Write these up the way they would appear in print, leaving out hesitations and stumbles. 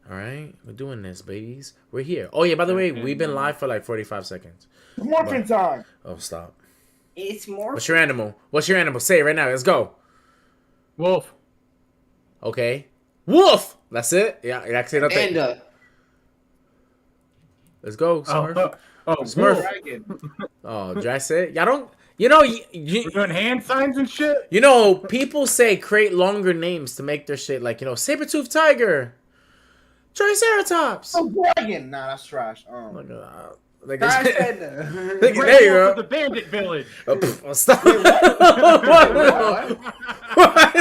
All right, we're doing this, babies. We're here. Oh yeah, by the way, we've been live for like 45 seconds. Morphin time. Oh, stop. It's more. What's your animal? What's your animal? Say it right now. Let's go. Wolf. Okay. Wolf. That's it. Yeah, actually nothing. Panda. Let's go, Smurf. Smurf. Dragon. Oh, did I say it? Y'all don't. You know, We're doing hand signs and shit. you know, people say create longer names to make their shit like, you know, saber-toothed tiger, triceratops. Oh, dragon. Nah, that's trash. Like, Trash there Panda. you Great Wolf go. of the Bandit Village. Oh, stop. What? What?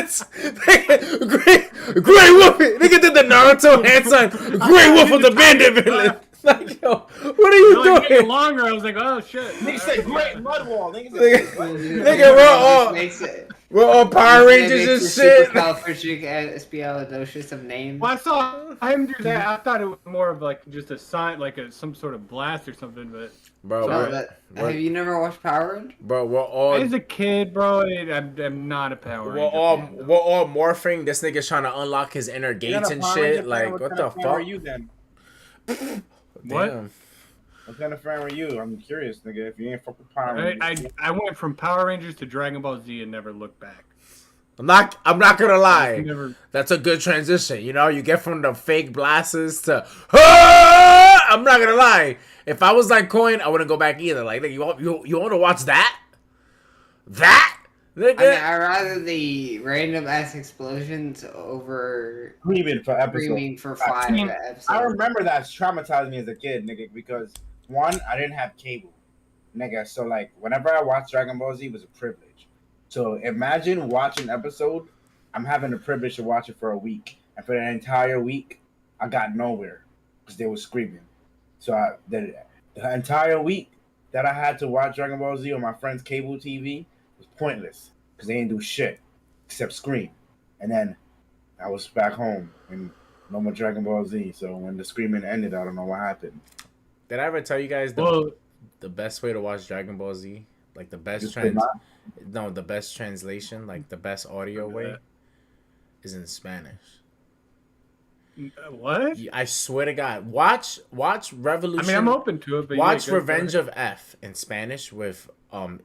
Great Wolf. Nigga did the Naruto hand sign. Great Wolf of the Bandit Village. Like, yo, what are you Like, getting doing? longer. I was like, oh shit. Nigga said great mud wall. Nigga, we're all Power Rangers and shit. Supercalifragilisticexpialidocious of names. Well, I saw him do that. I thought it was more of like just a sign, like some sort of blast or something. But Bro, Sorry. Have you never watched Power Rangers? bro, we're all as a kid, bro, I'm not a Power Ranger. fan, we're all morphing. This nigga's trying to unlock his inner gates and shit. Like, what the What fuck? are you then? What? Damn. What kind of fan were you? I'm curious, nigga. If you ain't fucking Power Rangers. I went from Power Rangers to Dragon Ball Z and never looked back. I'm not gonna lie. Never. That's a good transition. You know, you get from the fake blasts to ah! I'm not gonna lie. If I was like Coin, I wouldn't go back either. Like, you want to watch that? That? Nigga? I mean, I'd rather the random ass explosions over Screaming for episodes. screaming for 5 episodes. I remember that traumatized me as a kid, nigga, because one, I didn't have cable, nigga. So like, whenever I watched Dragon Ball Z, it was a privilege. So imagine watching an episode. I'm having the privilege to watch it for a week, and for the entire week, I got nowhere because they were screaming. So the entire week that I had to watch Dragon Ball Z on my friend's cable TV was pointless because they didn't do shit except scream. And then I was back home and no more Dragon Ball Z. So when the screaming ended, I don't know what happened. Did I ever tell you guys the best way to watch Dragon Ball Z? Like the best the best translation, like the best audio way, is in Spanish. What? I swear to God, watch Revolution. I mean, I'm open to it, but watch yeah, go for Revenge it. of F in Spanish with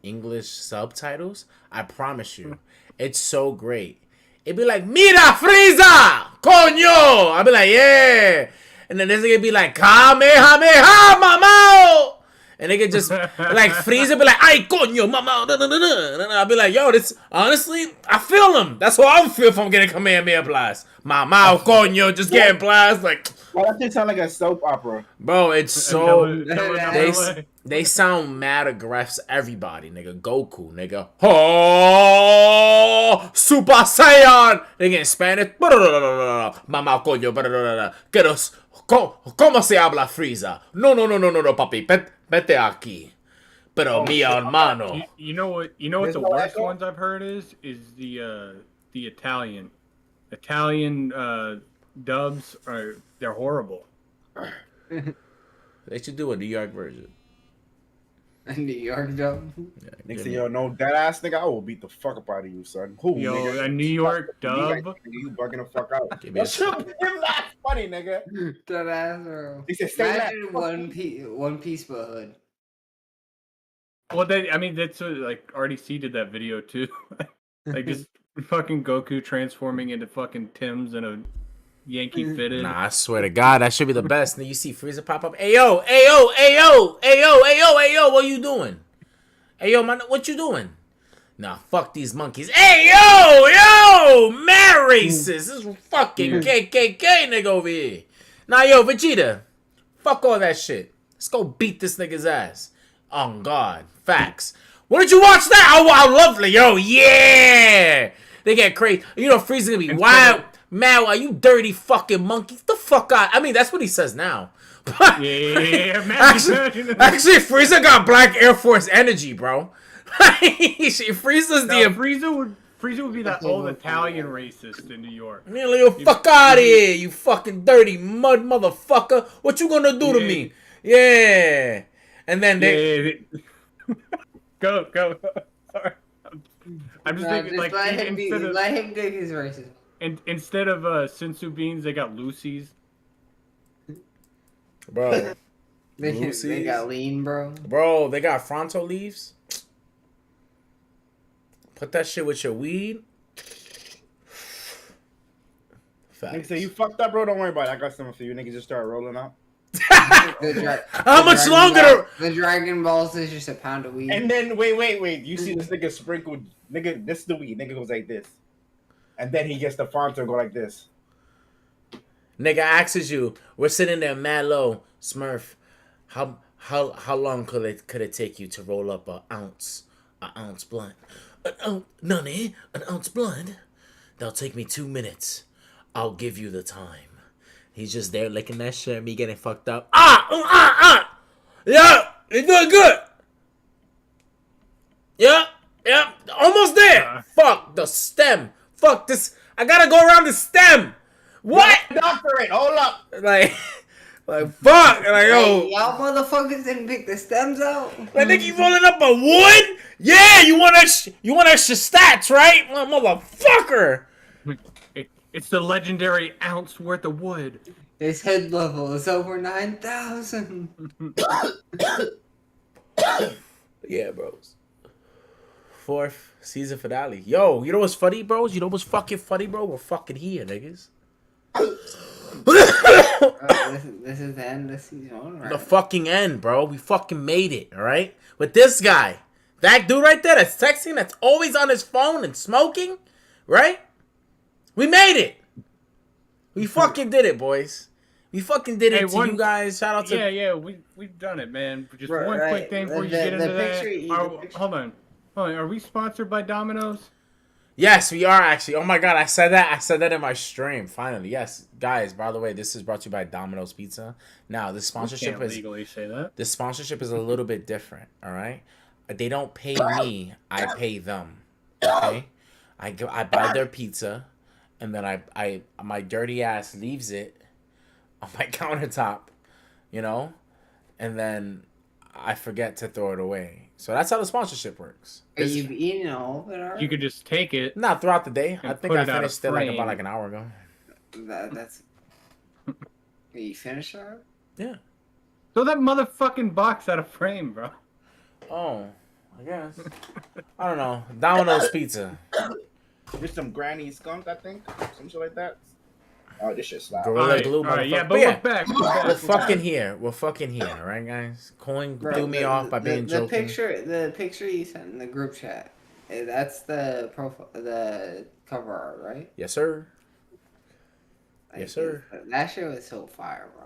English subtitles. I promise you, it's so great. It'd be like, "Mira, Frieza, coño!" I'd be like, "Yeah," and then this nigga be like, "Kamehameha, mamao!" And they could just like Frieza be like, "Ay, coño, mamao!" And I'd be like, "Yo, this honestly, I feel him. That's what I would feel if I'm getting Kamehameha blast. Mamao, coño, just getting blast like." Well, that did sound like a soap opera. Bro, it's so They they sound mad aggressive. Everybody, nigga, Goku, nigga, oh, Super Saiyan, nigga in Spanish, mama coño, ¿Cómo se habla Frieza? No, papi, vete aquí. Pero mi hermano. You know what? You know what the worst ones I've heard is the Italian dubs are they're horrible. They should do a New York version. A New York dub. Yeah, Nigga, give yo, no dead ass nigga, I will beat the fuck up out of you, son. Who, Yo, nigga? a New York dub. You bugging the fuck out. Give me a You're not funny, nigga. That ass, bro. He said, "Stay back." Imagine One Piece but hood. Well, that's what, like RDC did that video too. Like just fucking Goku transforming into fucking Tim's and a Yankee fitted. Nah, I swear to God, that should be the best. Then you see Frieza pop up. Ayo, what you doing? Ayo, man, what you doing? Nah, fuck these monkeys. Yo, mad racist. This is fucking KKK nigga over here. Nah, yo, Vegeta, fuck all that shit. Let's go beat this nigga's ass. On God, facts. When did you watch that? I love it. Yo, yeah. They get crazy. You know, Frieza's gonna be wild. Man, why you dirty fucking monkey? Get the fuck out. I mean, that's what he says now. Yeah, man. Actually, Frieza got Black Air Force energy, bro. Frieza's Frieza would be that old Italian racist in New York. Yo, fuck out of here, you fucking dirty mud motherfucker. What you gonna do to me? Yeah. And then they... Go. Sorry. I'm just thinking, like, let him dig his racism. And instead of sensu beans, they got Lucy's. Bro. They Lucy's. got lean, bro. Bro, they got fronto leaves. Put that shit with your weed. Nigga Facts. say you fucked up, bro. Don't worry about it. I got something for you. Nigga just start rolling up. How much longer? The Dragon Balls is just a pound of weed. And then wait. You see this nigga sprinkled. Nigga, this is the weed. Nigga goes like this, and then he gets the font to go like this. Nigga asks you, we're sitting there mad low, Smurf. How long could it take you to roll up an ounce blunt? An ounce blunt? That'll take me 2 minutes. I'll give you the time. He's just there licking that shit, me getting fucked up. Yeah, you're doing good. Yeah, almost there. Fuck the stem. Fuck this. I gotta go around the stem. What? Doctor it. Hold up. Like fuck. Like, yo. Hey, y'all motherfuckers didn't pick the stems out. Like, nigga, you rolling up a wood? Yeah, you want extra stats, right? Motherfucker. It's the legendary ounce worth of wood. His head level is over 9,000. Yeah, bros. 4th season finale. Yo, you know what's funny, bros? You know what's fucking funny, bro? We're fucking here, niggas. This is the end of the season, right? The fucking end, bro. We fucking made it, all right? With this guy. That dude right there that's texting, that's always on his phone and smoking, right? We made it. We fucking did it, boys. We fucking did it you guys. Shout out to... Yeah, we've done it, man. Just Right, one right. quick thing before you get into that. Hold on. Are we sponsored by Domino's? Yes, we are actually. Oh my god, I said that in my stream. Finally, yes, guys. By the way, this is brought to you by Domino's Pizza. Now, this sponsorship Can't legally say that. This sponsorship is a little bit different. All right, they don't pay me. I pay them. Okay, I buy their pizza, and then I my dirty ass leaves it on my countertop, you know, and then I forget to throw it away. So that's how the sponsorship works. Are you eating all of it already? You could just take it. Not throughout the day. I think I finished it frame. about an hour ago. That's... Are you finished already? Yeah. Throw that motherfucking box out of frame, bro. Oh, I guess. I don't know. Domino's Pizza. There's some granny skunk, I think. Some shit like that. Oh, this shit's loud. Gorilla Glue, motherfucker. Yeah, but But we're back. We're fucking here. We're fucking here, all right, guys? Coin threw me off by being joking. The picture you sent in the group chat, that's the profile, the cover art, right? Yes, sir. Like, Yes, sir. That shit was so fire, bro.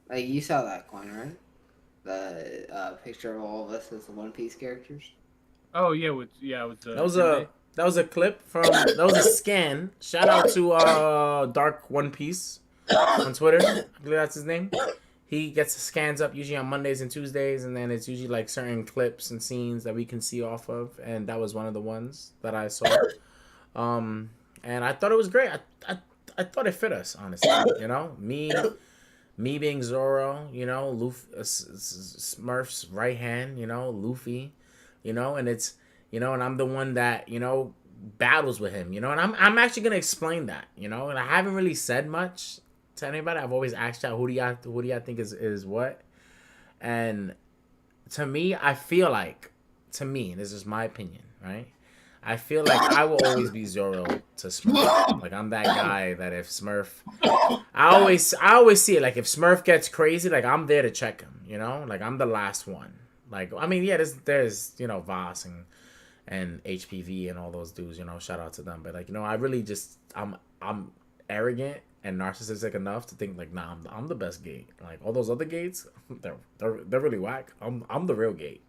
Like, you saw that coin, right? The picture of all of us as the One Piece characters. Oh yeah, it was That was a clip from. That was a scan. Shout out to Dark One Piece on Twitter. I believe that's his name. He gets the scans up usually on Mondays and Tuesdays, and then it's usually like certain clips and scenes that we can see off of, and that was one of the ones that I saw. And I thought it was great. I thought it fit us, honestly. You know, me being Zoro, you know, Smurf's right hand, you know, Luffy, you know, and it's. You know, and I'm the one that, you know, battles with him, you know, and I'm actually going to explain that, you know, and I haven't really said much to anybody. I've always asked y'all, who do y'all think is what? And to me, I feel like, this is my opinion, right? I feel like I will always be Zoro to Smurf. Like, I'm that guy that if Smurf, I always see it. Like, if Smurf gets crazy, like, I'm there to check him, you know, like, I'm the last one. Like, I mean, yeah, there's, you know, Voss and HPV and all those dudes, you know, shout out to them. But like, you know, I really just I'm arrogant and narcissistic enough to think like, nah, I'm the best gate. Like all those other gates, they're really whack. I'm the real gate.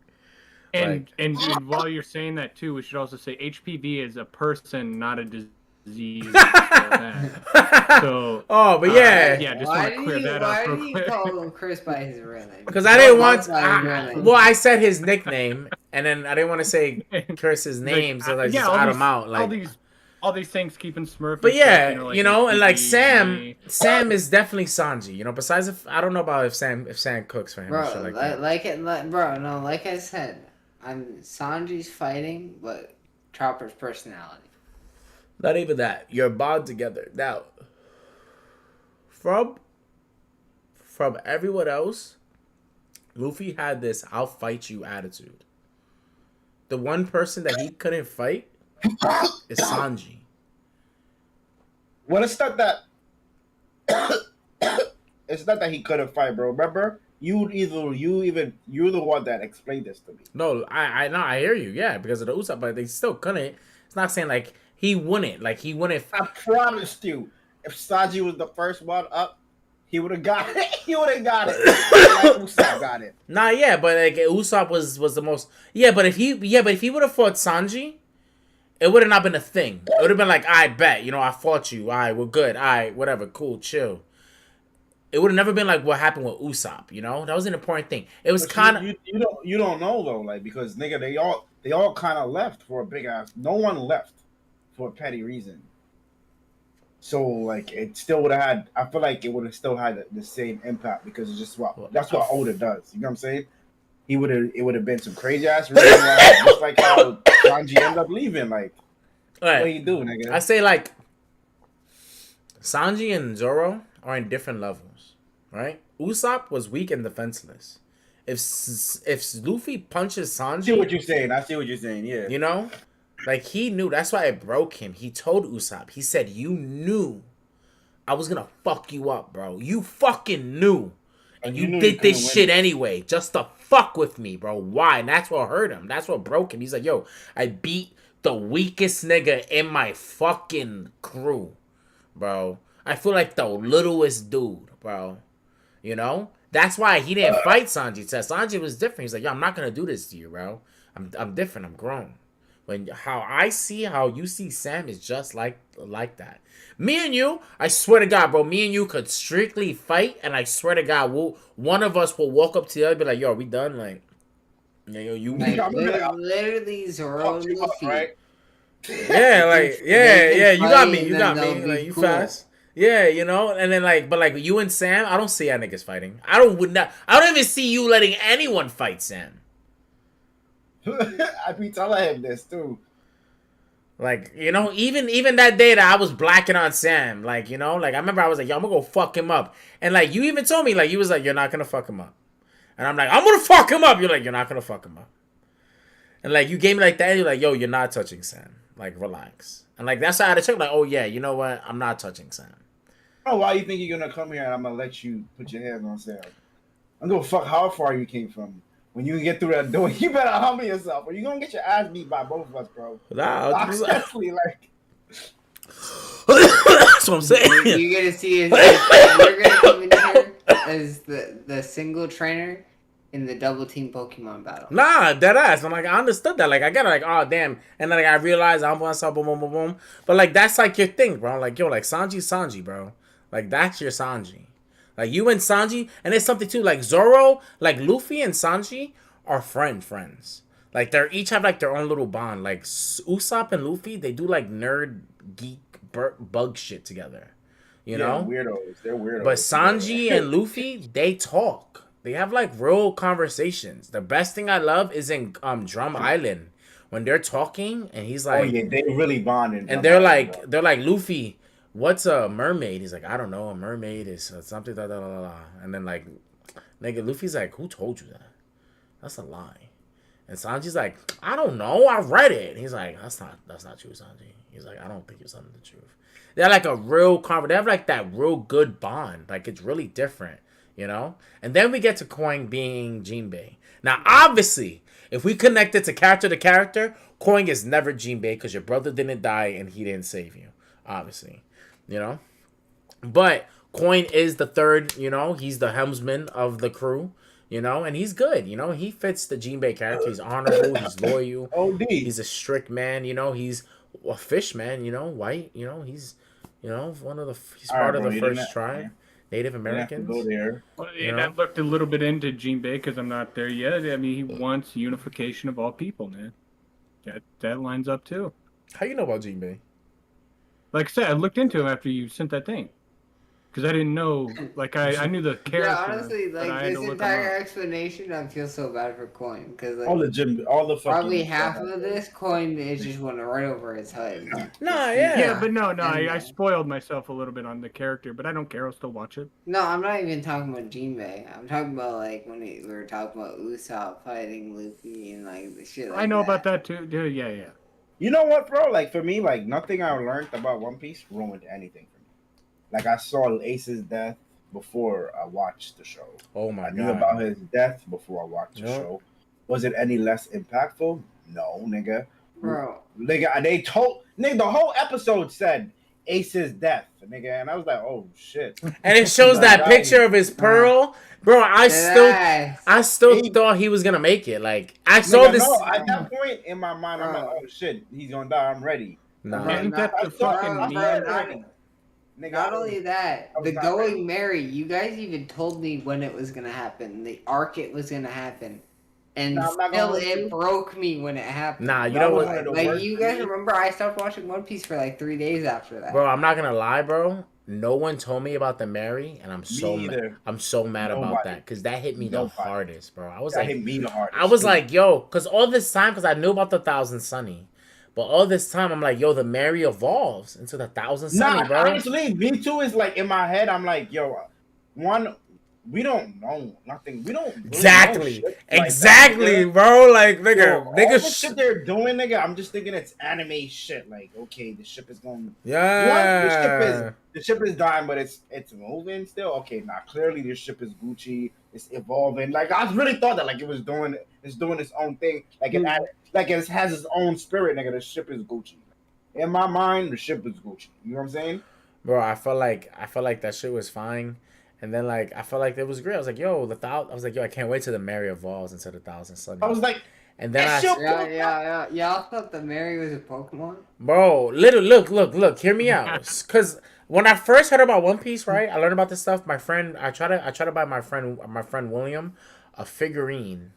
And dude, while you're saying that too, we should also say HPV is a person, not a disease. So but yeah, just want to clear that up. Why do you call him Chris by his real name? Because I didn't want. I said his nickname, and then I didn't want to say Chris's name, so I just add him out. Like all these things keeping Smurf. But yeah, like, you know, and like HPV, Sam is definitely Sanji. You know, besides if I don't know about if Sam cooks for him Bro, or shit like that. Like I said, I'm Sanji's fighting, but Chopper's personality. Not even that. You're bound together. Now, from from everyone else, Luffy had this "I'll fight you" attitude. The one person that he couldn't fight is Sanji. Well, it's not that. It's not that he couldn't fight, bro. Remember, you're the one that explained this to me. No, I know, I hear you. Yeah, because of the Usopp, but they still couldn't. It's not saying like he wouldn't. Like he wouldn't. I promised you, if Sanji was the first one up, he would have got it. He would have got it. Like Usopp got it. Nah, yeah, but like Usopp was the most. Yeah, but if he would have fought Sanji, it would have not been a thing. It would have been like, I bet, you know, I fought you. All right, we're good. All right, whatever, cool, chill. It would have never been like what happened with Usopp, you know? That was an important thing. It was kind of you don't know though, like because nigga they all kind of left for a big ass. No one left for a petty reason. So like it still would have had. I feel like it would have still had the same impact because it's just that's what Oda does. You know what I'm saying? It would have been some crazy ass reason why, just like how Sanji ended up leaving. Like right. What do you do, nigga? I say like Sanji and Zoro are in different levels, right? Usopp was weak and defenseless. If Luffy punches Sanji, I see what you're saying. Yeah, you know, like he knew. That's why it broke him. He told Usopp. He said, "You knew I was gonna fuck you up, bro. You fucking knew, and you did this shit anyway, just to fuck with me, bro. Why?" And that's what hurt him. That's what broke him. He's like, "Yo, I beat the weakest nigga in my fucking crew, bro. I feel like the littlest dude, bro. You know." That's why he didn't fight Sanji. Sanji was different. He's like, "Yo, I'm not gonna do this to you, bro. I'm different. I'm grown." When how I see how you see Sam is just like that. Me and you, I swear to God, bro, me and you could strictly fight, and I swear to God, one of us will walk up to the other and be like, "Yo, are we done?" Like, yeah, yo, you like, literally Zoro and Luffy. Right? Yeah, like, yeah, you got me, like, you cool. Fast. Yeah, you know, and then but you and Sam, I don't see y'all niggas fighting. I don't even see you letting anyone fight Sam. I be telling him this too. Like, you know, even that day that I was blacking on Sam, like, you know, like I remember I was like, "Yo, I'm gonna go fuck him up," and like you even told me, like, you was like, "You're not gonna fuck him up," and I'm like, "I'm gonna fuck him up." You're like, "You're not gonna fuck him up," and like you gave me like that, and you're like, "Yo, you're not touching Sam. Like, relax." And like that's how I had to check. Like, "Oh yeah, you know what? I'm not touching Sam." Oh, why you think you're gonna come here and I'm gonna let you put your hands on Sam? I'm gonna fuck how far you came from. When you get through that door, you better humble yourself, or you're gonna get your ass beat by both of us, bro. Nah, honestly, like that's what I'm saying. You're gonna see we're gonna come in here as the single trainer in the double team Pokemon battle. Nah, dead ass. I'm like, I understood that. Like, I get it. Like, oh damn. And then like, I realized I'm myself, boom, boom, boom, boom. But like, that's like your thing, bro. Like, yo, like Sanji, bro. Like, that's your Sanji. Like, you and Sanji, and it's something too, like Zoro, like Luffy and Sanji are friends. Like, they're each have like their own little bond. Like Usopp and Luffy, they do like nerd geek bug shit together. You know? Weirdos. They're weirdos. But Sanji and Luffy, they talk. They have like real conversations. The best thing I love is in Drum Island when they're talking and he's like, "Oh yeah, they really bonding." And they're like, Luffy, "What's a mermaid?" He's like, "I don't know. A mermaid is something, da da da da." And then like, nigga, Luffy's like, "Who told you that? That's a lie." And Sanji's like, "I don't know. I read it." And he's like, That's not true, Sanji." He's like, "I don't think you're telling the truth." They're like a real they have like that real good bond. Like it's really different, you know. And then we get to Koing being Jinbei. Now, obviously, if we connect it to character, Koing is never Jinbei because your brother didn't die and he didn't save you. Obviously. You know, but Koing is the third, you know, he's the helmsman of the crew, you know, and he's good, you know, he fits the Jinbei character. He's honorable, he's loyal, he's a strict man, you know, he's a fish man, you know, white, you know, he's, you know, he's part of the first tribe, Native Americans. Go there. Well, yeah, I looked a little bit into Jinbei because I'm not there yet. I mean, he wants unification of all people, man. That lines up too. How you know about Jinbei? Like I said, I looked into him after you sent that thing. because I didn't know. Like I knew the character. Yeah, honestly, but I like had this to look entire him up. explanation, I feel so bad for Coin because All like the fucking probably half of this Coin is just went right over his head. Nah, Just- Yeah, but no, And, I spoiled myself a little bit on the character, but I don't care. I'll still watch it. No, I'm not even talking about Jinbei. I'm talking about like when we were talking about Usopp fighting Luffy and like the shit like I know about that too. Dude, yeah. You know what, bro? Like for me, like nothing I learned about One Piece ruined anything for me. Like I saw Ace's death before I watched the show. Oh my I knew god. about his death before I watched the Yep. show. Was it any less impactful? No, nigga. Bro, Nigga, they told nigga the whole episode said Ace's death, nigga, and I was like, oh shit. And it shows that picture of his pearl. Bro, I still thought he was gonna make it. Like I saw Nigga, this. no, at that point in my mind, I'm like, oh shit, he's gonna die. I'm ready. Nah. Isn't that the fucking meme? Nigga, Not only that, I was the not going ready. Mary, you guys even told me when it was gonna happen, the arc it was gonna happen. And Nah, I'm not still gonna lie to it you. broke me when it happened. Nah, you That know was what? one of the Like worst you guys for me. remember I stopped watching One Piece for like 3 days after that. Bro, I'm not gonna lie, bro. No one told me about the Mary, and I'm so mad. either. I'm so mad about Nobody. that because that hit me the Nobody. hardest, bro. I was That like, hit me the hardest. I was too. like, yo, because all this time, because I knew about the Thousand Sunny, but all this time I'm like, yo, the Mary evolves into the Thousand Sunny, nah, bro. honestly, me too is like in my head. I'm like, yo, we don't know nothing. We don't really Exactly, know shit like that, exactly, nigga. bro. Like, Yo, nigga, all nigga, the shit they're doing, nigga. I'm just thinking it's anime shit. Like, okay, the ship is going. yeah. The ship is dying, but it's moving still. Okay, now clearly the ship is Gucci. It's evolving. Like I really thought that like it's doing its own thing. Like it has its own spirit. Nigga, the ship is Gucci. In my mind, the ship is Gucci. You know what I'm saying? Bro, I felt like that shit was fine, and then like I felt like it was great. I was like, yo, I was like, yo, I can't wait till the Mary evolves into the Thousand Sunny. I was like, and then that shit- Yeah. Y'all thought the Mary was a Pokemon? bro, look, hear me out, cause when I first heard about One Piece, right, I learned about this stuff. My friend, I try to buy my friend William a figurine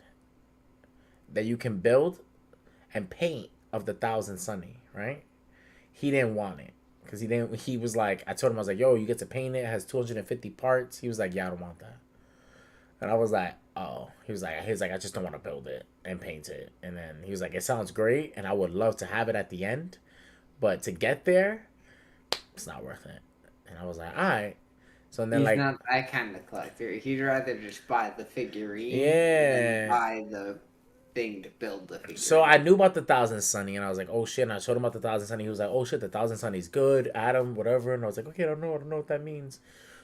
that you can build and paint of the Thousand Sunny, right? He didn't want it. Because he was like, I told him, I was like, yo, you get to paint it. It has 250 parts. He was like, yeah, I don't want that. And I was like, oh. He was like, I just don't want to build it and paint it. And then he was like, it sounds great. And I would love to have it at the end. But to get there, it's not worth it. And I was like, all right. So then He's not that kind of collector. He'd rather just buy the figurine Yeah. than buy the thing to build the figurine. So I knew about the Thousand Sunny, and I was like, oh shit. And I showed him about the Thousand Sunny. He was like, oh shit, the Thousand Sunny's good. Adam, whatever. And I was like, okay, I don't know what that means.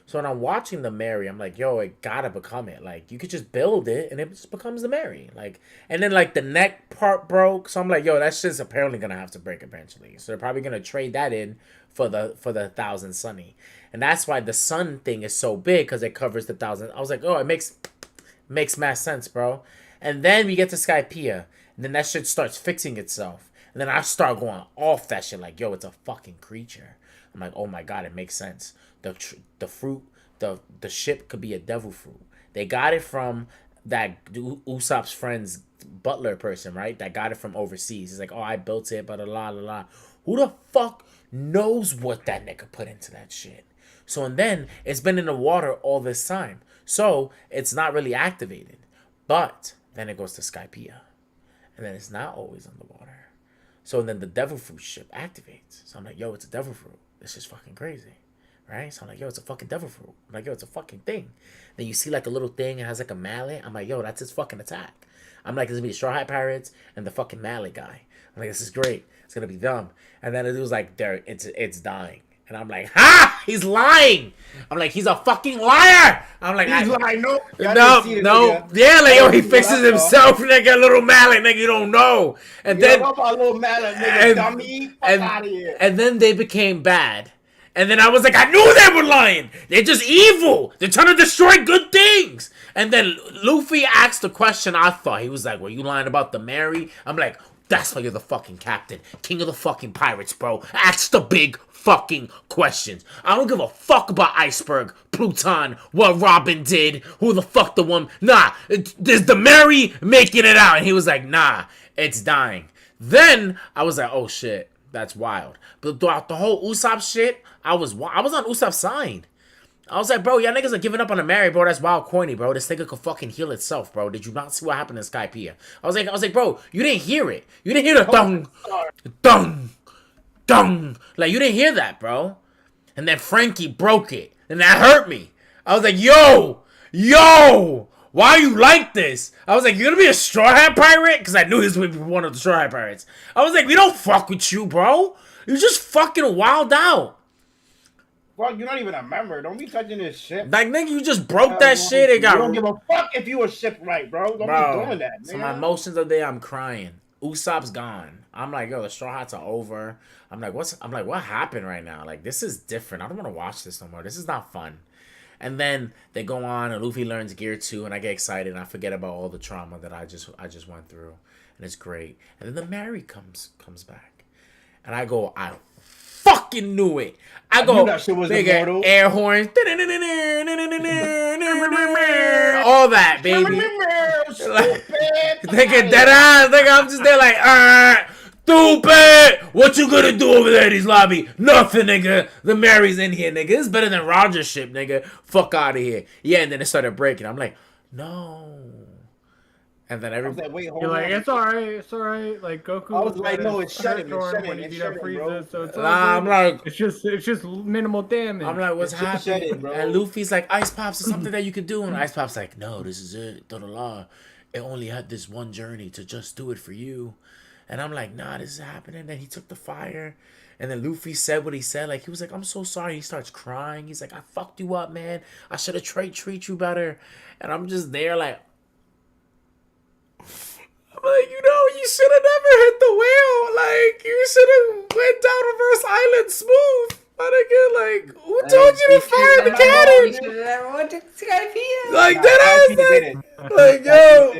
So when I'm watching the Mary, I'm like, yo, it gotta become it. Like, you could just build it, and it just becomes the Mary. Like, and then like the neck part broke, so I'm like, yo, that shit's apparently gonna have to break eventually. So they're probably gonna trade that in for the Thousand Sunny, and that's why the sun thing is so big because it covers the thousand. I was like, oh, it makes mass sense, bro. And then we get to Skypiea, and then that shit starts fixing itself. And then I start going off that shit like, yo, it's a fucking creature. I'm like, oh my god, it makes sense. The fruit, the ship could be a devil fruit. They got it from that Usopp's friend's butler person, right? That got it from overseas. He's like, oh, I built it, but la la la. Who the fuck knows what that nigga put into that shit? So, and then it's been in the water all this time. So, it's not really activated. But then it goes to Skypiea. And then it's not always on the water. So then the devil fruit ship activates. So I'm like, yo, it's a devil fruit. This is fucking crazy. Right? So I'm like, yo, it's a fucking devil fruit. I'm like, yo, it's a fucking thing. Then you see like a little thing. It has like a mallet. I'm like, yo, that's his fucking attack. I'm like, this is going to be the Straw Hat Pirates and the fucking mallet guy. I'm like, this is great. It's going to be them. And then it was like, it's dying. And I'm like, ha! He's lying. I'm like, he's a fucking liar. I'm like, he's lying. No. No. Yeah, like, yo, he fixes himself, nigga. Little mallet, nigga, you don't know. And then, little mallet, nigga, dummy. Fuck out of here. And then they became bad. And then I was like, I knew they were lying. They're just evil. They're trying to destroy good things. And then Luffy asked the question I thought. He was like, were you lying about the Mary? I'm like, that's why you're the fucking captain. King of the fucking pirates, bro. Ask the big fucking questions. I don't give a fuck about Iceberg, Pluton, what Robin did, who the fuck the one. Nah, there's the Mary making it out. And he was like, nah, it's dying. Then I was like, oh shit, that's wild. But throughout the whole Usopp shit, I was on Usopp's side. I was like, bro, y'all niggas are giving up on the Mary, bro. That's wild corny, bro. This nigga could fucking heal itself, bro. Did you not see what happened in Skypiea? I was like, bro, you didn't hear it. You didn't hear the dung, dung. Like, you didn't hear that, bro. And then Frankie broke it. And that hurt me. I was like, yo, why are you like this? I was like, you gonna be a Straw Hat Pirate? Because I knew he was gonna be one of the Straw Hat Pirates. I was like, we don't fuck with you, bro. You just fucking wild out. Fuck, you're not even a member. Don't be touching this shit. Like, nigga, you just broke that shit. It got. You don't give a fuck if you were shipwright, bro. Don't be doing that, nigga. So my emotions of the day, I'm crying. Usopp's gone. I'm like, yo, the Straw Hats are over. I'm like, what happened right now? Like, this is different. I don't want to watch this no more. This is not fun. And then they go on, and Luffy learns Gear 2, and I get excited, and I forget about all the trauma that I just went through, and it's great. And then the Mary comes back, and I go, I fucking knew it. I go, that shit was big immortal. air horns, all that, baby. Nigga, dead ass, nigga. I'm just there like, stupid. What you gonna do over there in these lobby? Nothing, nigga. The Mary's in here, nigga. It's better than Roger's ship, nigga. Fuck out of here. Yeah, and then it started breaking. I'm like, no. And then everybody, Like, wait, hold You're on. like, it's alright. Like Goku. I was like, no, it's shutting, when he beat up Frieza, so it's I'm like, it's just minimal damage. I'm like, what's It's just happening? shutting, bro. And Luffy's like, Ice Pops is something that you could do. And Ice Pops like, no, this is it. It only had this one journey to just do it for you. And I'm like, nah, this is happening. And then he took the fire. And then Luffy said what he said. Like, he was like, I'm so sorry. He starts crying. He's like, I fucked you up, man. I should have treat you better. And I'm just there like, I'm like, you should have never hit the whale. Like, you should have went down Reverse Island smooth. My nigga, like, who told you to fire the cannon? Like, that ass, like, yo,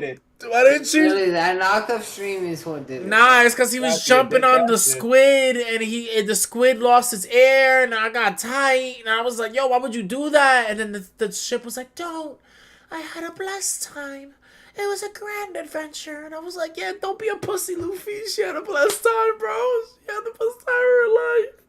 why didn't you? Really, that knockoff stream is what did it. Nah, it's because he was jumping on the squid, and the squid lost its air, and I got tight, and I was like, yo, why would you do that? And then the ship was like, don't. I had a blessed time. It was a grand adventure. And I was like, yeah, don't be a pussy, Luffy. She had a blessed time, bro. She had the best time of her life.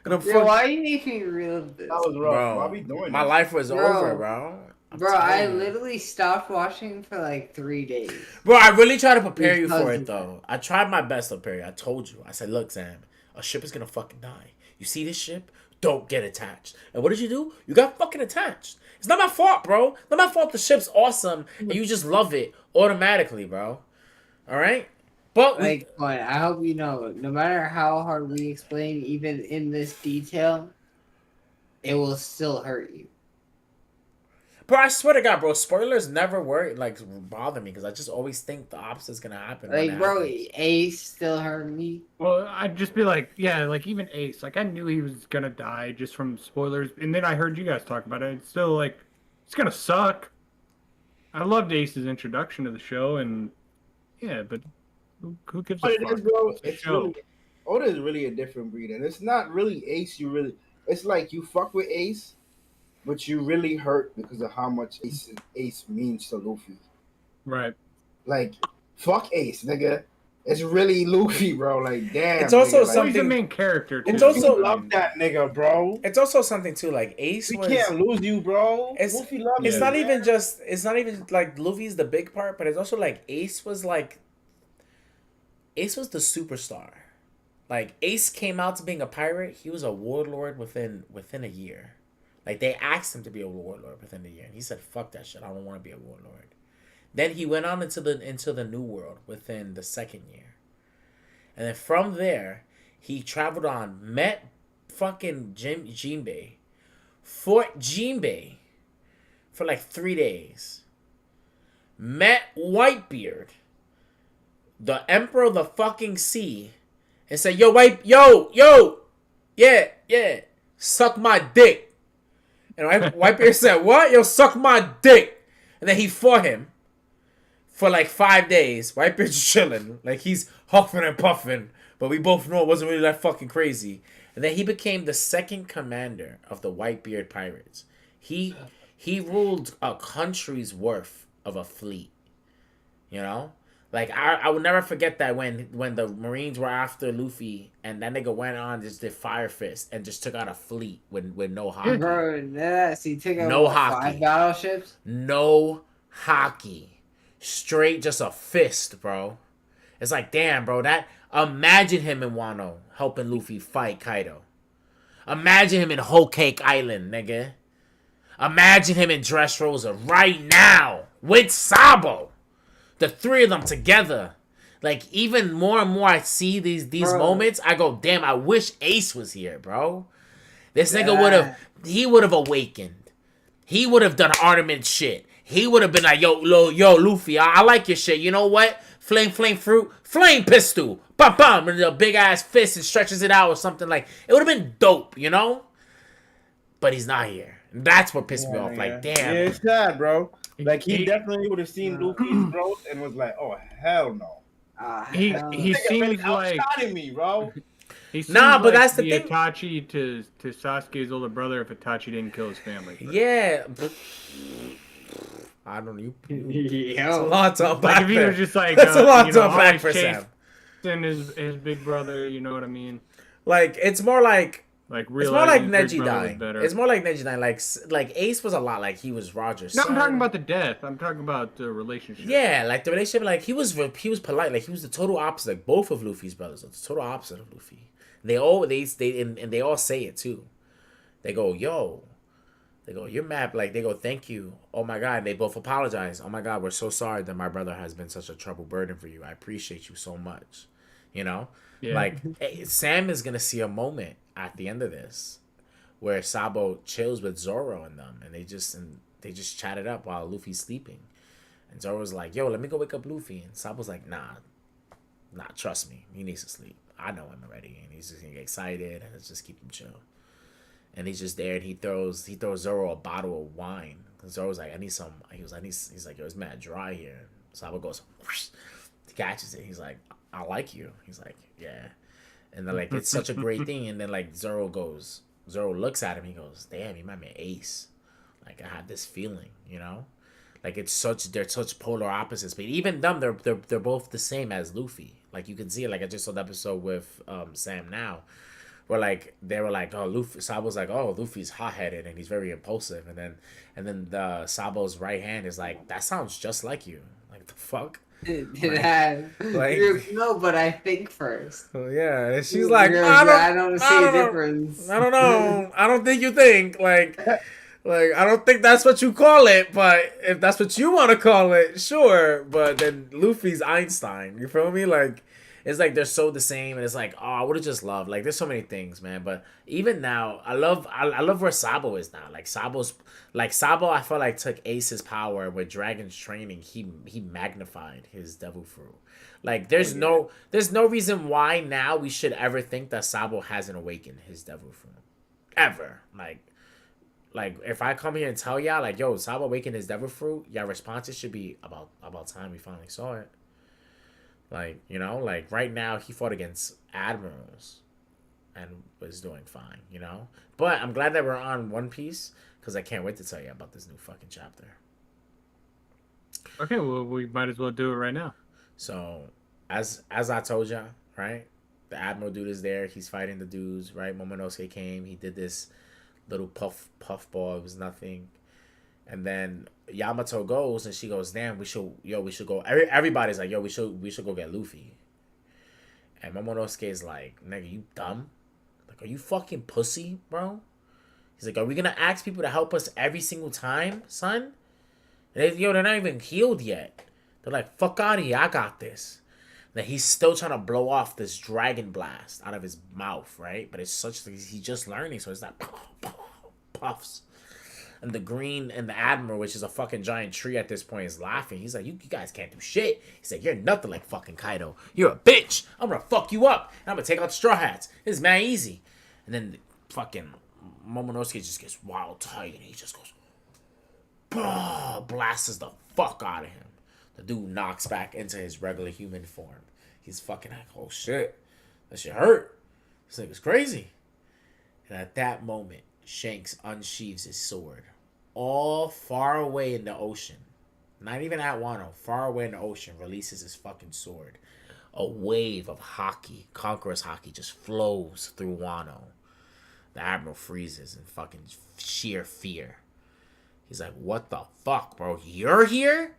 And I'm why you make me relive this? That was rough. Bro, Why we doing my this? life was over, bro. Bro, I literally stopped watching for like 3 days. Bro, I really try to prepare you for it, though. I tried my best to prepare you. I told you. I said, look, Sam, a ship is going to fucking die. You see this ship? Don't get attached. And what did you do? You got fucking attached. It's not my fault, bro. Not my fault the ship's awesome and you just love it automatically, bro. All right? But I hope you know, no matter how hard we explain, even in this detail, it will still hurt you. Bro, I swear to God, bro, spoilers never bother me because I just always think the opposite's gonna happen. Like, bro, Ace still hurt me. Well, I'd just be like, yeah, like even Ace, like I knew he was gonna die just from spoilers, and then I heard you guys talk about it. It's still like, it's gonna suck. I loved Ace's introduction to the show, and yeah, but who gives a fuck? It is, bro. It's a It's show. really, Oda is really a different breed, and it's not really Ace. It's like you fuck with Ace, but you really hurt because of how much Ace means to Luffy. Right. Like, fuck Ace, nigga. It's really Luffy, bro. Like, damn. It's also nigga, like, He's the main character. Too. It's also Luffy love that nigga, bro. It's also something too, like Ace We was. can't lose you, bro. Luffy love It's you, not man. even just. It's not even like Luffy's the big part, but it's also like Ace was like. Ace was the superstar. Like Ace came out to being a pirate. He was a warlord within a year. Like they asked him to be a warlord within a year, and he said, "Fuck that shit. I don't want to be a warlord." Then he went on into the new world within the second year, and then from there he traveled on, met fucking Jinbei, fought Jinbei for like 3 days, met Whitebeard, the Emperor of the fucking Sea, and said, yeah, suck my dick. And Whitebeard said, what? Yo, suck my dick. And then he fought him for like 5 days. Whitebeard's chilling. Like he's huffing and puffing. But we both know it wasn't really that fucking crazy. And then he became the second commander of the Whitebeard pirates. He ruled a country's worth of a fleet. You know? Like I would never forget that when the Marines were after Luffy and that nigga went on just did Fire Fist and just took out a fleet with no hockey. Bro, so you take out No what, hockey. 5 battleships? No hockey. Straight just a fist, bro. It's like, damn, bro, that imagine him in Wano helping Luffy fight Kaido. Imagine him in Whole Cake Island, nigga. Imagine him in Dressrosa right now with Sabo. The three of them together. Like, even more and more I see these moments, I go, damn, I wish Ace was here, bro. This nigga he would have awakened. He would have done Armament shit. He would have been like, yo, Luffy, I like your shit. You know what? Flame fruit, flame pistol. Bam, bam. And a big ass fist and stretches it out or something like. It would have been dope, you know? But he's not here. That's what pissed me off. Like, damn. Yeah, it's sad, bro. Like, he definitely would have seen Luffy's growth and was like, oh, hell no. He seems like me, bro. He seems but like that's the thing. Itachi to Sasuke's older brother if Itachi didn't kill his family. Yeah, but I don't know. It's a Yo. lot to unpack. Like if he was just like, That's a lot you to know, unpack always for Sam. chasing his big brother, you know what I mean? Like it's more like Like it's more like realizing his big Neji brother was dying. better. It's more like Neji dying. Like Ace was a lot like he was Roger's No, son. I'm talking about the death. I'm talking about the relationship. Yeah, like the relationship. Like he was polite. Like he was the total opposite. Like both of Luffy's brothers are the total opposite of Luffy. They all and they all say it too. They go, yo. They go, you're mad. Like, they go, thank you. Oh, my God. They both apologize. Oh, my God, we're so sorry that my brother has been such a trouble burden for you. I appreciate you so much. You know? Yeah. Like, Sam is going to see a moment at the end of this where Sabo chills with Zoro and them. And they just chat it up while Luffy's sleeping. And Zoro's like, yo, let me go wake up Luffy. And Sabo's like, nah, trust me. He needs to sleep. I know him already. And he's just going to get excited. And let's just keep him chill. And he's just there, and he throws Zoro a bottle of wine. And Zoro's like, I need some. He's like, yo, it's mad dry here. Sabo goes, whoosh, he catches it. He's like, I like you. He's like, yeah. And then like, it's such a great thing. And then like, Zoro looks at him. He goes, damn, he might be Ace. Like I had this feeling, you know. Like they're such polar opposites. But even them, they're both the same as Luffy. Like you can see it. Like I just saw the episode with Sam now. Where like they were like, oh, Luffy. Sabo's like, oh, Luffy's hot-headed and he's very impulsive, and then the Sabo's right hand is like, that sounds just like you. Like the fuck. No, but I think first. Oh yeah, and she's like, I don't see a difference. I don't know. I don't think you think like I don't think that's what you call it. But if that's what you want to call it, sure. But then Luffy's Einstein. You feel me? Like. It's like they're so the same, and it's like, oh, I would have just loved. Like, there's so many things, man. But even now, I love where Sabo is now. Like Sabo, I felt like took Ace's power with Dragon's training. He magnified his devil fruit. Like, there's no reason why now we should ever think that Sabo hasn't awakened his devil fruit, ever. Like if I come here and tell y'all, like, yo, Sabo awakened his devil fruit, y'all responses should be about time we finally saw it. Like, you know, like right now he fought against admirals and was doing fine, you know? But I'm glad that we're on One Piece because I can't wait to tell you about this new fucking chapter. Okay, well, we might as well do it right now. So, as I told you, right? The admiral dude is there. He's fighting the dudes, right? Momonosuke came. He did this little puff ball. It was nothing. And then Yamato goes, and she goes, "Damn, we should go." Everybody's like, "Yo, we should go get Luffy." And Momonosuke is like, "Nigga, you dumb? Like, are you fucking pussy, bro?" He's like, "Are we gonna ask people to help us every single time, son?" And they're not even healed yet. They're like, "Fuck out of here, I got this." And then he's still trying to blow off this dragon blast out of his mouth, right? But it's he's just learning, so it's like puffs. And the green and the admiral, which is a fucking giant tree at this point, is laughing. He's like, you guys can't do shit. He's like, you're nothing like fucking Kaido. You're a bitch. I'm gonna fuck you up. And I'm gonna take out the Straw Hats. It's mad easy. And then fucking Momonosuke just gets wild tight, and he just goes, blasts the fuck out of him. The dude knocks back into his regular human form. He's fucking like, oh shit, that shit hurt. This nigga's crazy. And at that moment, Shanks unsheathes his sword. All far away in the ocean, not even at Wano, far away in the ocean, releases his fucking sword. A wave of haki, conqueror's haki, just flows through Wano. The admiral freezes in fucking sheer fear. He's like, what the fuck, bro? You're here?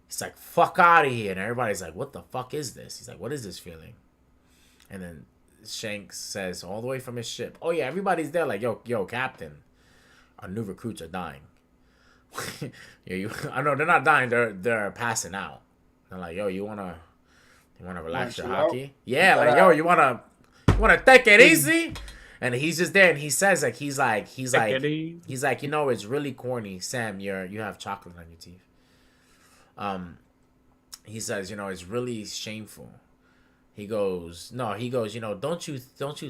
He's like, fuck out of here. And everybody's like, what the fuck is this? He's like, what is this feeling? And then Shanks says, all the way from his ship, oh yeah, everybody's there. Like, yo, Captain, our new recruits are dying. I know they're not dying. They're passing out. They're like, yo, you wanna relax your haki? Yeah, like, yo, you wanna take it easy? And he's just there, and he says, like, he's like, you know, it's really corny, Sam. You have chocolate on your teeth. He says, you know, it's really shameful. He goes, you know, don't you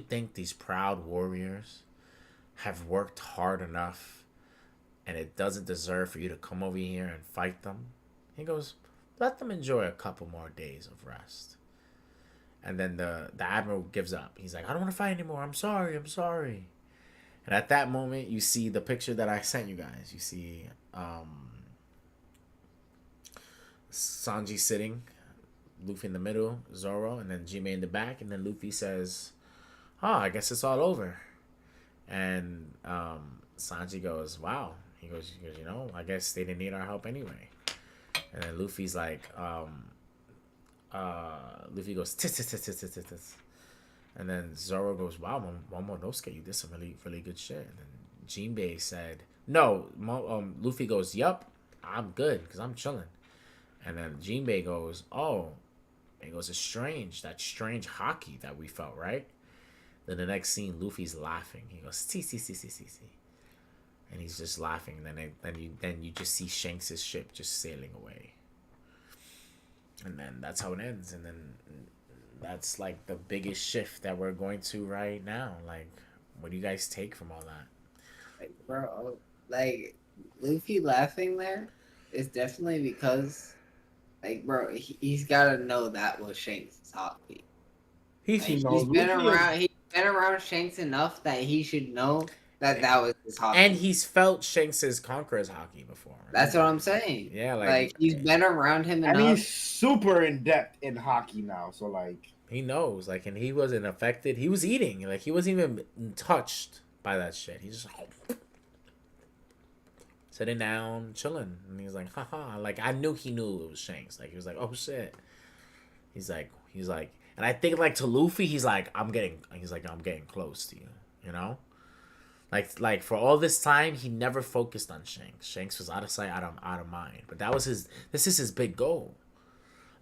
think these proud warriors have worked hard enough, and it doesn't deserve for you to come over here and fight them? He goes, let them enjoy a couple more days of rest. And then the admiral gives up. He's like, I don't want to fight anymore. I'm sorry. And at that moment, you see the picture that I sent you guys. You see Sanji sitting, Luffy in the middle, Zoro, and then Jinbei in the back. And then Luffy says, oh, I guess it's all over. And Sanji goes, wow. He goes, you know, I guess they didn't need our help anyway. And then Luffy's like, Luffy goes, tis. And then Zoro goes, wow, Momonosuke, you did some really, really good shit. And then Jinbei said, no, Luffy goes, yup, I'm good, because I'm chilling. And then Jinbei goes, oh, he goes, it's strange, that strange haki that we felt, right? Then the next scene, Luffy's laughing. He goes, see. And he's just laughing. And then you just see Shanks' ship just sailing away. And then that's how it ends. And then that's like the biggest shift that we're going to right now. Like, what do you guys take from all that? Like, bro, like, Luffy laughing there is definitely because, like, bro, he's got to know that was Shanks' hobby. He's been around Shanks enough that he should know that was his hobby. And he's felt Shanks' conqueror's haki before. Right? That's what I'm saying. Yeah, like he's been around him enough. And he's super in depth in haki now, so like he knows, like, and he wasn't affected. He was eating, like, he wasn't even touched by that shit. He's just sitting down, chilling, and he's like, haha. Like, I knew he knew it was Shanks. Like, he was like, oh shit. He's like, and I think, like, to Luffy, he's like, I'm getting close to you, you know. Like for all this time, he never focused on Shanks. Shanks was out of sight, out of mind. But this is his big goal.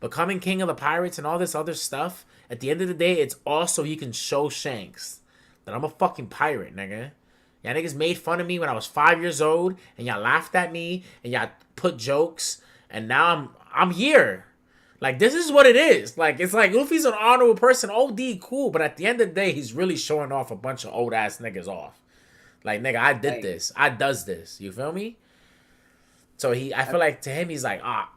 Becoming king of the pirates and all this other stuff, at the end of the day, it's also he can show Shanks that I'm a fucking pirate, nigga. Y'all niggas made fun of me when I was 5 years old, and y'all laughed at me, and y'all put jokes, and now I'm here. Like, this is what it is. Like, it's like Luffy's an honorable person, OD, cool, but at the end of the day, he's really showing off a bunch of old ass niggas off. Like, nigga, I did this. I does this. You feel me? So I feel like to him, he's like, I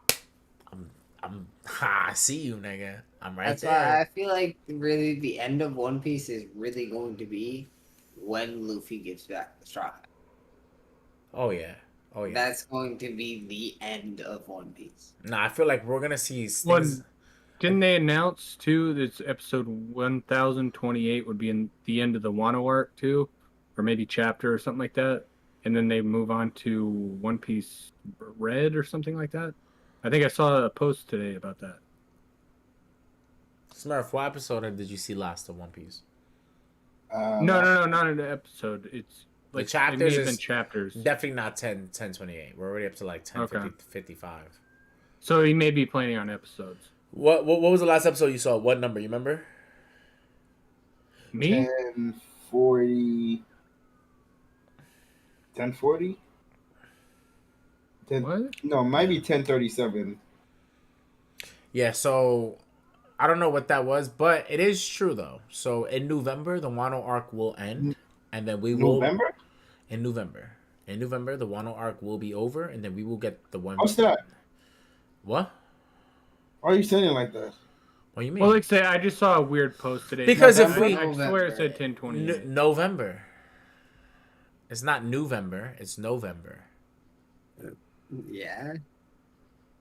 see you, nigga. I'm right there. Why I feel like really the end of One Piece is really going to be when Luffy gets back the Straw Hat. Oh yeah. That's going to be the end of One Piece. Nah, I feel like we're gonna see things. Didn't they announce too that episode 1028 would be in the end of the Wano arc too? Or maybe chapter or something like that, and then they move on to One Piece Red or something like that. I think I saw a post today about that. Smurf, what episode did you see last of One Piece? No, not an episode. It's like the chapters. It may have been chapters. Definitely not 1028. We're already up to like 55. So he may be planning on episodes. What was the last episode you saw? What number? You remember? Me? 1040. 1040? What? No, might be 1037. Yeah, so I don't know what that was, but it is true though. So in November, the Wano arc will end, and then we will in November, the Wano arc will be over, and then we will get the one. What's that? What? Why are you saying it like that? What do you mean? Well, like say, I just saw a weird post today. Because I swear it said 1028. November. It's not November. It's November. Yeah.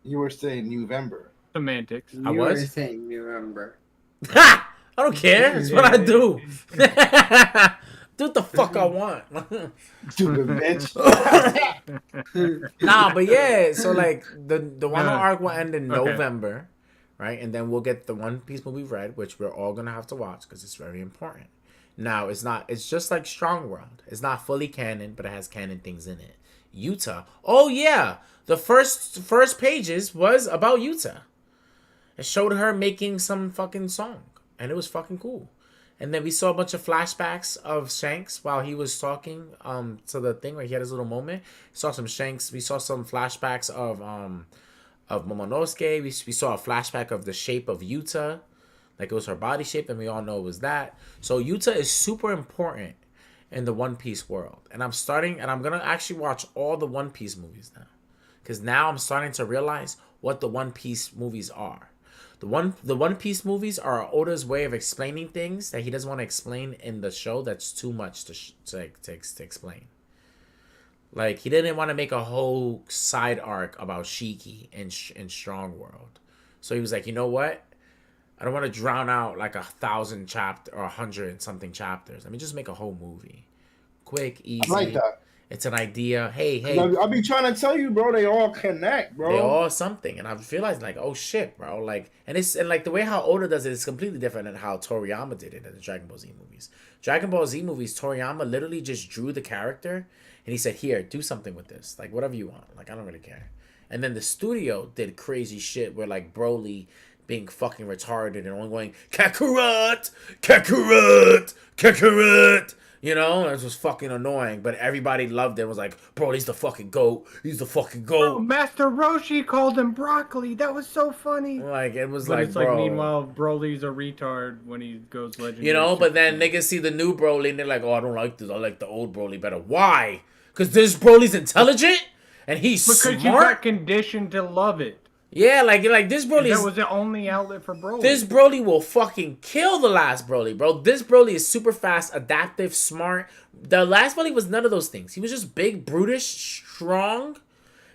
You were saying November. Semantics. I You was? were saying November. Ha! I don't care. That's what I do. Do what the fuck I want. Stupid bitch. Nah, but yeah. So like the one arc will end in Okay. November, right? And then we'll get the One Piece movie Red, which we're all gonna have to watch because it's very important. Now it's not. It's just like Strong World. It's not fully canon, but it has canon things in it. Utah. Oh yeah, the first pages was about Utah. It showed her making some fucking song, and it was fucking cool. And then we saw a bunch of flashbacks of Shanks while he was talking to the thing where he had his little moment. We saw some Shanks. We saw some flashbacks of Momonosuke. We saw a flashback of the shape of Yuta, like it was her body shape, and we all know it was that. So Yuta is super important in the One Piece world, and I'm gonna actually watch all the One Piece movies now, because now I'm starting to realize what the One Piece movies are. The One Piece movies are Oda's way of explaining things that he doesn't want to explain in the show. That's too much to explain. Like he didn't want to make a whole side arc about Shiki in Strong World, so he was like, you know what? I don't want to drown out like 1,000 chapter or 100 and something chapters. Let me just make a whole movie, quick, easy. I like that. It's an idea. Hey. I be trying to tell you, bro. They all connect, bro. They all something, and I've realized like, oh shit, bro. Like, and like the way how Oda does it is completely different than how Toriyama did it in the Dragon Ball Z movies. Dragon Ball Z movies, Toriyama literally just drew the character, and he said, "Here, do something with this, like whatever you want. Like I don't really care." And then the studio did crazy shit where like Broly being fucking retarded and only going Kakarot, Kakarot, Kakarot. You know, it was fucking annoying, but everybody loved it. It was like, bro, he's the fucking GOAT. He's the fucking GOAT. Oh, Master Roshi called him broccoli. That was so funny. Like, it was But like, it's bro. like, meanwhile, Broly's a retard when he goes legendary. You know, but then niggas see the new Broly and they're like, oh, I don't like this. I like the old Broly better. Why? Because this Broly's intelligent and he's smart. Because you got conditioned to love it. Yeah, like this Broly That was the only outlet for Broly. This Broly will fucking kill the last Broly, bro. This Broly is super fast, adaptive, smart. The last Broly was none of those things. He was just big, brutish, strong,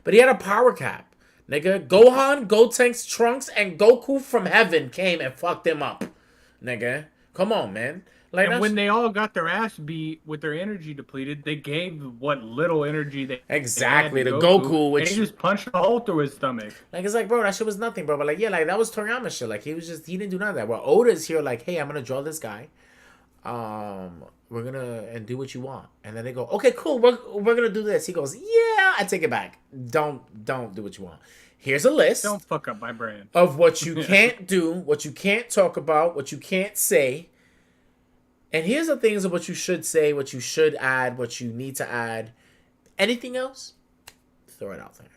but he had a power cap. Nigga, Gohan, Gotenks, Trunks, and Goku from heaven came and fucked him up. Nigga, come on, man. Like, and when they all got their ass beat with their energy depleted, they gave what little energy they exactly had to the Goku, which and he just punched a hole through his stomach. Like it's like, bro, that shit was nothing, bro. But like, yeah, like that was Toriyama shit. Like he didn't do none of that. Well, Oda's here, like, hey, I'm gonna draw this guy. We're gonna and do what you want, and then they go, okay, cool, we're gonna do this. He goes, yeah, I take it back. Don't do what you want. Here's a list. Don't fuck up my brand of what you can't do, what you can't talk about, what you can't say. And here's the things of what you should say, what you should add, what you need to add. Anything else? Throw it out there.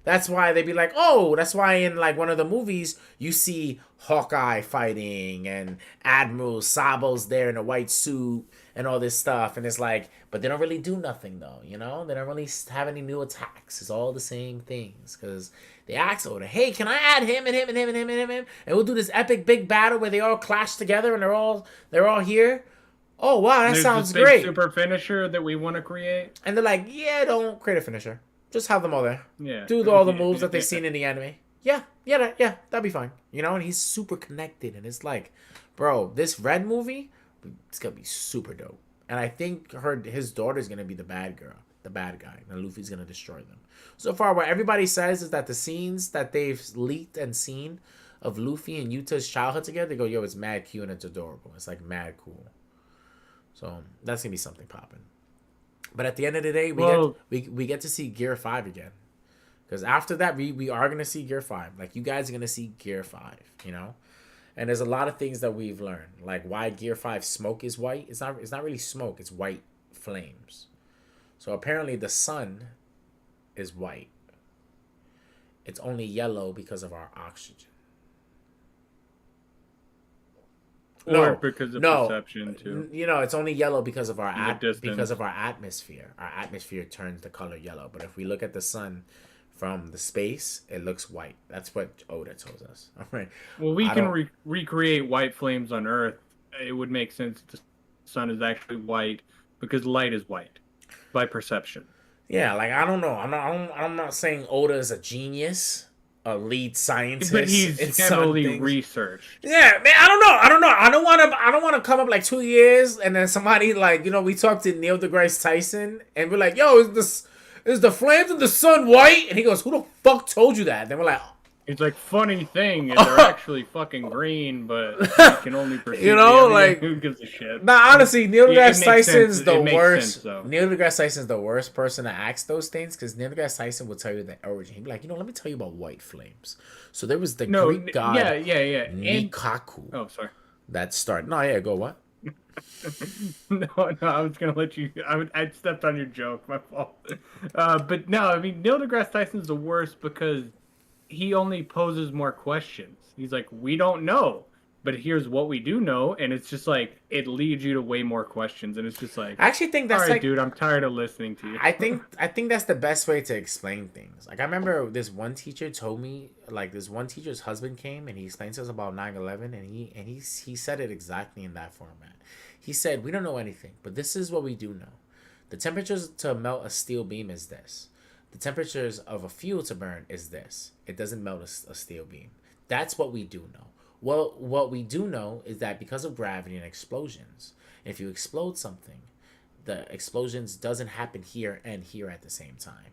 That's why they be like, oh, that's why in like one of the movies you see Hawkeye fighting and Admiral Sabo's there in a white suit and all this stuff. And it's like, but they don't really do nothing though, you know? They don't really have any new attacks. It's all the same things. Because they ask Oda, hey, can I add him and him and him and him and him? And we'll do this epic big battle where they all clash together and they're all here. Oh, wow, that sounds great. Super finisher that we want to create. And they're like, yeah, don't create a finisher. Just have them all there. Yeah. Do all the moves that they've seen in the anime. Yeah, that'd be fine. You know, and he's super connected. And it's like, bro, this Red movie, it's going to be super dope. And I think his daughter's going to be the bad guy. And Luffy's going to destroy them. So far, what everybody says is that the scenes that they've leaked and seen of Luffy and Yuta's childhood together, they go, yo, it's mad cute and it's adorable. It's like mad cool. So that's going to be something popping. But at the end of the day, we get to see Gear 5 again. Because after that, we are going to see Gear 5. Like, you guys are going to see Gear 5, you know? And there's a lot of things that we've learned. Like, why Gear 5 smoke is white. It's not really smoke. It's white flames. So apparently the sun is white. It's only yellow because of our oxygen. Or because of perception too. You know, it's only yellow because of our atmosphere. Our atmosphere turns the color yellow. But if we look at the sun from the space, it looks white. That's what Oda told us. All right. Well, we can recreate white flames on Earth. It would make sense the sun is actually white because light is white by perception. Yeah, like I don't know. I'm not saying Oda is a genius. a lead scientist. But he's heavily researched. Yeah, man. I don't know. I don't want to come up like 2 years and then somebody like we talked to Neil deGrasse Tyson and we're like, yo, is the flames of the sun white? And he goes, who the fuck told you that? And then we're like, it's like, funny thing, they're actually fucking green, but you can only perceive like, who gives a shit? Nah, honestly, Neil deGrasse Tyson's the worst. Sense, Neil deGrasse Tyson's the worst person to ask those things because Neil deGrasse Tyson will tell you the origin. He'd be like, let me tell you about white flames. So there was the Greek god Nikaku. Oh, sorry. That started. No, yeah, go what? No, I was gonna let you. I stepped on your joke. My fault. But no, I mean, Neil deGrasse Tyson's the worst because he only poses more questions. He's like, we don't know, but here's what we do know, and it's just like it leads you to way more questions, and it's just like, I actually think that's all right, dude, I'm tired of listening to you. I think that's the best way to explain things. Like I remember this one teacher told me, like this one teacher's husband came and he explained to us about 9/11, and he said it exactly in that format. He said, we don't know anything, but this is what we do know. The temperatures to melt a steel beam is this. The temperatures of a fuel to burn is this. It doesn't melt a steel beam. That's what we do know. Well, what we do know is that because of gravity and explosions, if you explode something, the explosions doesn't happen here and here at the same time.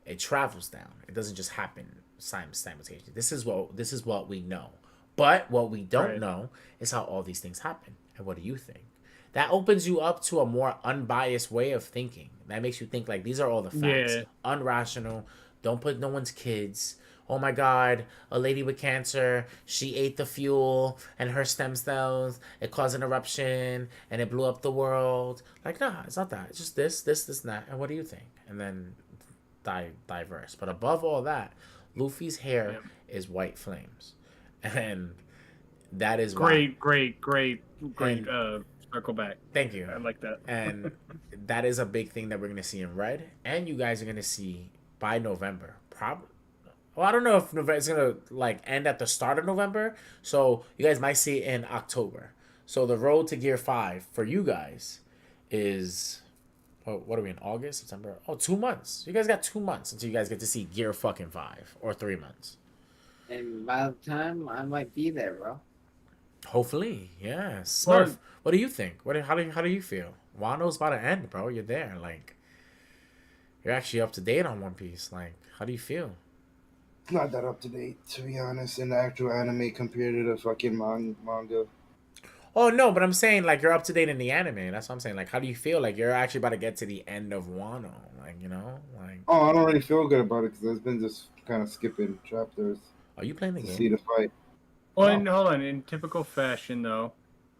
It travels down. It doesn't just happen simultaneously. This is what we know. But what we don't know is how all these things happen. And what do you think? That opens you up to a more unbiased way of thinking. That makes you think like these are all the facts. Yeah. Unrational. Don't put no one's kids. Oh my God, a lady with cancer, she ate the fuel and her stem cells, it caused an eruption and it blew up the world. Like, nah, it's not that. It's just this, and that. And what do you think? And then diverse. But above all that, Luffy's hair is white flames. And that is great. Circle back. Thank you. I like that. And that is a big thing that we're going to see in Red. And you guys are going to see by November. Probably. Well, I don't know if November is going to like end at the start of November. So you guys might see it in October. So the road to Gear 5 for you guys is... what are we in? August? September? 2 months. You guys got 2 months until you guys get to see Gear fucking 5. Or 3 months. And by the time I might be there, bro. Hopefully, yeah. Smurf, what do you think? How do you feel? Wano's about to end, bro. You're there, like you're actually up to date on One Piece. Like, how do you feel? Not that up to date, to be honest, in the actual anime compared to the fucking manga. Oh no, but I'm saying like you're up to date in the anime. That's what I'm saying. Like, how do you feel? Like you're actually about to get to the end of Wano. Like, like. Oh, I don't really feel good about it because I've been just kind of skipping chapters. Are you playing the game? See the fight. Well, and hold on. In typical fashion, though,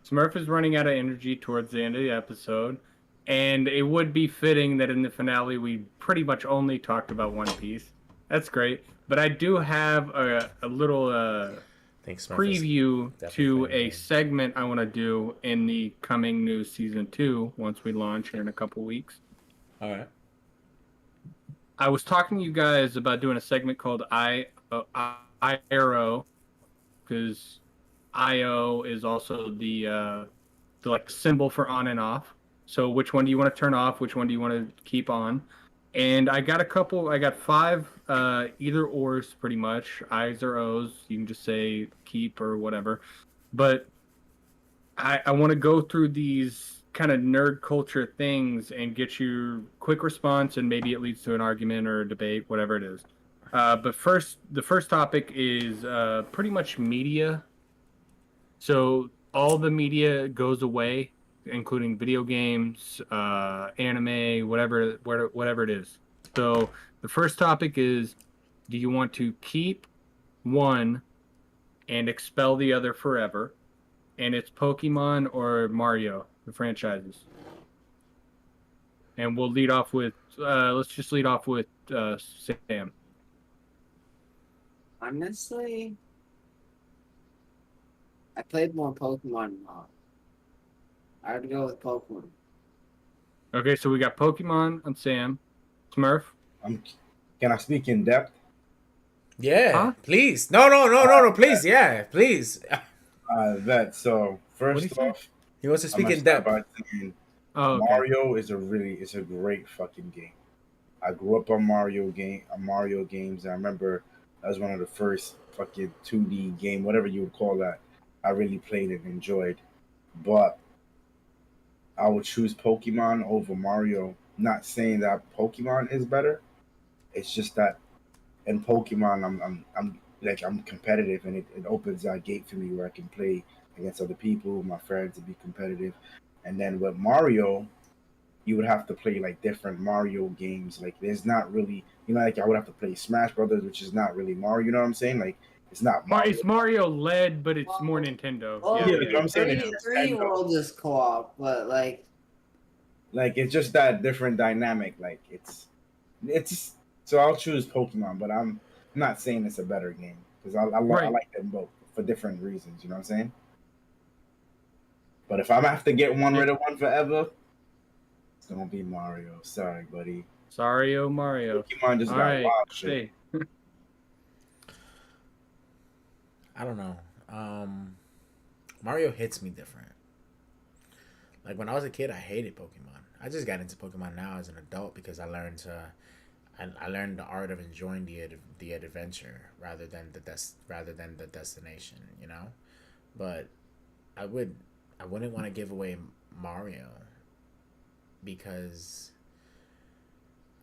Smurf is running out of energy towards the end of the episode, and it would be fitting that in the finale we pretty much only talked about One Piece. That's great, but I do have a little preview to a segment I want to do in the coming new season 2 once we launch here in a couple weeks. All right. I was talking to you guys about doing a segment called IRO. Because IO is also the like symbol for on and off. So which one do you want to turn off? Which one do you want to keep on? And I got 5 either ors pretty much. I's or O's. You can just say keep or whatever. But I want to go through these kind of nerd culture things and get your quick response, and maybe it leads to an argument or a debate, whatever it is. But the first topic is pretty much media. So all the media goes away, including video games, anime, whatever it is. So the first topic is, do you want to keep one and expel the other forever? And it's Pokemon or Mario, the franchises. And we'll lead off with, let's just lead off with Sam. Honestly, I played more Pokemon now. I would go with Pokemon. Okay, so we got Pokemon on Sam. Smurf? Can I speak in depth? Yeah, huh? Please. No, please. Yeah, please. So first off, he wants to speak in depth. Mario is it's a great fucking game. I grew up on Mario games. I remember That was one of the first fucking 2D game, whatever you would call that. I really played and enjoyed. But I would choose Pokemon over Mario. Not saying that Pokemon is better. It's just that in Pokemon, I'm competitive, and it opens that gate for me where I can play against other people, my friends, and be competitive. And then with Mario, you would have to play like different Mario games. Like there's not really, like I would have to play Smash Brothers, which is not really Mario. You know what I'm saying? Like it's not Mario. It's Mario led, but it's more Nintendo. Well, Yeah, you know what I'm saying? It's 3 Nintendo. World is co-op, but like it's just that different dynamic. Like it's so I'll choose Pokemon, but I'm not saying it's a better game because I like them both for different reasons. You know what I'm saying? But if I'm have to get rid of one forever, it's gonna be Mario. Sorry, buddy. Sorry, oh Mario. Pokemon just got wild shit. I don't know. Mario hits me different. Like when I was a kid, I hated Pokemon. I just got into Pokemon now as an adult because I learned the art of enjoying the adventure rather than the destination. You know, but I wouldn't want to give away Mario because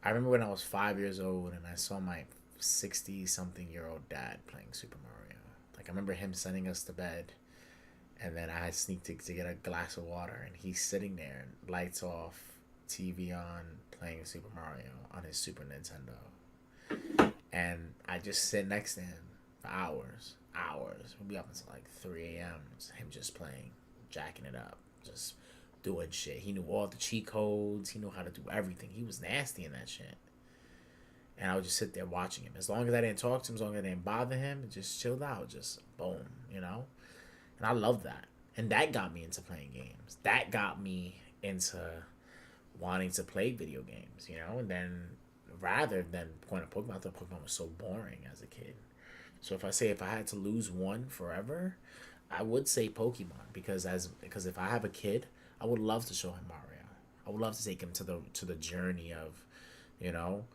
I remember when I was 5 years old and I saw my 60-something-year-old dad playing Super Mario. Like I remember him sending us to bed, and then I sneaked to get a glass of water, and he's sitting there, lights off, TV on, playing Super Mario on his Super Nintendo, and I just sit next to him for hours. We'll be up until like 3 a.m. Him just playing, jacking it up, just doing shit. He knew all the cheat codes. He knew how to do everything. He was nasty in that shit. And I would just sit there watching him. As long as I didn't talk to him, as long as I didn't bother him, just chilled out, just boom, you know? And I love that. And that got me into playing games. That got me into wanting to play video games, you know? And then rather than going to Pokemon, I thought Pokemon was so boring as a kid. So if I had to lose one forever, I would say Pokemon because if I have a kid, I would love to show him Mario. I would love to take him to the journey of, you know,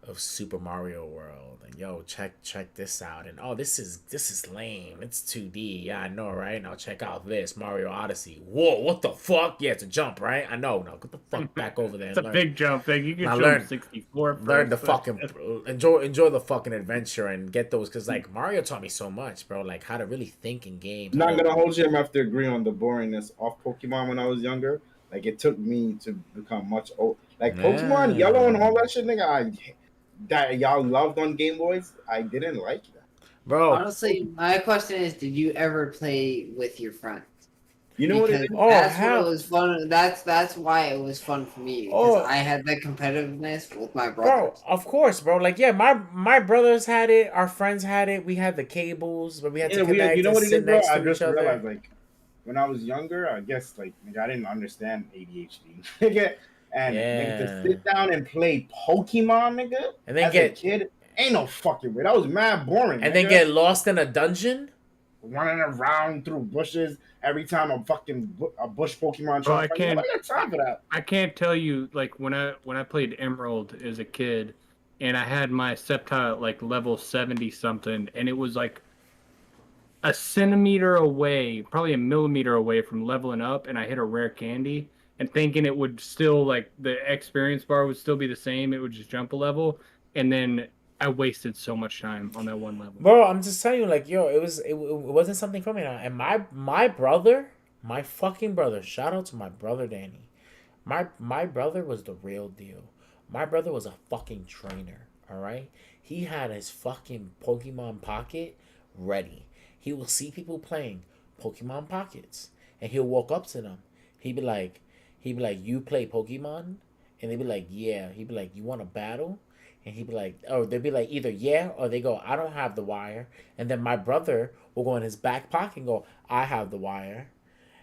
of Super Mario World, and yo, check this out, and oh, this is lame. It's 2D. Yeah, I know, right? Now check out this Mario Odyssey. Whoa, what the fuck? Yeah, it's a jump, right? I know. No, get the fuck back over there. It's a big jump. Thing. You can show learn 64. Learn the fucking enjoy the fucking adventure and get those because like Mario taught me so much, bro. Like how to really think in games. Not gonna hold you. I'm have to agree on the boringness of Pokemon when I was younger. Like it took me to become much old. Like Pokemon Yellow and all that shit, nigga. That y'all loved on Game Boys, I didn't like that. Bro. Honestly, my question is, did you ever play with your friends? You know because what it is? That's what it was fun. That's why it was fun for me. Because I had that competitiveness with my brothers. Bro, of course, bro. Like, yeah, my brothers had it. Our friends had it. We had the cables, but we had to connect. You know what it is, bro? I just realized, like, when I was younger, I guess, like, I didn't understand ADHD. And nigga, to sit down and play Pokemon, nigga, and then as a kid, ain't no fucking way. That was mad boring. And then get lost in a dungeon, running around through bushes every time a bush Pokemon. Bro, I can't. I got time for that. I can't tell you like when I played Emerald as a kid, and I had my Sceptile at like level 70 something, and it was like a centimeter away, probably a millimeter away from leveling up, and I hit a rare candy. And thinking it would still, like, the experience bar would still be the same. It would just jump a level. And then I wasted so much time on that one level. Bro, I'm just telling you, like, yo, it wasn't something for me now. And my brother, my fucking brother, shout out to my brother Danny. My brother was the real deal. My brother was a fucking trainer, all right? He had his fucking Pokemon Pocket ready. He will see people playing Pokemon Pockets. And he'll walk up to them. He'd be like, you play Pokemon? And they'd be like, yeah. He'd be like, you want to battle? And he'd be like, oh, they'd be like either yeah or they go, I don't have the wire. And then my brother will go in his back pocket and go, I have the wire.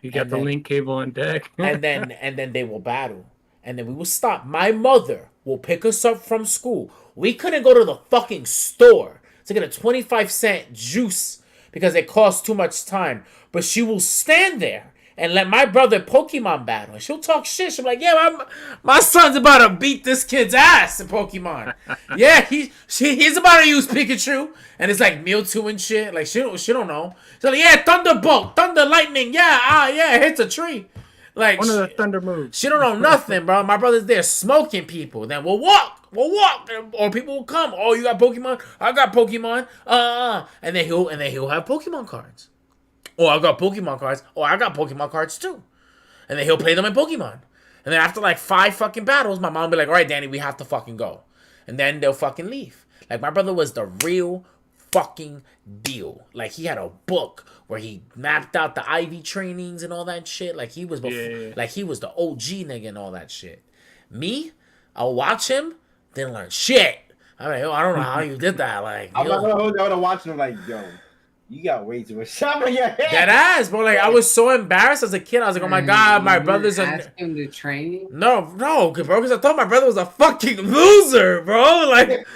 You got the link cable on deck. and then they will battle. And then we will stop. My mother will pick us up from school. We couldn't go to the fucking store to get a 25-cent juice because it costs too much time. But she will stand there and let my brother Pokemon battle. And she'll talk shit. She'll be like, yeah, my son's about to beat this kid's ass in Pokemon. Yeah, he's about to use Pikachu. And it's like Mewtwo and shit. Like, she don't know. She's like, yeah, Thunderbolt, Thunder Lightning. Yeah, it hits a tree. Like, one of the thunder moves. She don't know nothing, bro. My brother's there smoking people. Then we'll walk. Or people will come. Oh, you got Pokemon? I got Pokemon. And then he'll have Pokemon cards. Oh, I got Pokemon cards. Oh, I got Pokemon cards too. And then he'll play them in Pokemon. And then after like 5 fucking battles, my mom will be like, all right, Danny, we have to fucking go. And then they'll fucking leave. Like, my brother was the real fucking deal. Like, he had a book where he mapped out the IV trainings and all that shit. Like, he was like, he was the OG nigga and all that shit. Me, I'll watch him, then learn shit. I'm like, I don't know how you did that. Like, I'm not gonna hold down and watch him like, yo, you got way too much shot on your head. That ass, bro. Like, I was so embarrassed as a kid. I was like, oh my god, my brother's ask him to train you? No, bro, because I thought my brother was a fucking loser, bro. Like,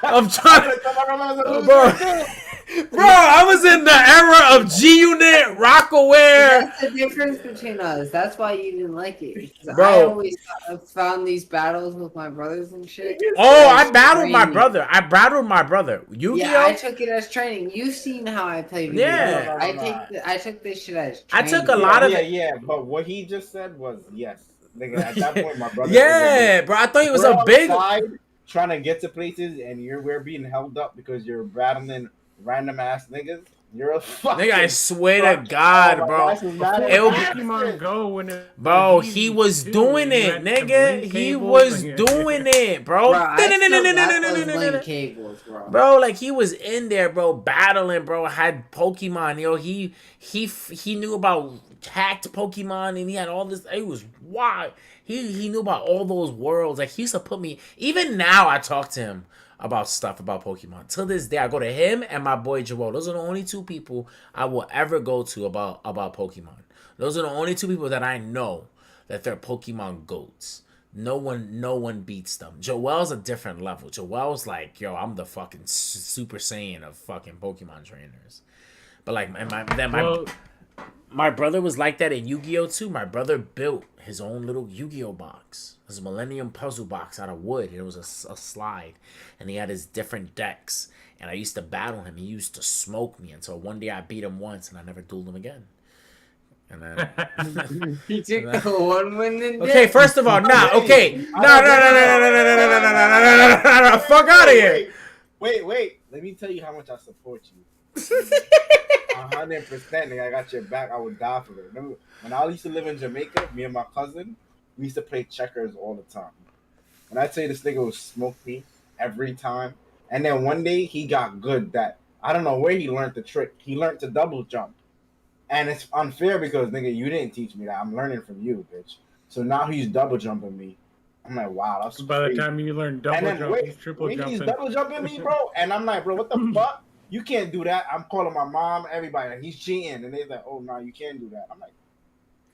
I'm trying to, bro, I was in the era of G-Unit, Rockaware. That's the difference between us. That's why you didn't like it. Bro. I always found these battles with my brothers and shit. Oh, I battled my brother. Yu-Gi-Oh? Yeah, I took it as training. You've seen how I play video games. I took this shit as training. I took a lot of it. Yeah, but what he just said was yes. Nigga, at that point, my brother. Bro, I thought he was a big. Trying to get to places and we're being held up because you're battling random ass niggas. You're a fucking nigga. I swear to God, bro. Pokemon Go when bro, he was doing it, nigga. He was doing it, bro. Bro, like he was in there, bro, battling, bro. Had Pokemon, yo. He knew about hacked Pokemon and he had all this. It was wild. He knew about all those worlds. Like, he used to put me. Even now, I talk to him about stuff about Pokemon. Till this day, I go to him and my boy Joel. Those are the only 2 people I will ever go to about Pokemon. Those are the only 2 people that I know that they're Pokemon goats. No one beats them. Joel's a different level. Joel's like, yo, I'm the fucking Super Saiyan of fucking Pokemon trainers. But like, my brother was like that in Yu-Gi-Oh too. My brother built his own little Yu-Gi-Oh box. It was a Millennium puzzle box out of wood. It was a slide. And he had his different decks. And I used to battle him. He used to smoke me until one day I beat him once and I never dueled him again. And then... He took one win. Okay, first of all, okay. No. Fuck out of here. Wait. Let me tell you how much I support you. 100%, nigga, I got your back. I would die for it. Remember when I used to live in Jamaica, me and my cousin, we used to play checkers all the time. When I tell you this nigga would smoke me every time, and then one day he got good that I don't know where he learned the trick. He learned to double jump, and it's unfair because nigga, you didn't teach me that. I'm learning from you, bitch. So now he's double jumping me. I'm like, wow, that's by crazy. the time you learn double jumping, triple jumping, he's double jumping me, bro, and I'm like, bro, what the fuck? You can't do that. I'm calling my mom, everybody. Like, he's cheating. And they're like, oh, no, you can't do that. I'm like,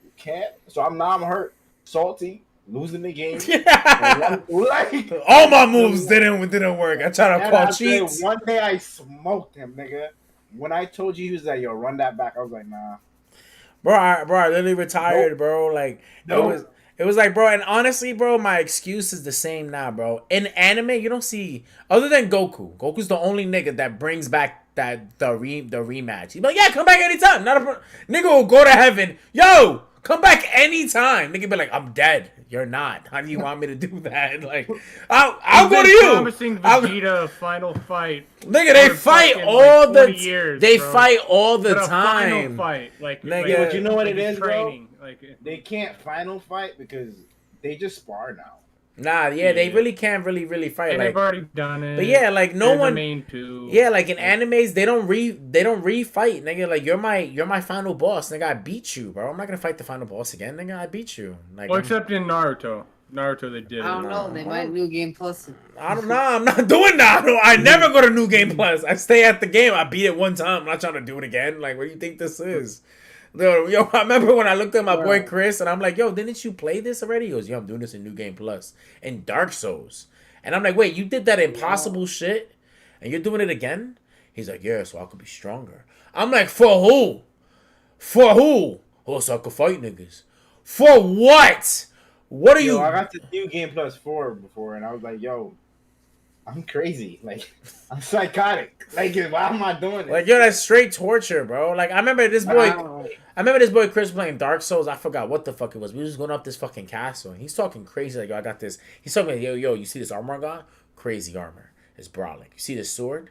you can't? So I'm hurt, salty, losing the game. Like, all my moves didn't work. I tried to call cheats. One day I smoked him, nigga. When I told you, he was like, yo, run that back. I was like, nah. Bro, I literally retired, bro. Like, It was like, bro, and honestly, bro, my excuse is the same now, bro. In anime, you don't see, other than Goku. Goku's the only nigga that brings back the rematch. He's like, yeah, come back anytime. Nigga will go to heaven. Yo, come back anytime. Nigga be like, I'm dead. You're not. How do you want me to do that? Like, I'll go to you. Promising Vegeta a final fight. Nigga, they fight all the years. They fight all the time. Final fight, like, nigga, but you know what it is, training. Bro? Like, they can't final fight because they just spar now. Nah, yeah, they really can't really fight. And like, they've already done it. But yeah, like no one. The main two. Yeah, like in animes, they don't refight, nigga. Like you're my final boss, nigga. I beat you, bro. I'm not gonna fight the final boss again, nigga. I beat you. Like, well, except in Naruto. Naruto, they did. I don't know. They might New Game Plus. I don't know. I'm not doing that. I never go to New Game Plus. I stay at the game. I beat it one time. I'm not trying to do it again. Like, what do you think this is? Yo, I remember when I looked at my boy Chris and I'm like, yo, didn't you play this already? He goes, yo, I'm doing this in New Game Plus and Dark Souls. And I'm like, wait, you did that impossible shit and you're doing it again? He's like, yeah, so I could be stronger. I'm like, for who? For who? Oh, so I could fight niggas. For what? What are you? I got the New Game Plus 4 before, and I was like, yo, I'm crazy. Like, I'm psychotic. Like, why am I doing this? Like, yo, that's straight torture, bro. Like, I remember this boy Chris playing Dark Souls. I forgot what the fuck it was. We was going up this fucking castle, and he's talking crazy. Like, yo, I got this. He's talking like, yo, you see this armor I got? Crazy armor. It's brawling. You see this sword?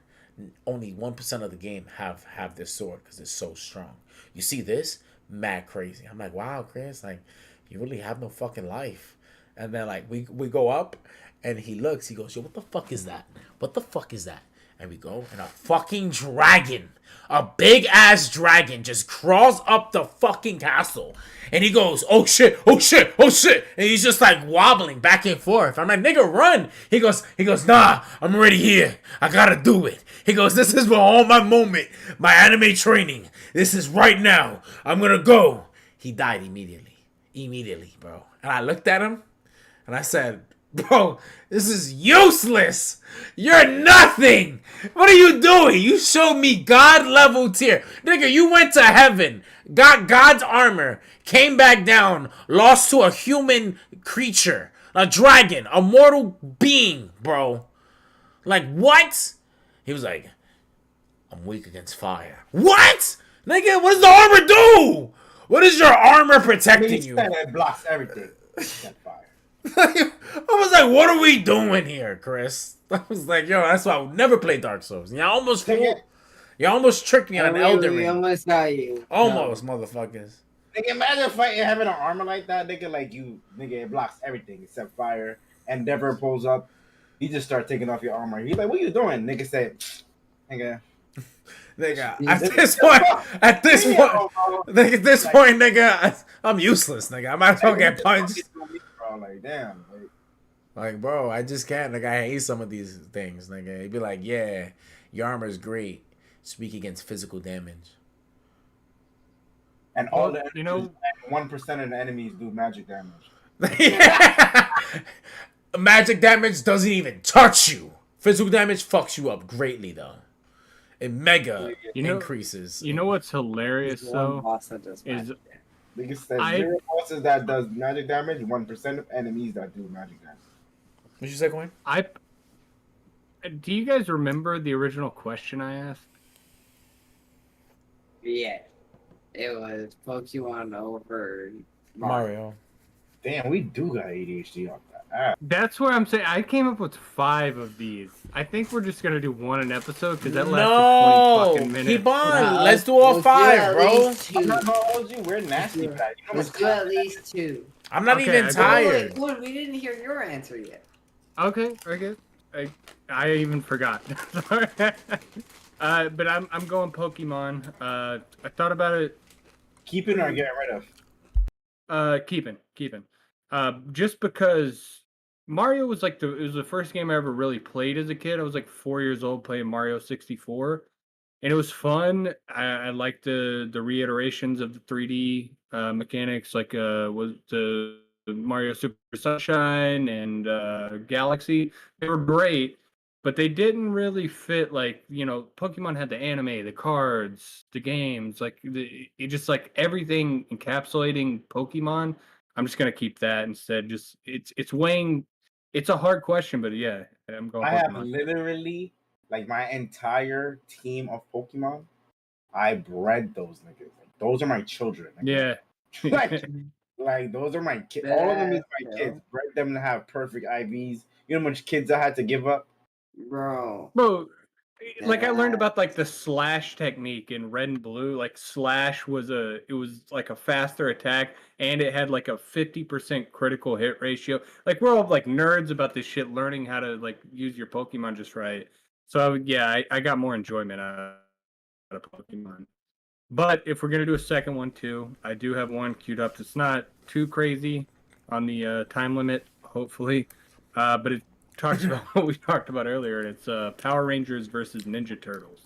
Only 1% of the game have this sword because it's so strong. You see this? Mad crazy. I'm like, wow, Chris, like, you really have no fucking life. And then, like, we go up, and he looks, he goes, yo, what the fuck is that? What the fuck is that? And we go, and a fucking dragon, a big-ass dragon just crawls up the fucking castle. And he goes, oh shit, oh shit, oh shit. And he's just like wobbling back and forth. I'm like, nigga, run. He goes, nah, I'm already here. I gotta do it. He goes, this is all my moment, my anime training. This is right now. I'm gonna go. He died immediately, bro. And I looked at him, and I said, bro, this is useless. You're nothing. What are you doing? You showed me God level tier. Nigga, you went to heaven, got God's armor, came back down, lost to a human creature, a dragon, a mortal being, bro. Like, what? He was like, I'm weak against fire. What? Nigga, what does the armor do? What is your armor protecting you? It blocks everything. Except fire. I was like, what are we doing here, Chris? I was like, yo, that's why I would never play Dark Souls. You almost tricked me on Elden Ring. We almost got you. Almost, motherfuckers. Nigga, imagine fighting having an armor like that, nigga. Like it blocks everything except fire. And Endeavor pulls up. You just start taking off your armor. He's like, what are you doing? Nigga said, nigga. Nigga, at this point, nigga, I'm useless, nigga. I might as well get punched. Like, damn. Like, bro, I just can't. Like, I hate some of these things, nigga. He'd be like, yeah, your armor's great. Speak against physical damage. And all the 1% of the enemies do magic damage. Magic damage doesn't even touch you. Physical damage fucks you up greatly, though. It mega increases. You know what's hilarious, though? Is zero bosses that does magic damage, 1% of enemies that do magic damage. What'd you say, Coin? Do you guys remember the original question I asked? Yeah. It was Pokemon over Mario. Damn, we do got ADHD off that. That's where I'm saying I came up with 5 of these. I think we're just gonna do one an episode because that lasted 20 fucking minutes. Keep on. Let's do all 5, bro. We're nasty. Let's do at least 2. I'm not even tired. Wait, we didn't hear your answer yet. Okay, very good. I even forgot. But I'm going Pokemon. I thought about it. Keeping or getting rid of? Keeping. Just because Mario was like it was the first game I ever really played as a kid. I was like 4 years old playing Mario 64, and it was fun. I liked the reiterations of the 3D mechanics, like was the Mario Super Sunshine and Galaxy. They were great, but they didn't really fit. Like, Pokemon had the anime, the cards, the games, like it just like everything encapsulating Pokemon. I'm just gonna keep that instead. Just it's weighing. It's a hard question, but yeah, I'm going. I Pokemon. have literally like my entire team of Pokemon. I bred those niggas. Like, those are my children. Yeah. like those are my kids. All of them is my kids. Bred them to have perfect IVs. You know how much kids I had to give up, bro. Like I learned about like the slash technique in Red and Blue. Like slash was like a faster attack, and it had like a 50% critical hit ratio. Like we're all like nerds about this shit, learning how to like use your Pokemon just right. So yeah, I got more enjoyment out of Pokemon. But if we're gonna do a second one too, I do have one queued up that's not too crazy on the time limit, hopefully. But it talks about what we talked about earlier. It's Power Rangers versus Ninja Turtles.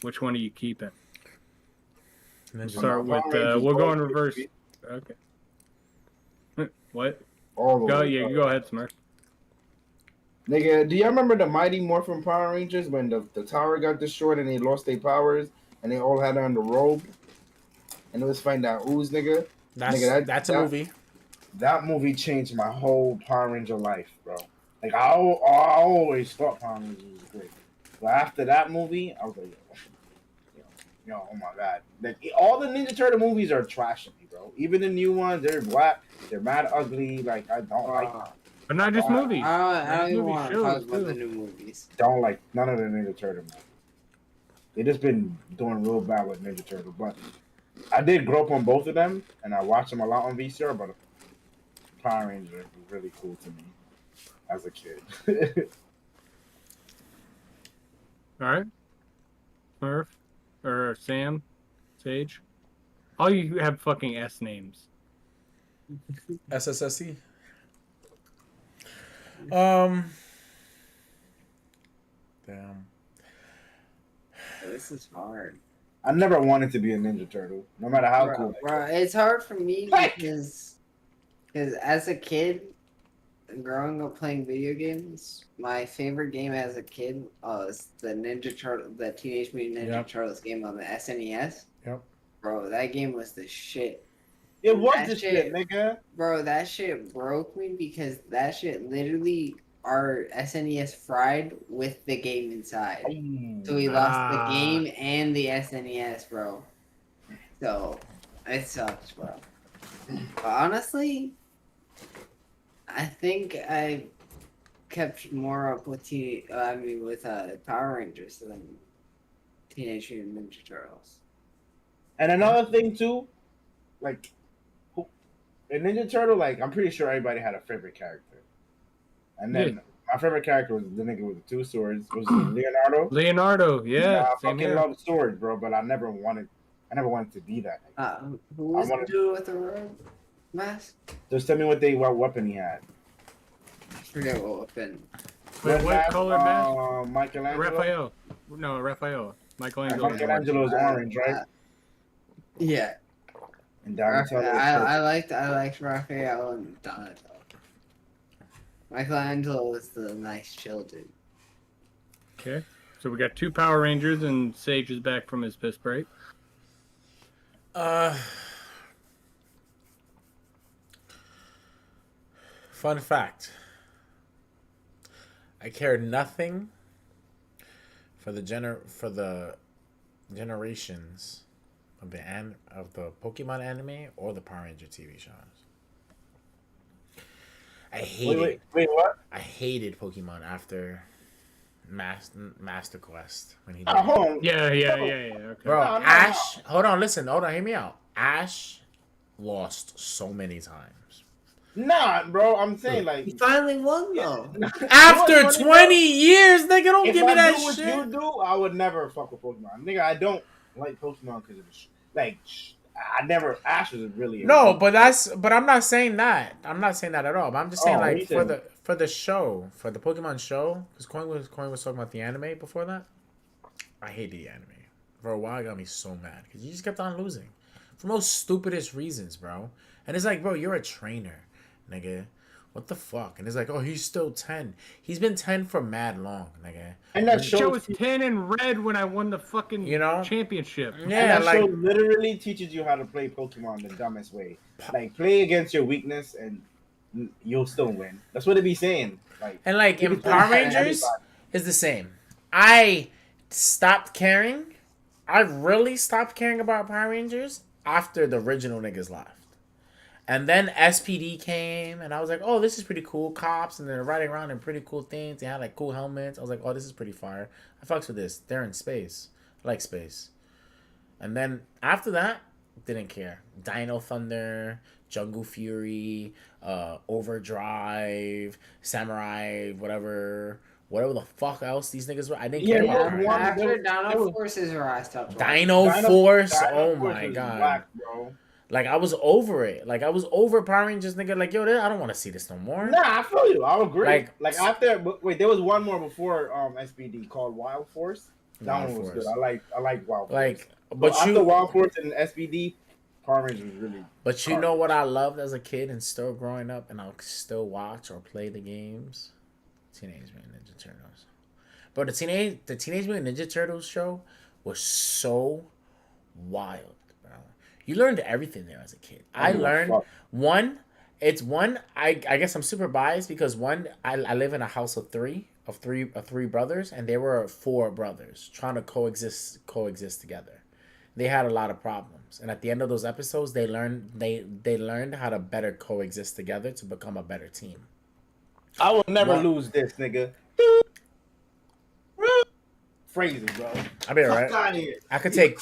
Which one are you keeping? Start with we'll go in reverse. Okay. What? You go ahead, Smurf. Nigga, do y'all remember the Mighty Morphin Power Rangers when the tower got destroyed and they lost their powers and they all had on the robe? and it was fighting that ooze nigga. That's a movie. That movie changed my whole Power Ranger life, bro. Like I always thought Power Rangers was great, but after that movie, I was like, oh my god! Like all the Ninja Turtle movies are trash to me, bro. Even the new ones, they're black, they're mad ugly. Like I don't like them. But not just movies. I don't even want to talk about too. the new movies. Don't like none of the Ninja Turtle movies. They just been doing real bad with Ninja Turtle, but I did grow up on both of them, and I watched them a lot on VCR. But Power Rangers were really cool to me as a kid. All right, Smurf or Sam, Sage. All you have fucking S names. SSSC. Damn. This is hard. I never wanted to be a Ninja Turtle, no matter how cool. Bro, it's hard for me because as a kid, growing up playing video games, my favorite game as a kid was the Teenage Mutant Ninja Turtles game on the SNES. Yep. Bro, that game was the shit. It was the shit, nigga. Bro, that shit broke me because that shit literally our SNES fried with the game inside. So we lost the game and the SNES, bro. So it sucks, bro. But honestly, I think I kept more up with Power Rangers than Teenage Mutant Ninja Turtles. And another thing too, like in Ninja Turtle, like I'm pretty sure everybody had a favorite character. And then my favorite character was the nigga with the two swords. Was Leonardo? Leonardo, yeah. I fucking love swords, bro. But I never wanted to be that. Who was the dude with the robe mask? Just tell me what weapon he had. I forget what weapon. Wait, what color mask? Michelangelo. Raphael. No, Raphael. Michelangelo. Michelangelo's orange, right? Yeah. And Donatello. I liked Raphael and Donatello. Michelangelo was the nice chill dude. Okay. So we got 2 Power Rangers and Sage is back from his piss break. Fun fact. I cared nothing for the generations of the Pokemon anime or the Power Ranger TV shows. I hated. Wait, what? I hated Pokemon after Master Quest when he did. Yeah. Okay. Bro, Ash. Hold on, hear me out. Ash lost so many times. Nah, bro. I'm saying like he finally won though. After 20 years, nigga, don't give me that shit. If I do what you do, I would never fuck with Pokemon. Nigga, I don't like Pokemon because of Ash was really but I'm not saying that. I'm not saying that at all. But I'm just saying for the show, for the Pokemon show, because Coin was talking about the anime before that. I hate the anime. For a while, it got me so mad because you just kept on losing for most stupidest reasons, bro. And it's like, bro, you're a trainer, nigga. What the fuck? And it's like, oh, he's still 10. He's been 10 for mad long, nigga. And that show was 10 and red when I won the fucking championship. Yeah, and that show literally teaches you how to play Pokemon the dumbest way. Like, play against your weakness and you'll still win. That's what it be saying. Like, in Power Rangers, it's the same. I stopped caring. I really stopped caring about Power Rangers after the original niggas left. And then SPD came, and I was like, oh, this is pretty cool. Cops, and they're riding around in pretty cool things. They had, like, cool helmets. I was like, oh, this is pretty fire. I fucks with this. They're in space. I like space. And then after that, didn't care. Dino Thunder, Jungle Fury, Overdrive, Samurai, whatever the fuck else these niggas were. I didn't care about it. After Dino Force is where I stopped. Dino Force? Oh, my God. Black, bro. Like, I was over it. Like, I was over Power Rangers, nigga. Like, yo, I don't want to see this no more. Nah, I feel you. I agree. Like after, wait, there was one more before SPD called Wild Force. That one was good. I like Wild Force. Like, but after Wild Force and SPD, Power Rangers was really. But you know what I loved as a kid and still growing up, and I'll still watch or play the games? Teenage Mutant Ninja Turtles. But the Teenage Mutant Ninja Turtles show was so wild. You learned everything there as a kid. I learned one. It's one. I guess I'm super biased because one. I live in a house of three brothers, and there were 4 brothers trying to coexist together. They had a lot of problems, and at the end of those episodes, they learned how to better coexist together to become a better team. I will never lose this, nigga. Crazy, bro. I mean, right? I could take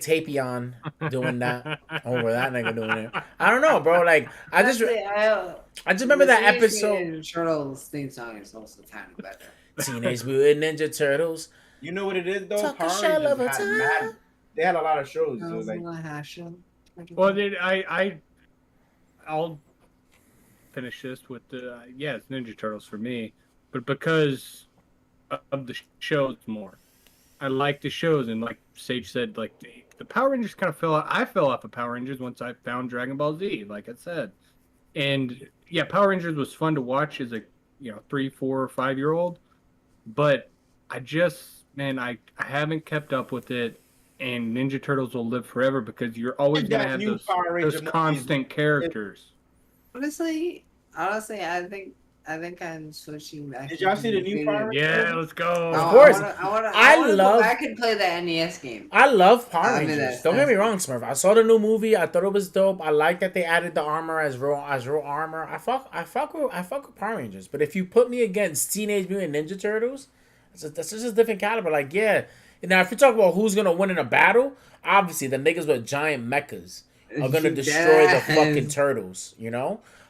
Tapion doing that over that nigga doing it. I don't know, bro. Like I just remember that episode. Turtles theme song is also kind of better. Teenage Mutant Ninja Turtles. You know what it is though? Power Rangers had they had a lot of shows. So like, well, I'll finish this with the it's Ninja Turtles for me, but because of the shows more. I like the shows, and like Sage said, like the Power Rangers kind of fell out. I fell off of Power Rangers once I found Dragon Ball Z, like I said. And yeah, Power Rangers was fun to watch as a 3, 4, 5-year-old, but I haven't kept up with it. And Ninja Turtles will live forever because you're always gonna have those constant characters. Honestly, I think I'm switching back. Did y'all see the new Power Rangers? Yeah, let's go. Of course. I love. I can play the NES game. I love Power Rangers. Don't get me wrong, Smurf. I saw the new movie. I thought it was dope. I like that they added the armor as real armor. I fuck with Power Rangers. But if you put me against Teenage Mutant Ninja Turtles, that's just a different caliber. Like, yeah. Now, if you talk about who's gonna win in a battle, obviously the niggas with giant mechas are gonna destroy the fucking turtles.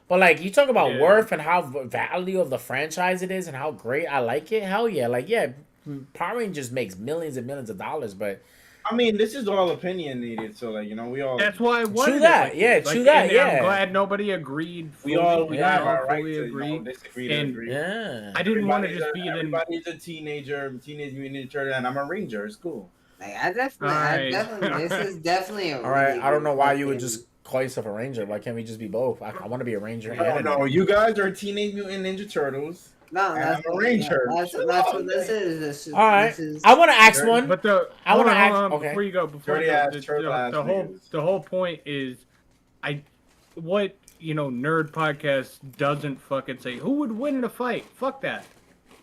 But, like, you talk about worth and how value of the franchise it is and how great I like it. Hell yeah. Like, yeah, Power Rangers makes millions and millions of dollars, but... I mean, this is all opinionated, so, like, we all... That's why I wanted true that, true that, I'm glad nobody agreed. We have our right to disagree to agree. Yeah. I didn't want to just be... Everybody's a Teenage Mutant Ninja Turtle, and I'm a Ranger. It's cool. Like, I definitely, this is definitely a... All right, I don't know why you would just... call yourself a ranger. Why can't we just be both? I want to be a ranger. No, you guys are Teenage Mutant Ninja Turtles. No, that's I'm a ranger. That's what this is. All right. I want to ask one. But I want to ask. Okay. Before you go, the whole point is, what nerd podcast doesn't fucking say who would win in a fight. Fuck that.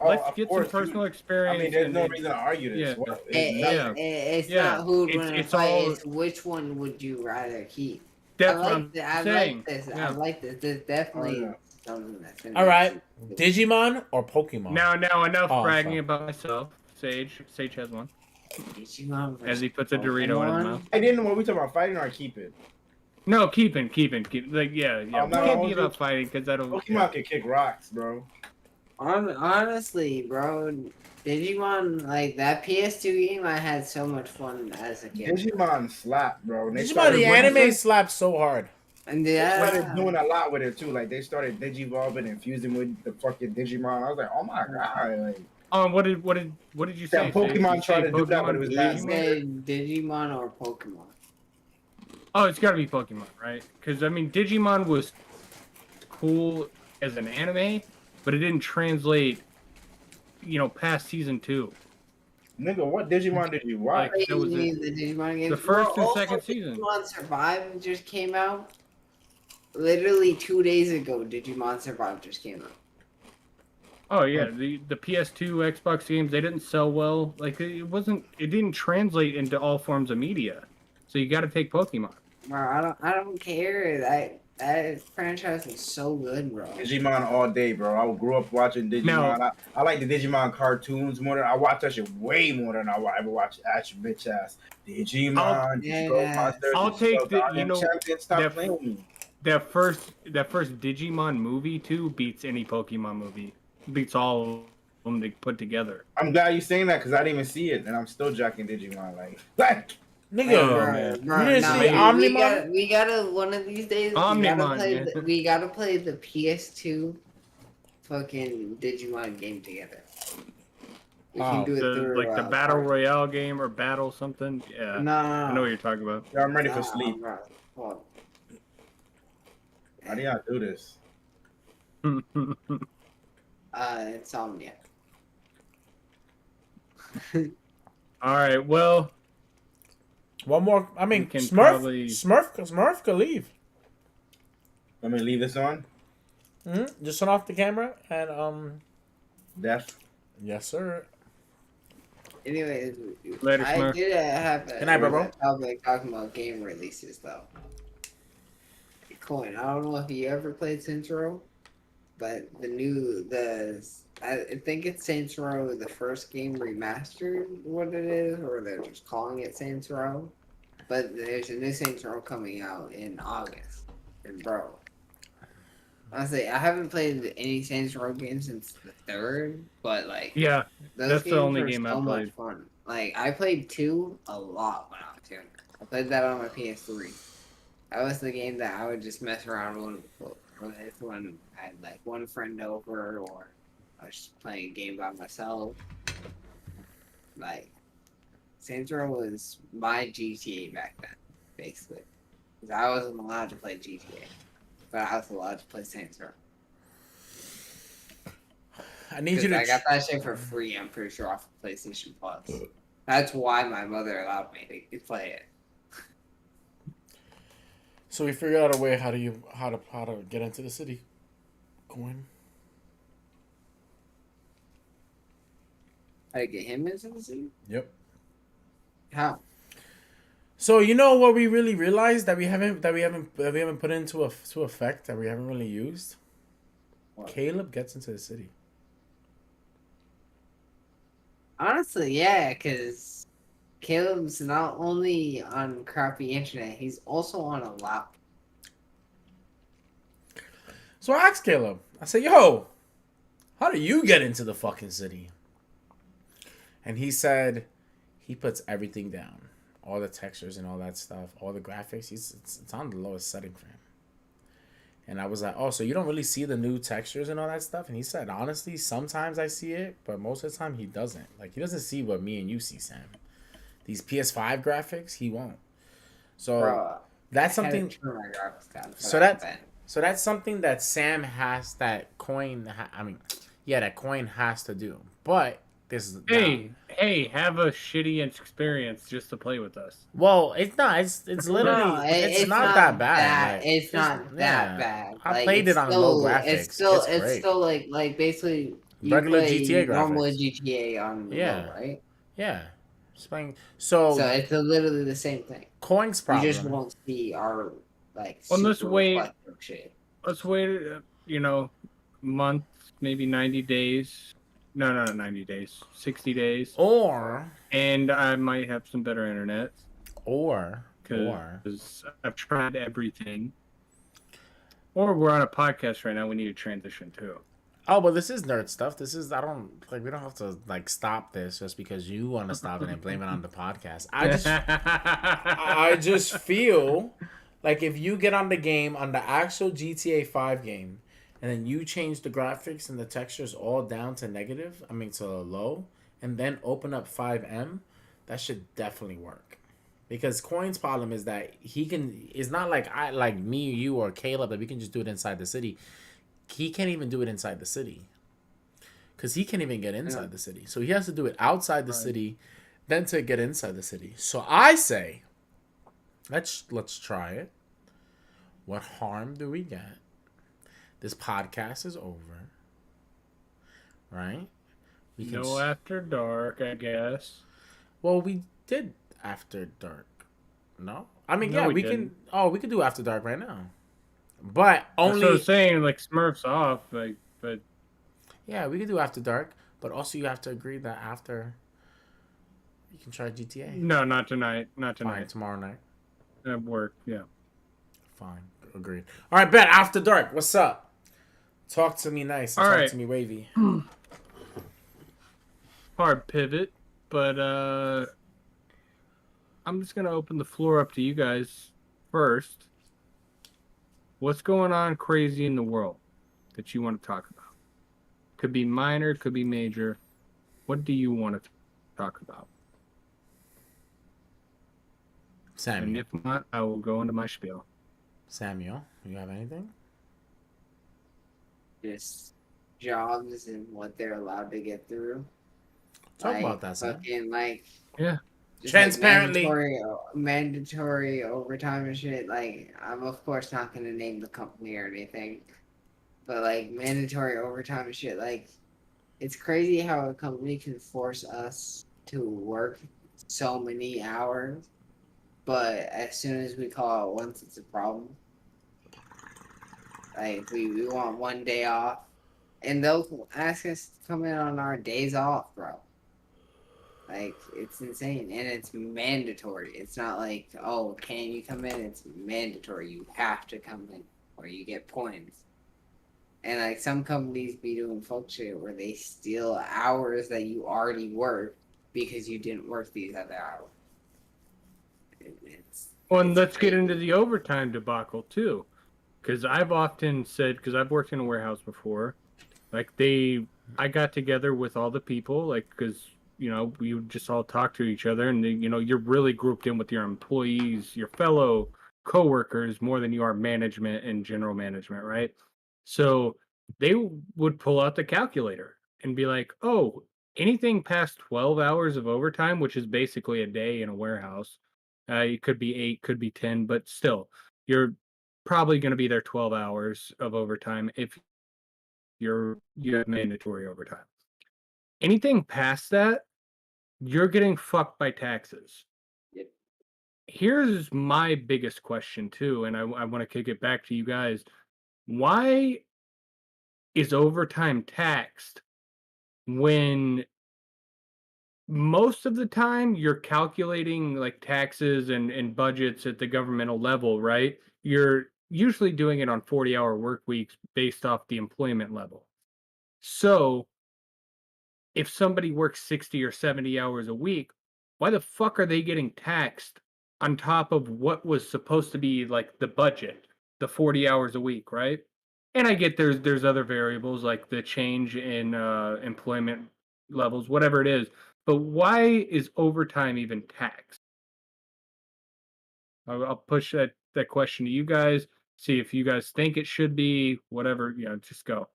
Let's get some personal experience. I mean, there's no reason to argue this. It's not who would win in a fight. It's which one would you rather keep. That's what I'm saying. I like this. There's definitely something that's... All right. Digimon or Pokemon? Now enough bragging about myself. Sage has one. Digimon as he puts a Dorito in his mouth. I didn't know what we talking about, fighting or keeping? No, keeping. Like, yeah. We can't be about fighting because I don't... Pokemon can kick rocks, bro. Honestly, bro... Digimon, like, that PS2 game, I had so much fun as a kid. Digimon slapped, bro. Digimon, the anime slapped so hard. And they started doing a lot with it, too. Like, they started Digivolving and fusing with the fucking Digimon. I was like, oh my god. Like, what did you say? That Pokemon tried to do that, but it was bad. You said Digimon or Pokemon? Oh, it's gotta be Pokemon, right? Because, I mean, Digimon was cool as an anime, but it didn't translate... past season 2. Nigga, what Digimon did you watch? Like, the Digimon game. The first and second season. Digimon Survive just came out. Literally 2 days ago, Digimon Survive just came out. Oh yeah, the PS2, Xbox games, they didn't sell well. Like it didn't translate into all forms of media. So you got to take Pokemon. Bro, I don't care. That franchise was so good, bro. Digimon all day, bro. I grew up watching Digimon. No. I like the Digimon cartoons more than I watch that shit way more than I ever watch Ash bitch ass. Digimon, I'll take that first Digimon movie too beats any Pokemon movie. Beats all of them they put together. I'm glad you're saying that because I didn't even see it, and I'm still jacking Digimon like. Nigga, you didn't see Omnimon? We gotta one of these days. We gotta play the PS2 fucking Digimon game together. We can do it through like the Battle Royale game or Battle something. Yeah, no, I know what you're talking about. Yeah, I'm ready for sleep. How do y'all do this? Insomnia. All right, well. One more. I mean, We can Smurf could leave. Let me leave this on. Just turn off the camera and Death. Yes, sir. Anyways, Later, I Smurf. did have Good night, bro. topic talking about game releases though. Coin. I don't know if you ever played Saints Row, but I think it's Saints Row the first game remastered. What it is, or they're just calling it Saints Row. But there's a new Saints Row coming out in August, and bro. Honestly, I haven't played any Saints Row games since the third, but like, Yeah, those that's games the only are game I so much played. fun. Like, I played 2 a lot when I was younger. I played that on my PS3. That was the game that I would just mess around with when I had like one friend over, or I was just playing a game by myself. Like, Saints Row was my GTA back then, basically. Because I wasn't allowed to play GTA. But I was allowed to play Saints Row. I need you to. I got that shit for free. I'm pretty sure off of PlayStation Plus. That's why my mother allowed me to play it. So we figured out a way how to get into the city. Coin. How to get him into the city? Yep. How? So you know what we really realized that we haven't put into effect that we haven't really used. What? Caleb gets into the city. Honestly, yeah, because Caleb's not only on crappy internet, he's also on a laptop. So I asked Caleb. I said, "Yo, how do you get into the fucking city?" And he said he puts everything down. All the textures and all that stuff, all the graphics, it's on the lowest setting for him. And I was like, oh, so you don't really see the new textures and all that stuff? And he said, honestly, sometimes I see it, but most of the time he doesn't. Like, he doesn't see what me and you see, Sam. These PS5 graphics, he won't. So Bro, that's something. So that's something that Sam has, that Coin has to do. But this is Hey, have a shitty experience just to play with us. Well, it's not. It's literally. No, it's not that bad. Like, it's not that bad. I played it on low graphics. It's great. still like basically you Regular play GTA normal graphics. GTA on low, right? Yeah. Just playing. So it's literally the same thing. Coin's problem. You just won't see our like. Well, let's wait. Shit. Let's wait. Month, maybe 90 days. No, not 90 days. 60 days. And I might have some better internet. Because I've tried everything. Or we're on a podcast right now. We need to transition too. Oh, but this is nerd stuff. We don't have to stop this just because you want to stop it and blame it on the podcast. I just feel like if you get on the game, on the actual GTA 5 game, and then you change the graphics and the textures all down to to low, and then open up 5M, that should definitely work. Because Coin's problem is that it's not like me, you, or Caleb that we can just do it inside the city. He can't even do it inside the city. Because he can't even get inside the city. So he has to do it outside the city, then to get inside the city. So I say, let's try it. What harm do we get? This podcast is over, right? We can go after dark, I guess. Well, we did after dark. No, I mean, we can. Oh, we can do after dark right now, but only. That's what I'm saying, like Smurfs off, but. Yeah, we can do after dark, but also you have to agree that after. You can try GTA. No, not tonight. Not tonight. Fine, tomorrow night. At work, yeah. Fine, agreed. All right, bet after dark. What's up? Talk to me nice. Talk to me wavy. Hard pivot, but I'm just gonna open the floor up to you guys first. What's going on crazy in the world that you want to talk about? Could be minor, could be major. What do you want to talk about? Samuel. And if not, I will go into my spiel. Samuel, you have anything? Just jobs and what they're allowed to get through. Talk about that, Sam. Fucking yeah. Transparently. Like mandatory overtime and shit. Like, I'm of course not gonna name the company or anything, but like mandatory overtime and shit. Like, it's crazy how a company can force us to work so many hours, but as soon as we call it once, it's a problem. Like, we want one day off, and they'll ask us to come in on our days off, bro. Like, it's insane, and it's mandatory. It's not like, oh, can you come in? It's mandatory. You have to come in, or you get points. And like some companies be doing fuck shit where they steal hours that you already worked because you didn't work these other hours. Well, and let's get into the overtime debacle too, because I've often said, because I've worked in a warehouse before, like I got together with all the people, like, because we would just all talk to each other, and you're really grouped in with your employees, your fellow coworkers, more than you are management and general management, right? So they would pull out the calculator and be like, oh, anything past 12 hours of overtime, which is basically a day in a warehouse. It could be 8, could be 10, but still, you're probably going to be there 12 hours of overtime if you have mandatory overtime. Anything past that, you're getting fucked by taxes. Yep. Here's my biggest question too, and I want to kick it back to you guys. Why is overtime taxed when most of the time you're calculating like taxes and budgets at the governmental level, right? You're usually doing it on 40-hour work weeks based off the employment level. So if somebody works 60 or 70 hours a week, why the fuck are they getting taxed on top of what was supposed to be like the budget, the 40 hours a week, right? And I get there's other variables like the change in employment levels, whatever it is. But why is overtime even taxed? I'll push that question to you guys. See if you guys think it should be. Whatever, just go.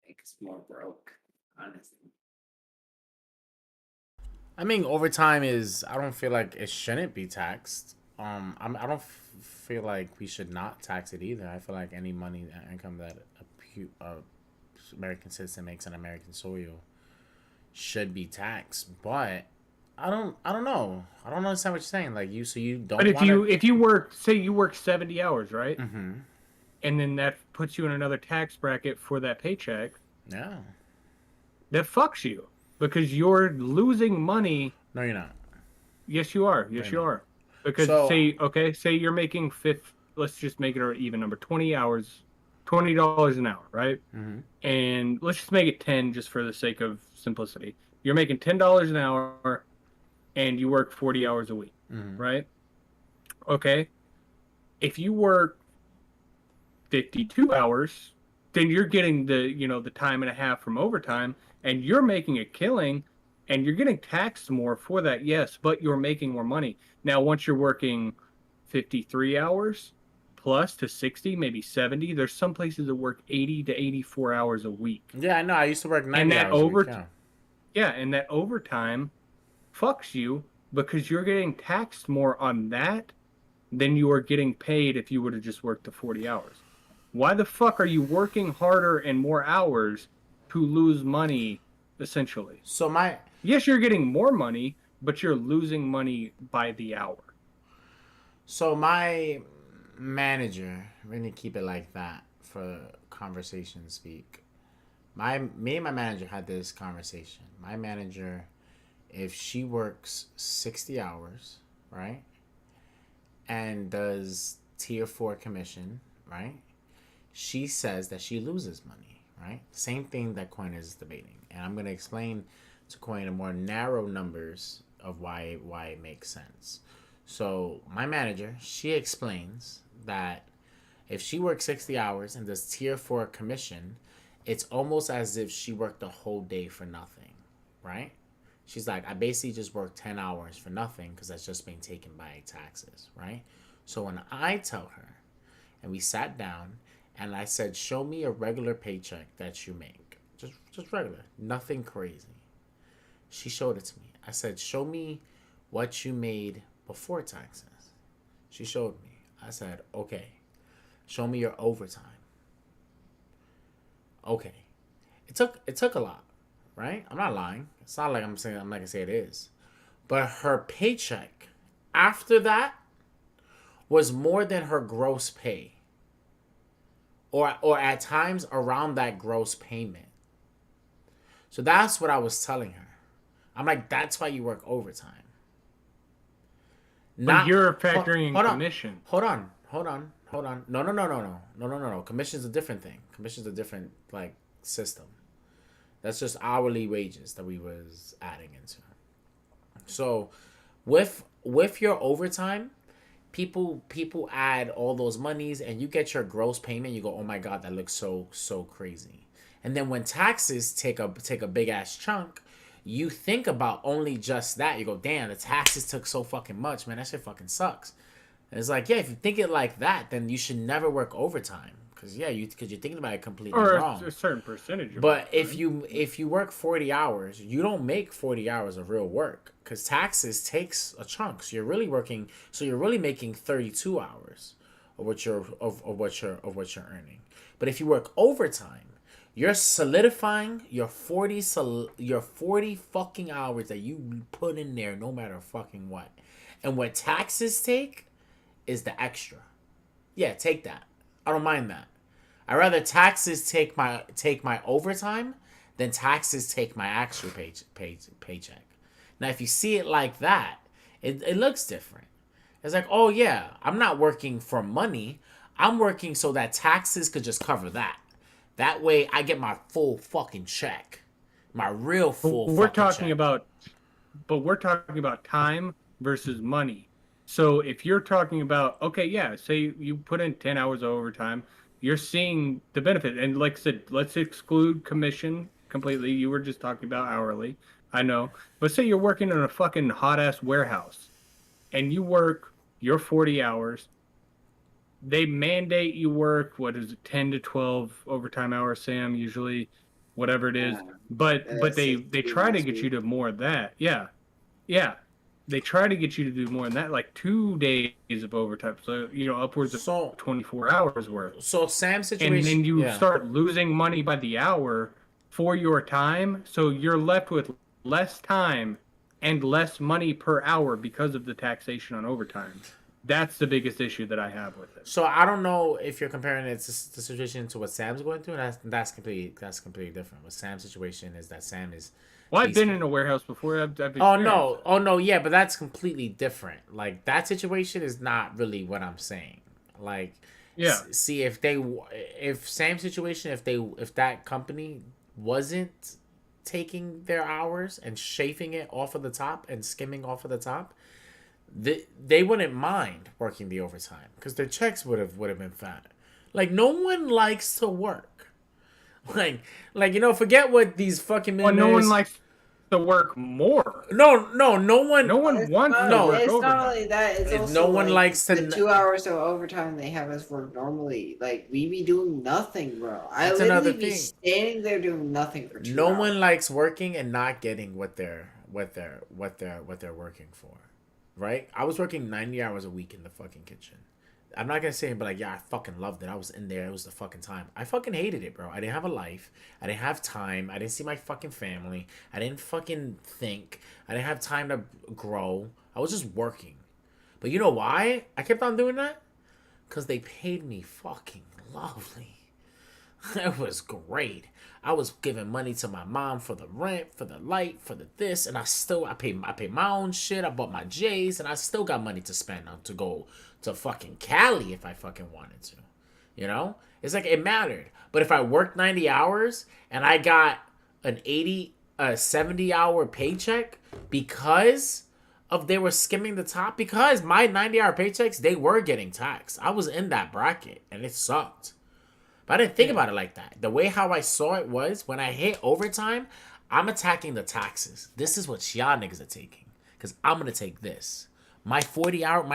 Make us more broke, honestly. I mean, overtime is. I don't feel like it shouldn't be taxed. I don't feel like we should not tax it either. I feel like any money, income that a American citizen makes on American soil should be taxed. But I don't know. I don't understand what you're saying. Like you don't. But if you work, say you work 70 hours, right? Mm-hmm. And then that puts you in another tax bracket for that paycheck. Yeah. That fucks you because you're losing money. No, you're not. Yes, you are. Yes, you are. Because say you're making let's just make it an even number, 20 hours, $20 an hour, right? Mm-hmm. And let's just make it 10 just for the sake of simplicity. You're making $10 an hour and you work 40 hours a week, right? Okay. If you work 52 hours, then you're getting the time and a half from overtime and you're making a killing and you're getting taxed more for that, yes, but you're making more money. Now, once you're working 53 hours plus to 60, maybe 70, there's some places that work 80 to 84 hours a week. Yeah, I know. I used to work 90 hours a week. Yeah, and that overtime fucks you because you're getting taxed more on that than you are getting paid if you would have just worked the 40 hours. Why the fuck are you working harder and more hours to lose money, essentially? Yes, you're getting more money, but you're losing money by the hour. So my manager, we're gonna keep it like that for conversation speak. Me and my manager had this conversation. My manager, if she works 60 hours, right, and does tier 4 commission, right, she says that she loses money, right? Same thing that Coin is debating. And I'm going to explain to Coin the more narrow numbers of why it makes sense. So my manager, she explains that if she works 60 hours and does tier 4 commission, it's almost as if she worked the whole day for nothing, right? She's like, I basically just worked 10 hours for nothing because that's just being taken by taxes, right? So when I tell her, and we sat down, and I said, show me a regular paycheck that you make. Just regular. Nothing crazy. She showed it to me. I said, show me what you made before taxes. She showed me. I said, okay. Show me your overtime. Okay. It took a lot, right? I'm not lying. It's not like I'm not gonna say it is. But her paycheck after that was more than her gross pay. Or at times around that gross payment. So that's what I was telling her. I'm like, that's why you work overtime. But you're factoring in commission. Hold on. No. Commission's a different thing. Commission's a different system. That's just hourly wages that we was adding into. So with your overtime, people add all those monies and you get your gross payment, you go, oh my God, that looks so crazy. And then when taxes take a big ass chunk, you think about only just that. You go, damn, the taxes took so fucking much, man. That shit fucking sucks. And it's like, yeah, if you think it like that, then you should never work overtime. Because you're thinking about it completely wrong. Or a certain percentage. But if you work 40 hours, you don't make 40 hours of real work. Because taxes takes a chunk. So you're really making 32 hours of what you're earning. But if you work overtime, you're solidifying your 40 fucking hours that you put in there no matter fucking what. And what taxes take is the extra. Yeah, take that. I don't mind that. I'd rather taxes take my overtime than taxes take my actual paycheck. Now, if you see it like that, it looks different. It's like, oh yeah, I'm not working for money. I'm working so that taxes could just cover that. That way, I get my full fucking check, my real full. But we're talking about time versus money. So if you're talking about, okay, yeah, say you put in 10 hours of overtime, you're seeing the benefit. And like I said, let's exclude commission completely. You were just talking about hourly. I know. But say you're working in a fucking hot ass warehouse and you work your 40 hours. They mandate you work, 10 to 12 overtime hours, Sam, usually, whatever it is. But they try to get you to more of that. Yeah. They try to get you to do more than that, like 2 days of overtime. So, upwards of 24 hours worth. So Sam's situation. And then you start losing money by the hour for your time. So you're left with less time and less money per hour because of the taxation on overtime. That's the biggest issue that I have with it. So I don't know if you're comparing it to the situation to what Sam's going through. That's completely different. What Sam's situation is that Sam is. Well, I've been in a warehouse before. Oh no, yeah, but that's completely different. Like that situation is not really what I'm saying. Like, yeah. See if Sam's situation, if that company wasn't taking their hours and shaving it off of the top and skimming off of the top. They wouldn't mind working the overtime because their checks would have been fat. Like no one likes to work. Like forget what these fucking millionaires. Well, no one likes to work more. No one wants. No, it's not only that. It's also no one likes to. The 2 hours of overtime they have us work normally. Like we be doing nothing, bro. That's I literally another be thing. standing there doing nothing for 2 hours. No one likes working and not getting what they're working for. Right? I was working 90 hours a week in the fucking kitchen. I'm not gonna say it, but like, yeah, I fucking loved it. I was in there. It was the fucking time. I fucking hated it, bro. I didn't have a life. I didn't have time. I didn't see my fucking family. I didn't fucking think. I didn't have time to grow. I was just working. But you know why I kept on doing that? Because they paid me fucking lovely. It was great. I was giving money to my mom for the rent, for the light, for the this, and I pay my own shit. I bought my J's, and I still got money to spend to go to fucking Cali if I fucking wanted to. It's like it mattered. But if I worked 90 hours and I got an 70-hour paycheck because of they were skimming the top, because my 90-hour paychecks, they were getting taxed. I was in that bracket, and it sucked. But I didn't think about it like that. The way how I saw it was when I hit overtime, I'm attacking the taxes. This is what y'all niggas are taking. Because I'm going to take this. My 40 hour,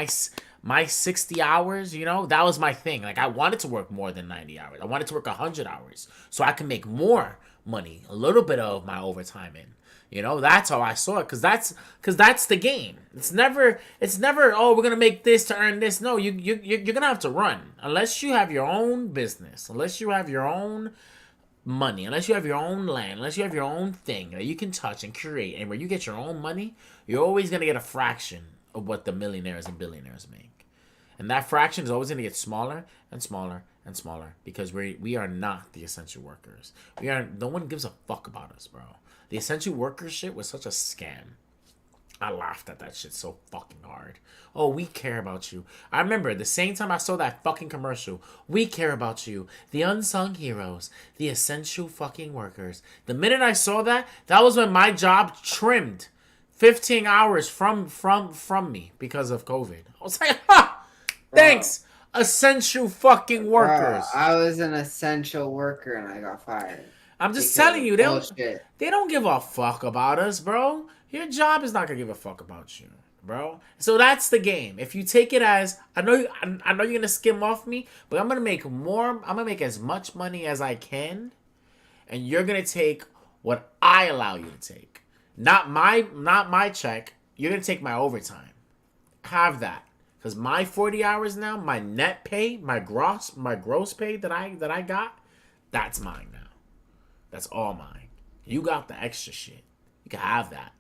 my 60 hours, that was my thing. Like I wanted to work more than 90 hours. I wanted to work 100 hours so I can make more money, a little bit of my overtime in. You know, that's how I saw it, because that's the game. It's never oh, we're gonna make this to earn this. No, you're gonna have to run, unless you have your own business, unless you have your own money, unless you have your own land, unless you have your own thing that you can touch and create, and where you get your own money, you're always gonna get a fraction of what the millionaires and billionaires make, and that fraction is always gonna get smaller and smaller and smaller, because we are not the essential workers. No one gives a fuck about us, bro. The essential worker shit was such a scam. I laughed at that shit so fucking hard. Oh, we care about you. I remember the same time I saw that fucking commercial. We care about you. The unsung heroes. The essential fucking workers. The minute I saw that, that was when my job trimmed 15 hours from me because of COVID. I was like, ha! Thanks, essential fucking workers. Bro, I was an essential worker and I got fired. I'm just telling you, they don't give a fuck about us, bro. Your job is not gonna give a fuck about you, bro. So that's the game. If you take it as, I know you're gonna skim off me, but I'm gonna make more. I'm gonna make as much money as I can, and you're gonna take what I allow you to take. Not my check. You're gonna take my overtime. Have that, because my 40 hours now, my net pay, my gross pay that I got, that's mine now. That's all mine. You got the extra shit. You can have that.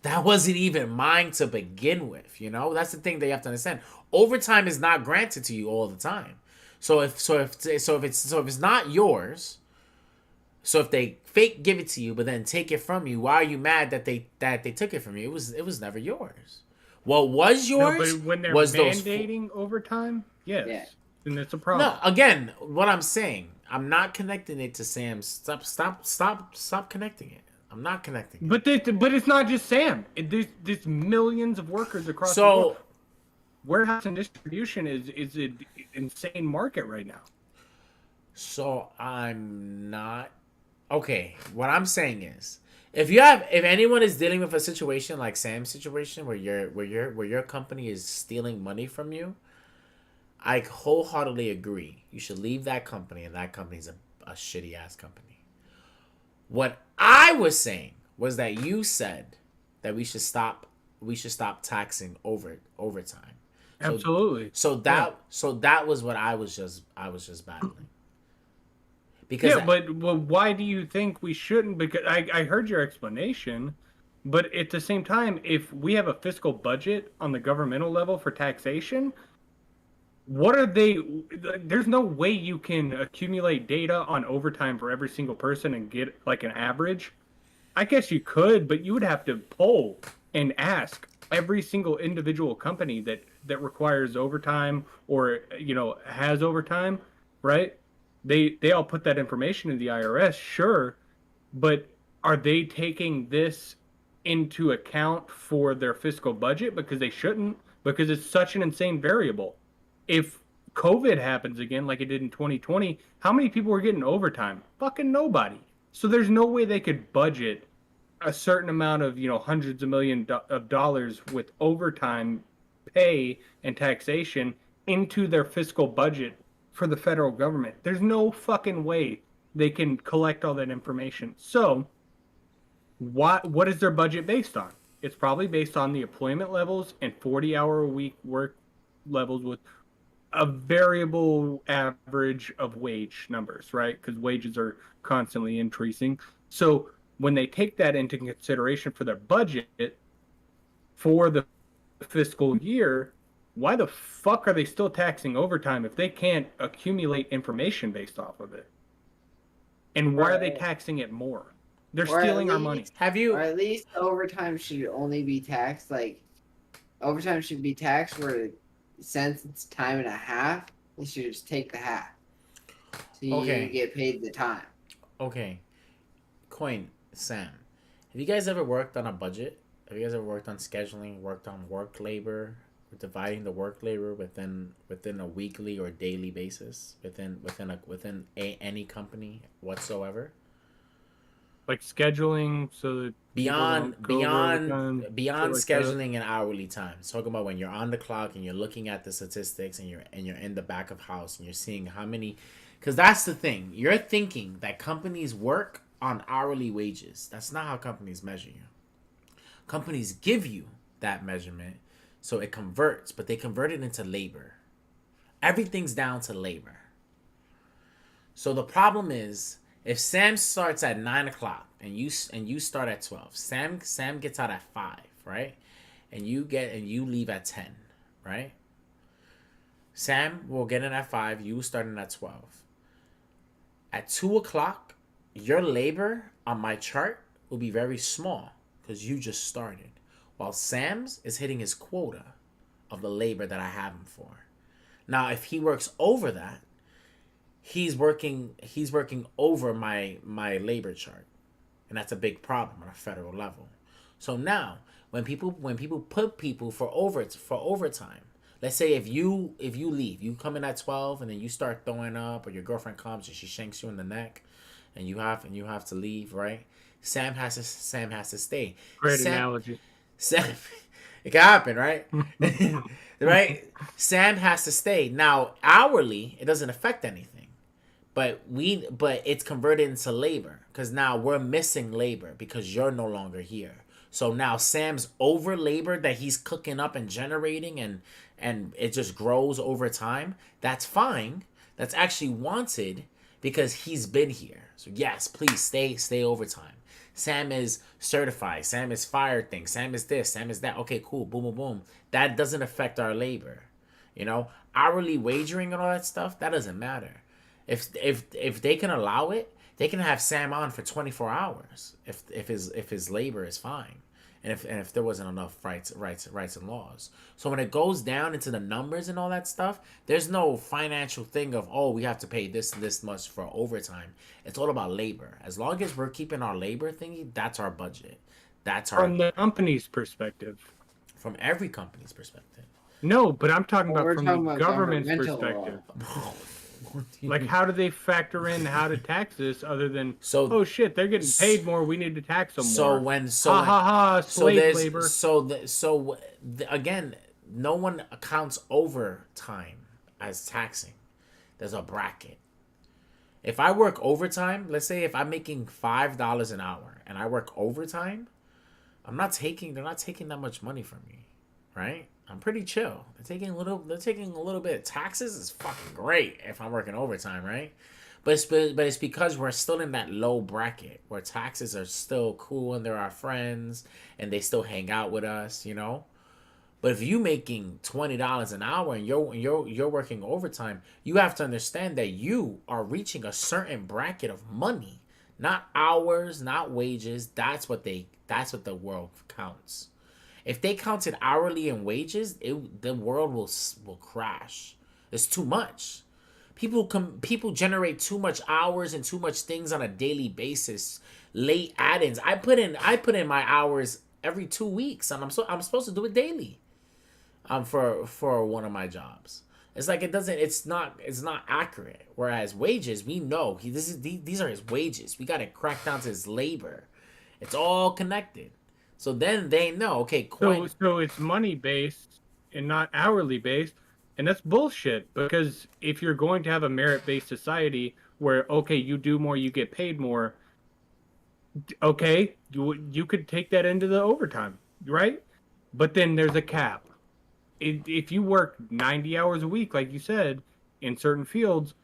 That wasn't even mine to begin with, you know? That's the thing that you have to understand. Overtime is not granted to you all the time. So if it's not yours, so if they fake give it to you but then take it from you, why are you mad that they took it from you? It was never yours. What was yours? No, but when they're was mandating overtime, yes, then that's a problem. No, again, what I'm saying, I'm not connecting it to Sam. Stop connecting it. I'm not connecting it. But it's not just Sam. There's millions of workers across the world. Warehouse and distribution is an insane market right now. So I'm not okay. What I'm saying is, if anyone is dealing with a situation like Sam's situation, where your company is stealing money from you, I wholeheartedly agree. You should leave that company, and that company's a shitty ass company. What I was saying was that you said that we should stop taxing overtime. Absolutely. So that was what I was just battling. Because but why do you think we shouldn't? Because I heard your explanation, but at the same time, if we have a fiscal budget on the governmental level for taxation, what are they? There's no way you can accumulate data on overtime for every single person and get like an average. I guess you could, but you would have to poll and ask every single individual company that requires overtime or has overtime, right? They all put that information in the IRS, sure, but are they taking this into account for their fiscal budget? Because they shouldn't, because it's such an insane variable. If COVID happens again like it did in 2020, how many people were getting overtime? Fucking nobody. So there's no way they could budget a certain amount of, hundreds of millions of dollars with overtime pay and taxation into their fiscal budget for the federal government. There's no fucking way they can collect all that information. So what is their budget based on? It's probably based on the employment levels and 40-hour-a-week work levels with a variable average of wage numbers, right? Because wages are constantly increasing. So when they take that into consideration for their budget for the fiscal year, why the fuck are they still taxing overtime if they can't accumulate information based off of it? And why are they taxing it more? They're stealing our money. Or at least overtime should only be taxed, overtime should be taxed where since it's time and a half, they should just take the half. So you get paid the time. Okay. Sam, have you guys ever worked on a budget? Have you guys ever worked on scheduling, worked on work labor, dividing the work labor within a weekly or daily basis within any company whatsoever? Like scheduling, so that beyond scheduling and hourly time. Talking about when you're on the clock and you're looking at the statistics and you're in the back of house and you're seeing how many Because that's the thing. You're thinking that companies work on hourly wages. That's not how companies measure you. Companies give you that measurement so it converts, but they convert it into labor. Everything's down to labor. So the problem is, if Sam starts at 9 o'clock and you start at 12, Sam gets out at 5, right? And you leave at 10, right? Sam will get in at 5, you starting at 12. At 2 o'clock, your labor on my chart will be very small because you just started. While Sam's is hitting his quota of the labor that I have him for. Now, if he works over that, he's working over my labor chart. And that's a big problem on a federal level. So now, when people put people for overtime, let's say if you leave, you come in at 12 and then you start throwing up, or your girlfriend comes and she shanks you in the neck, and you have to leave, right? Sam has to stay. Great analogy. Sam, it can happen, right? Right? Sam has to stay. Now, hourly, it doesn't affect anything, but it's converted into labor because now we're missing labor because you're no longer here. So now Sam's over labor that he's cooking up and generating, and it just grows over time. That's fine. That's actually wanted because he's been here. So yes, please stay overtime. Sam is certified. Sam is fired things. Sam is this. Sam is that. Okay, cool. Boom, boom, boom. That doesn't affect our labor. You know, hourly wagering and all that stuff, that doesn't matter. If they can allow it, they can have Sam on for 24 hours if his labor is fine. And if there wasn't enough rights and laws. So when it goes down into the numbers and all that stuff, there's no financial thing of, oh, we have to pay this much for overtime. It's all about labor. As long as we're keeping our labor thingy, that's our budget. That's our, from the company's perspective. From every company's perspective. No, but I'm talking about We're from talking the about government's governmental perspective. Like, how do they factor in how to tax this other than, So, oh shit, they're getting paid more, we need to tax them more. Slave labor. Again, no one accounts overtime as taxing. There's a bracket. If I work overtime, let's say if I'm making $5 an hour and I work overtime, they're not taking that much money from me, right? I'm pretty chill. They're taking a little bit of taxes. Is fucking great if I'm working overtime, right? But it's because we're still in that low bracket where taxes are still cool and they're our friends and they still hang out with us, you know. But if you making $20 an hour and you're working overtime, you have to understand that you are reaching a certain bracket of money, not hours, not wages. That's what the world counts. If they counted hourly and wages, the world will crash. It's too much. People generate too much hours and too much things on a daily basis. Late add-ins. I put in my hours every 2 weeks, and I'm supposed to do it daily. For one of my jobs. It's like it's not accurate. Whereas wages, we know these are his wages. We got to crack down to his labor. It's all connected. So then they know, okay, so it's money based and not hourly based, and that's bullshit. Because if you're going to have a merit based society where, okay, you do more, you get paid more, okay, you could take that into the overtime, right? But then there's a cap. If you work 90 hours a week, like you said, in certain fields,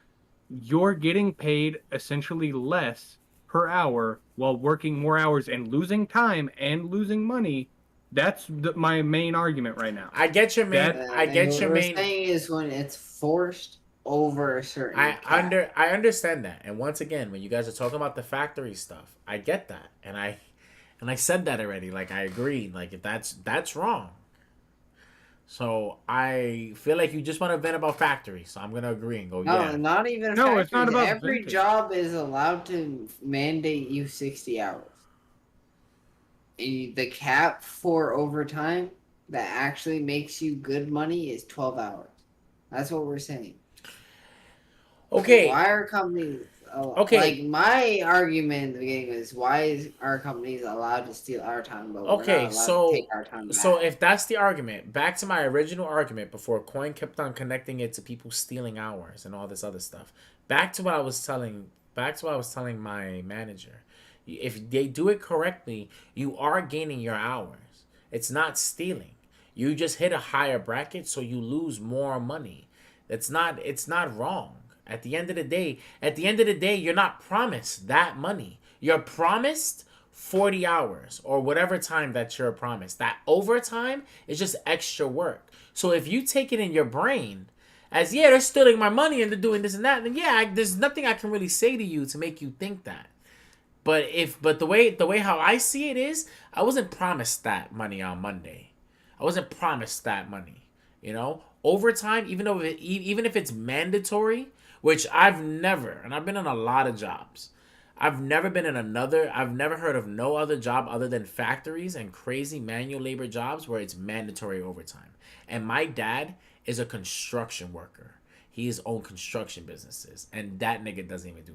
you're getting paid essentially less per hour while working more hours and losing time and losing money. That's my main argument right now. I get your main. I get your main. What we're saying is when it's forced over a certain. I understand that, and once again, when you guys are talking about the factory stuff, I get that, and I said that already. Like I agree. Like if that's wrong. So I feel like you just want to vent about factories. So I'm gonna agree and go. No, yeah. not even. No, it's not about every venting. job is allowed to mandate you 60 hours. The cap for overtime that actually makes you good money is 12 hours. That's what we're saying. Okay. Why are companies? Okay. Like my argument in the beginning is why are companies allowed to steal our time, but we're not allowed to take our time back? So if that's the argument, back to my original argument before Coin kept on connecting it to people stealing hours and all this other stuff. back to what I was telling my manager. If they do it correctly, you are gaining your hours. It's not stealing. You just hit a higher bracket, so you lose more money. It's not wrong. At the end of the day, you're not promised that money. You're promised 40 hours or whatever time that you're promised. That overtime is just extra work. So if you take it in your brain as, yeah, they're stealing my money and they're doing this and that, then yeah, there's nothing I can really say to you to make you think that. But the way how I see it is, I wasn't promised that money on Monday. I wasn't promised that money. You know, overtime, even if it's mandatory, which I've never, and I've been in a lot of jobs. I've never heard of no other job other than factories and crazy manual labor jobs where it's mandatory overtime. And my dad is a construction worker. He's owned construction businesses, and that nigga doesn't even do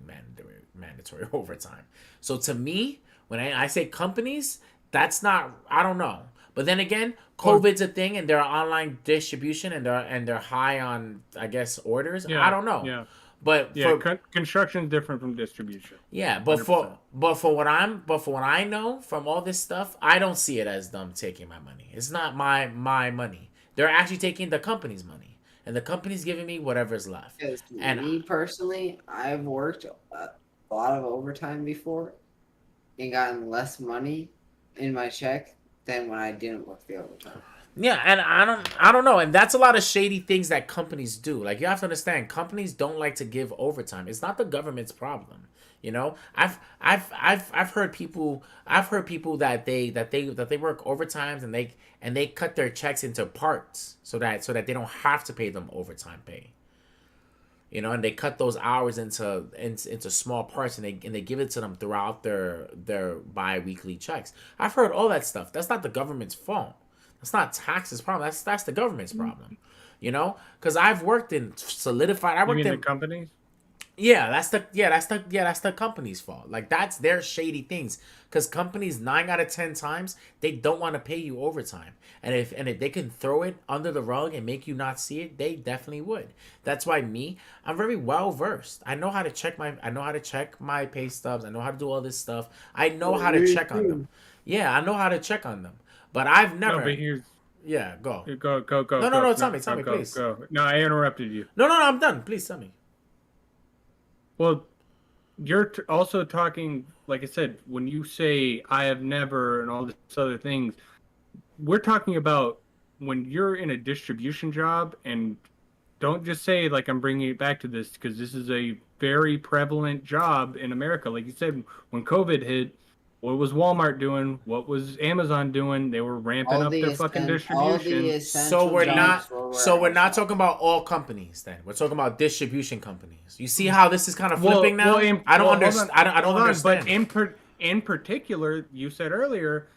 mandatory overtime. So to me, when I say companies, that's not, I don't know. But then again, COVID's a thing, and they're online distribution, and they're high on, I guess, orders. Yeah, I don't know. Yeah. But yeah, construction is different from distribution. Yeah, but 100%. for what I know from all this stuff, I don't see it as them taking my money. It's not my money. They're actually taking the company's money, and the company's giving me whatever's left. And me personally, I've worked a lot of overtime before and gotten less money in my check than when I didn't work the overtime. Yeah, and I don't know, and that's a lot of shady things that companies do. Like, you have to understand, companies don't like to give overtime. It's not the government's problem. You know, I've heard people that they work overtimes and they cut their checks into parts so that they don't have to pay them overtime pay. You know, and they cut those hours into small parts, and they give it to them throughout their bi-weekly checks. I've heard all that stuff. That's not the government's fault. That's not taxes' problem. That's the government's problem. You know, because I've worked in solidified. I worked in the companies. Yeah, that's the company's fault. Like, that's their shady things. Because companies 9 out of 10 times, they don't want to pay you overtime. And if they can throw it under the rug and make you not see it, they definitely would. That's why I'm very well versed. I know how to check my pay stubs. I know how to do all this stuff. I know how to check on them. Yeah, I know how to check on them. But I've never. No, but here's. Yeah, go. Go. No, tell me, please. Go. No, I interrupted you. No, I'm done. Please tell me. Well, you're also talking, like I said, when you say I have never and all this other things, we're talking about when you're in a distribution job, and don't just say, like, I'm bringing it back to this because this is a very prevalent job in America. Like you said, when COVID hit, what was Walmart doing? What was Amazon doing? They were ramping up their fucking distribution. So we're not talking about all companies then. We're talking about distribution companies. You see how this is kind of flipping now? I don't understand. I don't understand. But in particular, you said earlier,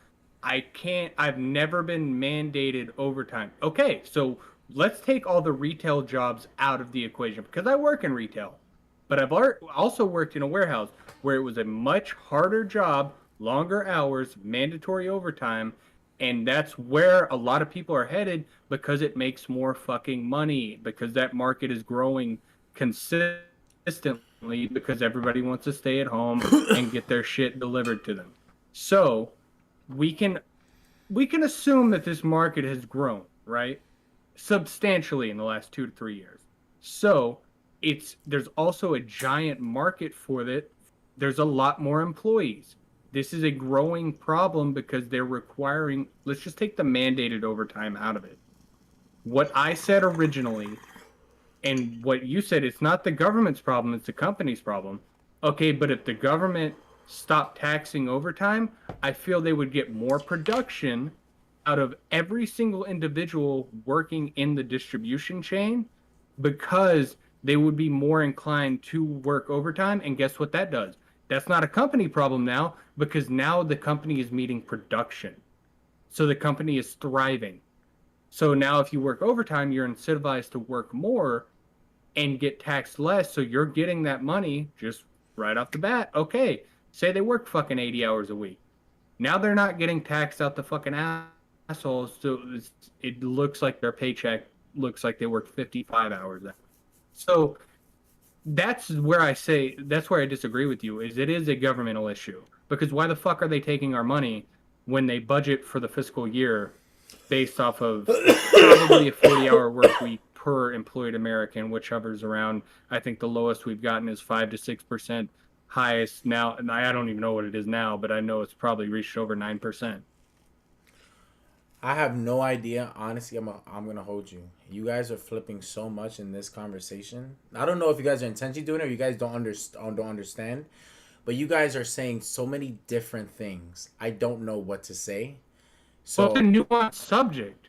I've never been mandated overtime. Okay, so let's take all the retail jobs out of the equation, because I work in retail. But I've also worked in a warehouse where it was a much harder job, longer hours, mandatory overtime, and that's where a lot of people are headed because it makes more fucking money, because that market is growing consistently because everybody wants to stay at home and get their shit delivered to them. So we can assume that this market has grown, right? Substantially in the last 2 to 3 years. So there's also a giant market for it. There's a lot more employees. This is a growing problem because they're requiring, let's just take the mandated overtime out of it. What I said originally, and what you said, it's not the government's problem, it's the company's problem. Okay, but if the government stopped taxing overtime, I feel they would get more production out of every single individual working in the distribution chain, because they would be more inclined to work overtime. And guess what that does? That's not a company problem now, because now the company is meeting production. So the company is thriving. So now if you work overtime, you're incentivized to work more and get taxed less. So you're getting that money just right off the bat. Okay, say they work fucking 80 hours a week. Now they're not getting taxed out the fucking assholes. So it looks like their paycheck looks like they worked 55 hours. So that's where I disagree with you. Is it is a governmental issue because why the fuck are they taking our money when they budget for the fiscal year based off of probably a 40-hour work week per employed American, which hovers around, I think the lowest we've gotten is 5 to 6%, highest now, and I don't even know what it is now, but I know it's probably reached over 9%. I have no idea. Honestly, I'm gonna hold you. You guys are flipping so much in this conversation. I don't know if you guys are intentionally doing it or you guys don't understand. But you guys are saying so many different things. I don't know what to say. So it's a nuanced subject.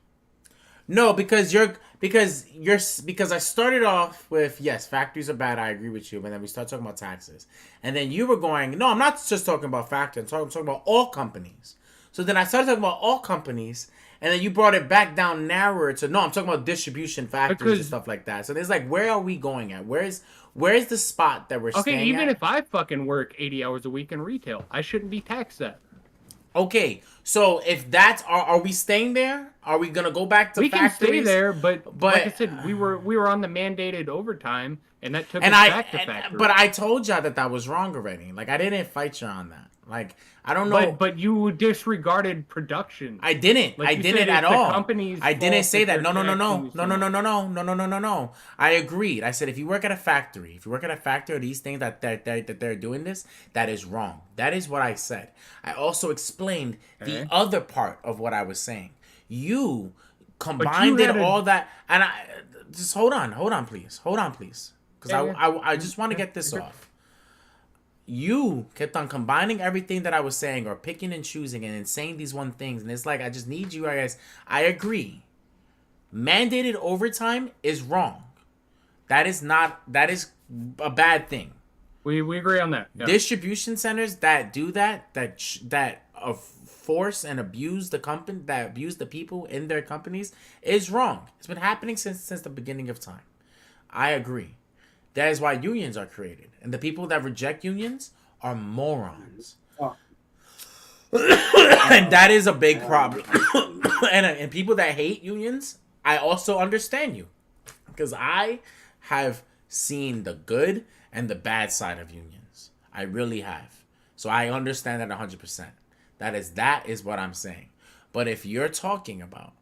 No, because I started off with yes, factories are bad. I agree with you, but then we start talking about taxes, and then you were going, no, I'm not just talking about factories. I'm talking about all companies. So then I started talking about all companies, and then you brought it back down narrower to no, I'm talking about distribution factories and stuff like that. So there's like, where are we going at? Where's the spot that we're staying at? Okay, even if I fucking work 80 hours a week in retail, I shouldn't be taxed that. Okay, so if that's are we staying there? Are we gonna go back to we factories? We can stay there, but like I said, we were on the mandated overtime, and that took us back to factories. But I told y'all that was wrong already. Like I didn't fight you on that. Like I don't know. But you disregarded production. I didn't. Like I didn't at all. I didn't say that. No. I agreed. I said if you work at a factory, these things that they're doing this, that is wrong. That is what I said. I also explained the other part of what I was saying. You combined all that, and I just hold on, please, because I just want to get this off. You kept on combining everything that I was saying or picking and choosing and saying these one things. And it's like, I just need you guys. I agree. Mandated overtime is wrong. That is a bad thing. We agree on that. Yeah. Distribution centers that do that force and abuse the people in their companies is wrong. It's been happening since the beginning of time. I agree. That is why unions are created. And the people that reject unions are morons. Oh. And that is a big problem. and people that hate unions, I also understand you. Because I have seen the good and the bad side of unions. I really have. So I understand that 100%. That is what I'm saying. But if you're talking about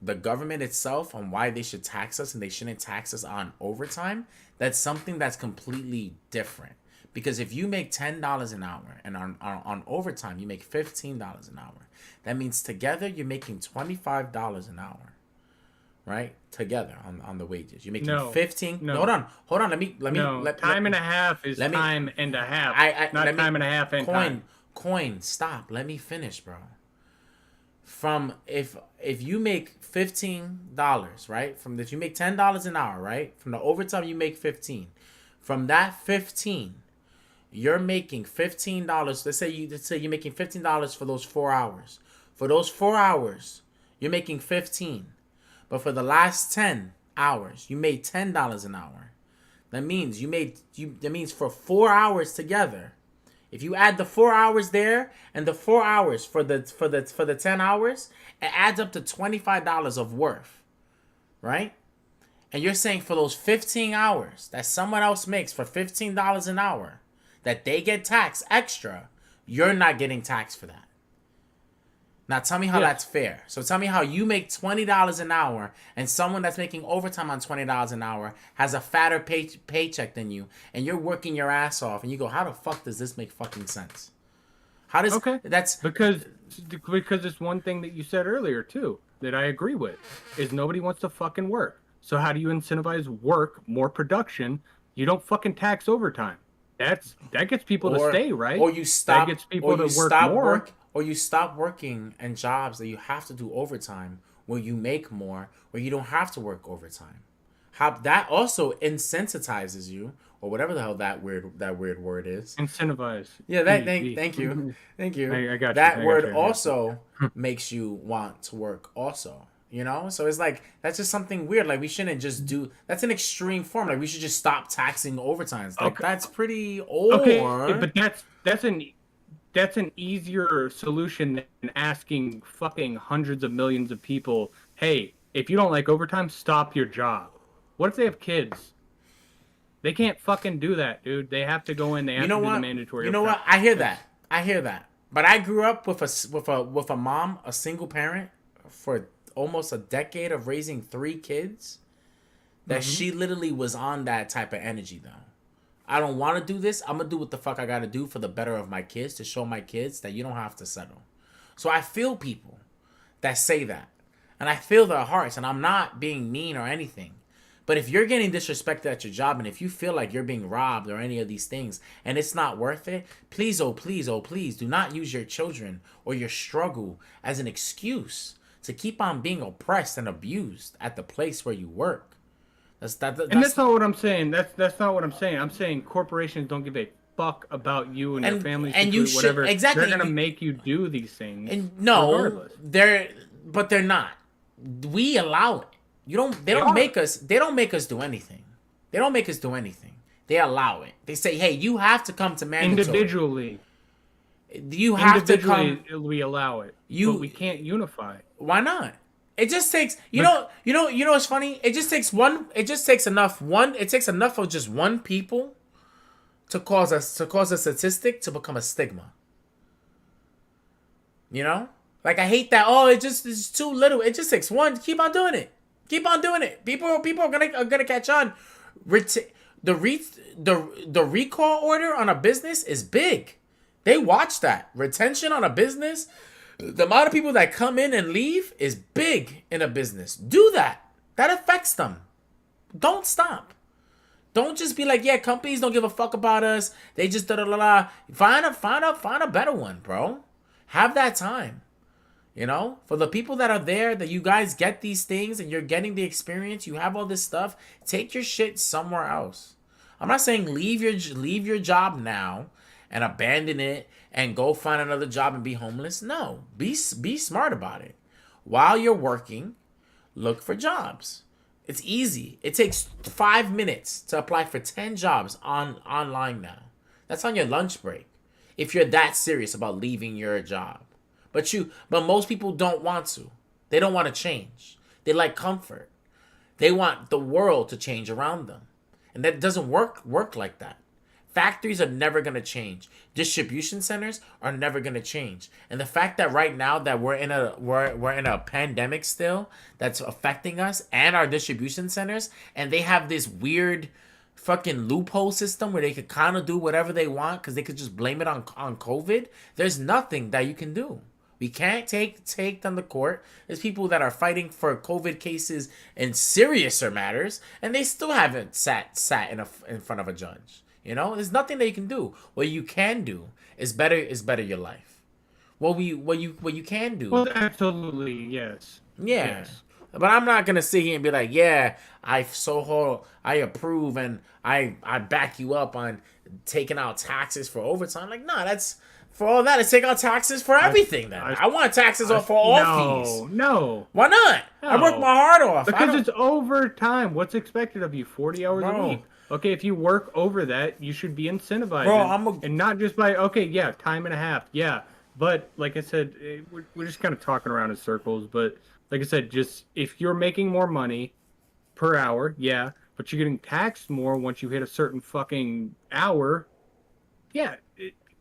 the government itself on why they should tax us and they shouldn't tax us on overtime, that's something that's completely different. Because if you make $10 an hour and on overtime you make $15 an hour, that means together you're making $25 an hour, right? Together on the wages, you're making 15. No. Hold on. Let me. Time and a half is time and a half. Not time and a half and time. Coin. Stop. Let me finish, bro. From if you make $15, right? If you make $10 an hour, right? From the overtime you make 15. From that 15, you're making $15. Let's say you're making $15 for those 4 hours. For those 4 hours, you're making 15. But for the last 10 hours, you made $10 an hour. That means that means for 4 hours together. If you add the 4 hours there and the 4 hours for the 10 hours, it adds up to $25 of worth, right? And you're saying for those 15 hours that someone else makes for $15 an hour, that they get taxed extra, you're not getting taxed for that. Now tell me how that's fair. So tell me how you make $20 an hour and someone that's making overtime on $20 an hour has a fatter paycheck than you, and you're working your ass off, and you go, how the fuck does this make fucking sense? How does that's because it's one thing that you said earlier too that I agree with is nobody wants to fucking work. So how do you incentivize work, more production? You don't fucking tax overtime. That gets people to stay, right? Or you stop. That gets people to work more. Or you stop working in jobs that you have to do overtime, where you make more, where you don't have to work overtime. That also insensitizes you, or whatever the hell that weird word is. Incentivize. Yeah, thank you. I got you. That word also makes you want to work also. You know? So it's like, that's just something weird. Like, we shouldn't just do, that's an extreme form. Like, we should just stop taxing overtime. Like, that's pretty old. Okay, but that's an easier solution than asking fucking hundreds of millions of people, hey, if you don't like overtime, stop your job. What if they have kids? They can't fucking do that, dude. They have to go in. They have to do the mandatory. You know what? I hear that. I hear that. But I grew up with a mom, a single parent, for almost a decade of raising 3 kids. That she literally was on that type of energy though. I don't want to do this. I'm gonna do what the fuck I gotta do for the better of my kids, to show my kids that you don't have to settle. So I feel people that say that, and I feel their hearts, and I'm not being mean or anything. But if you're getting disrespected at your job, and if you feel like you're being robbed or any of these things, and it's not worth it, please, oh please, oh please, do not use your children or your struggle as an excuse to keep on being oppressed and abused at the place where you work. That's not what I'm saying. That's not what I'm saying. I'm saying corporations don't give a fuck about you and your family, and you whatever. Should, exactly. They're gonna make you do these things. And no, they're not. We allow it. They don't make us do anything. They don't make us do anything. They allow it. They say, hey, you have to come to mandatory. Individually. You have to come. We allow it. But we can't unify. Why not? It just takes you know what's funny? It takes enough of just one people to cause a statistic to become a stigma. You know? Like, I hate that. Oh, it's too little. It just takes one. Keep on doing it. Keep on doing it. People are gonna catch on. The recall order on a business is big. They watch that. Retention on a business, the amount of people that come in and leave is big in a business. Do that. That affects them. Don't stop. Don't just be like, yeah, companies don't give a fuck about us. They just da da da da. Find a better one, bro. Have that time. You know, for the people that are there, that you guys get these things and you're getting the experience, you have all this stuff, take your shit somewhere else. I'm not saying leave your job now and abandon it and go find another job and be homeless. No, be smart about it. While you're working, look for jobs. It's easy. It takes 5 minutes to apply for 10 jobs online now. That's on your lunch break. If you're that serious about leaving your job. But most people don't want to. They don't want to change. They like comfort. They want the world to change around them. And that doesn't work like that. Factories are never going to change. Distribution centers are never going to change. And the fact that right now that we're in a pandemic still that's affecting us and our distribution centers, and they have this weird fucking loophole system where they could kind of do whatever they want because they could just blame it on COVID. There's nothing that you can do. We can't take them to court. There's people that are fighting for COVID cases in seriouser matters, and they still haven't sat in front of a judge. You know, there's nothing that you can do. What you can do is better your life. What you can do. Well, absolutely, yes. Yeah. Yes. But I'm not gonna sit here and be like, yeah, I approve and I back you up on taking out taxes for overtime. Like, no, that's for all that. Let's take out taxes for everything. Then I want taxes off for all fees. No. Why not? No. I work my heart off because it's overtime. What's expected of you? 40 hours a week. Okay, if you work over that, you should be incentivized. Bro, and not just by, okay, yeah, time and a half. Yeah. But like I said, we're just kind of talking around in circles. But like I said, just if you're making more money per hour, yeah, but you're getting taxed more once you hit a certain fucking hour, yeah.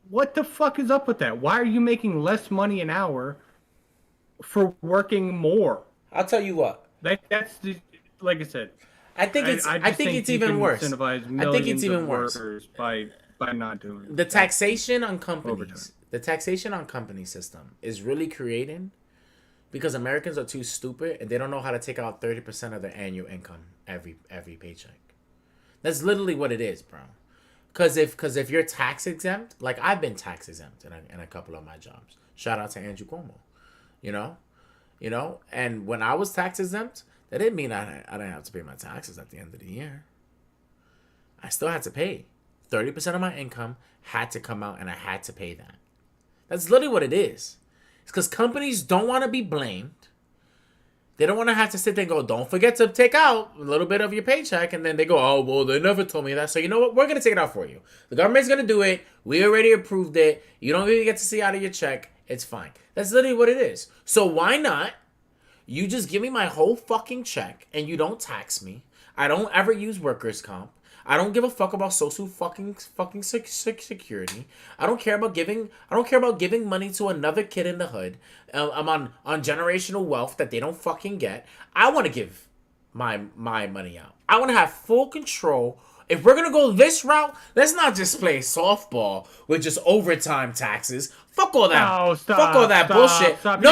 What the fuck is up with that? Why are you making less money an hour for working more? I'll tell you what. That's like I said. I think it's even worse. I think it's even worse by not doing it. The taxation on companies. Overtime. The taxation on company system is really created because Americans are too stupid and they don't know how to take out 30% of their annual income every paycheck. That's literally what it is, bro. Because if you're tax exempt, like I've been tax exempt in a couple of my jobs. Shout out to Andrew Cuomo. You know, and when I was tax exempt, that didn't mean I didn't have to pay my taxes at the end of the year. I still had to pay. 30% of my income had to come out and I had to pay that. That's literally what it is. It's because companies don't want to be blamed. They don't want to have to sit there and go, don't forget to take out a little bit of your paycheck. And then they go, oh, well, they never told me that. So you know what? We're going to take it out for you. The government's going to do it. We already approved it. You don't even get to see out of your check. It's fine. That's literally what it is. So why not? You just give me my whole fucking check and you don't tax me. I don't ever use workers' comp. I don't give a fuck about social fucking security. I don't care about giving money to another kid in the hood. I'm on generational wealth that they don't fucking get. I want to give my money out. I want to have full control. If we're gonna go this route, let's not just play softball with just overtime taxes. Fuck all that. No, stop, fuck all that stop, bullshit. stop. No.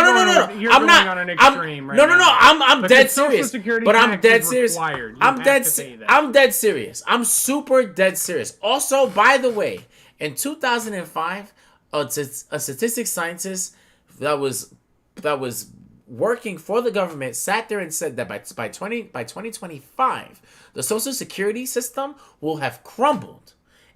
You're I'm going not. on an extreme right no. now. I'm Because dead Social serious. Security But I'm tax dead is serious. required. You I'm have dead. to pay that. I'm dead serious. I'm super dead serious. Also, by the way, in 2005, a statistics scientist that was working for the government sat there and said that by 2025, the Social Security system will have crumbled,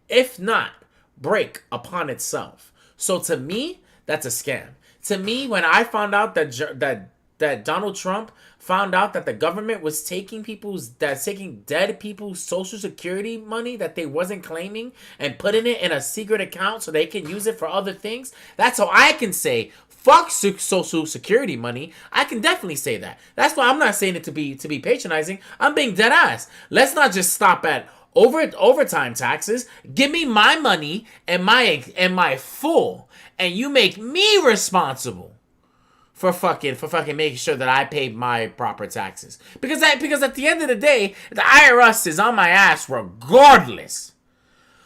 if not break upon itself. So to me, that's a scam. To me, when I found out that Donald Trump found out that the government was taking dead people's Social Security money that they wasn't claiming and putting it in a secret account so they can use it for other things, that's how I can say fuck Social Security money. I can definitely say that. That's why I'm not saying it to be patronizing. I'm being dead ass. Let's not just stop at overtime taxes. Give me my money and my full, and you make me responsible for fucking making sure that I pay my proper taxes. Because at the end of the day, the IRS is on my ass regardless.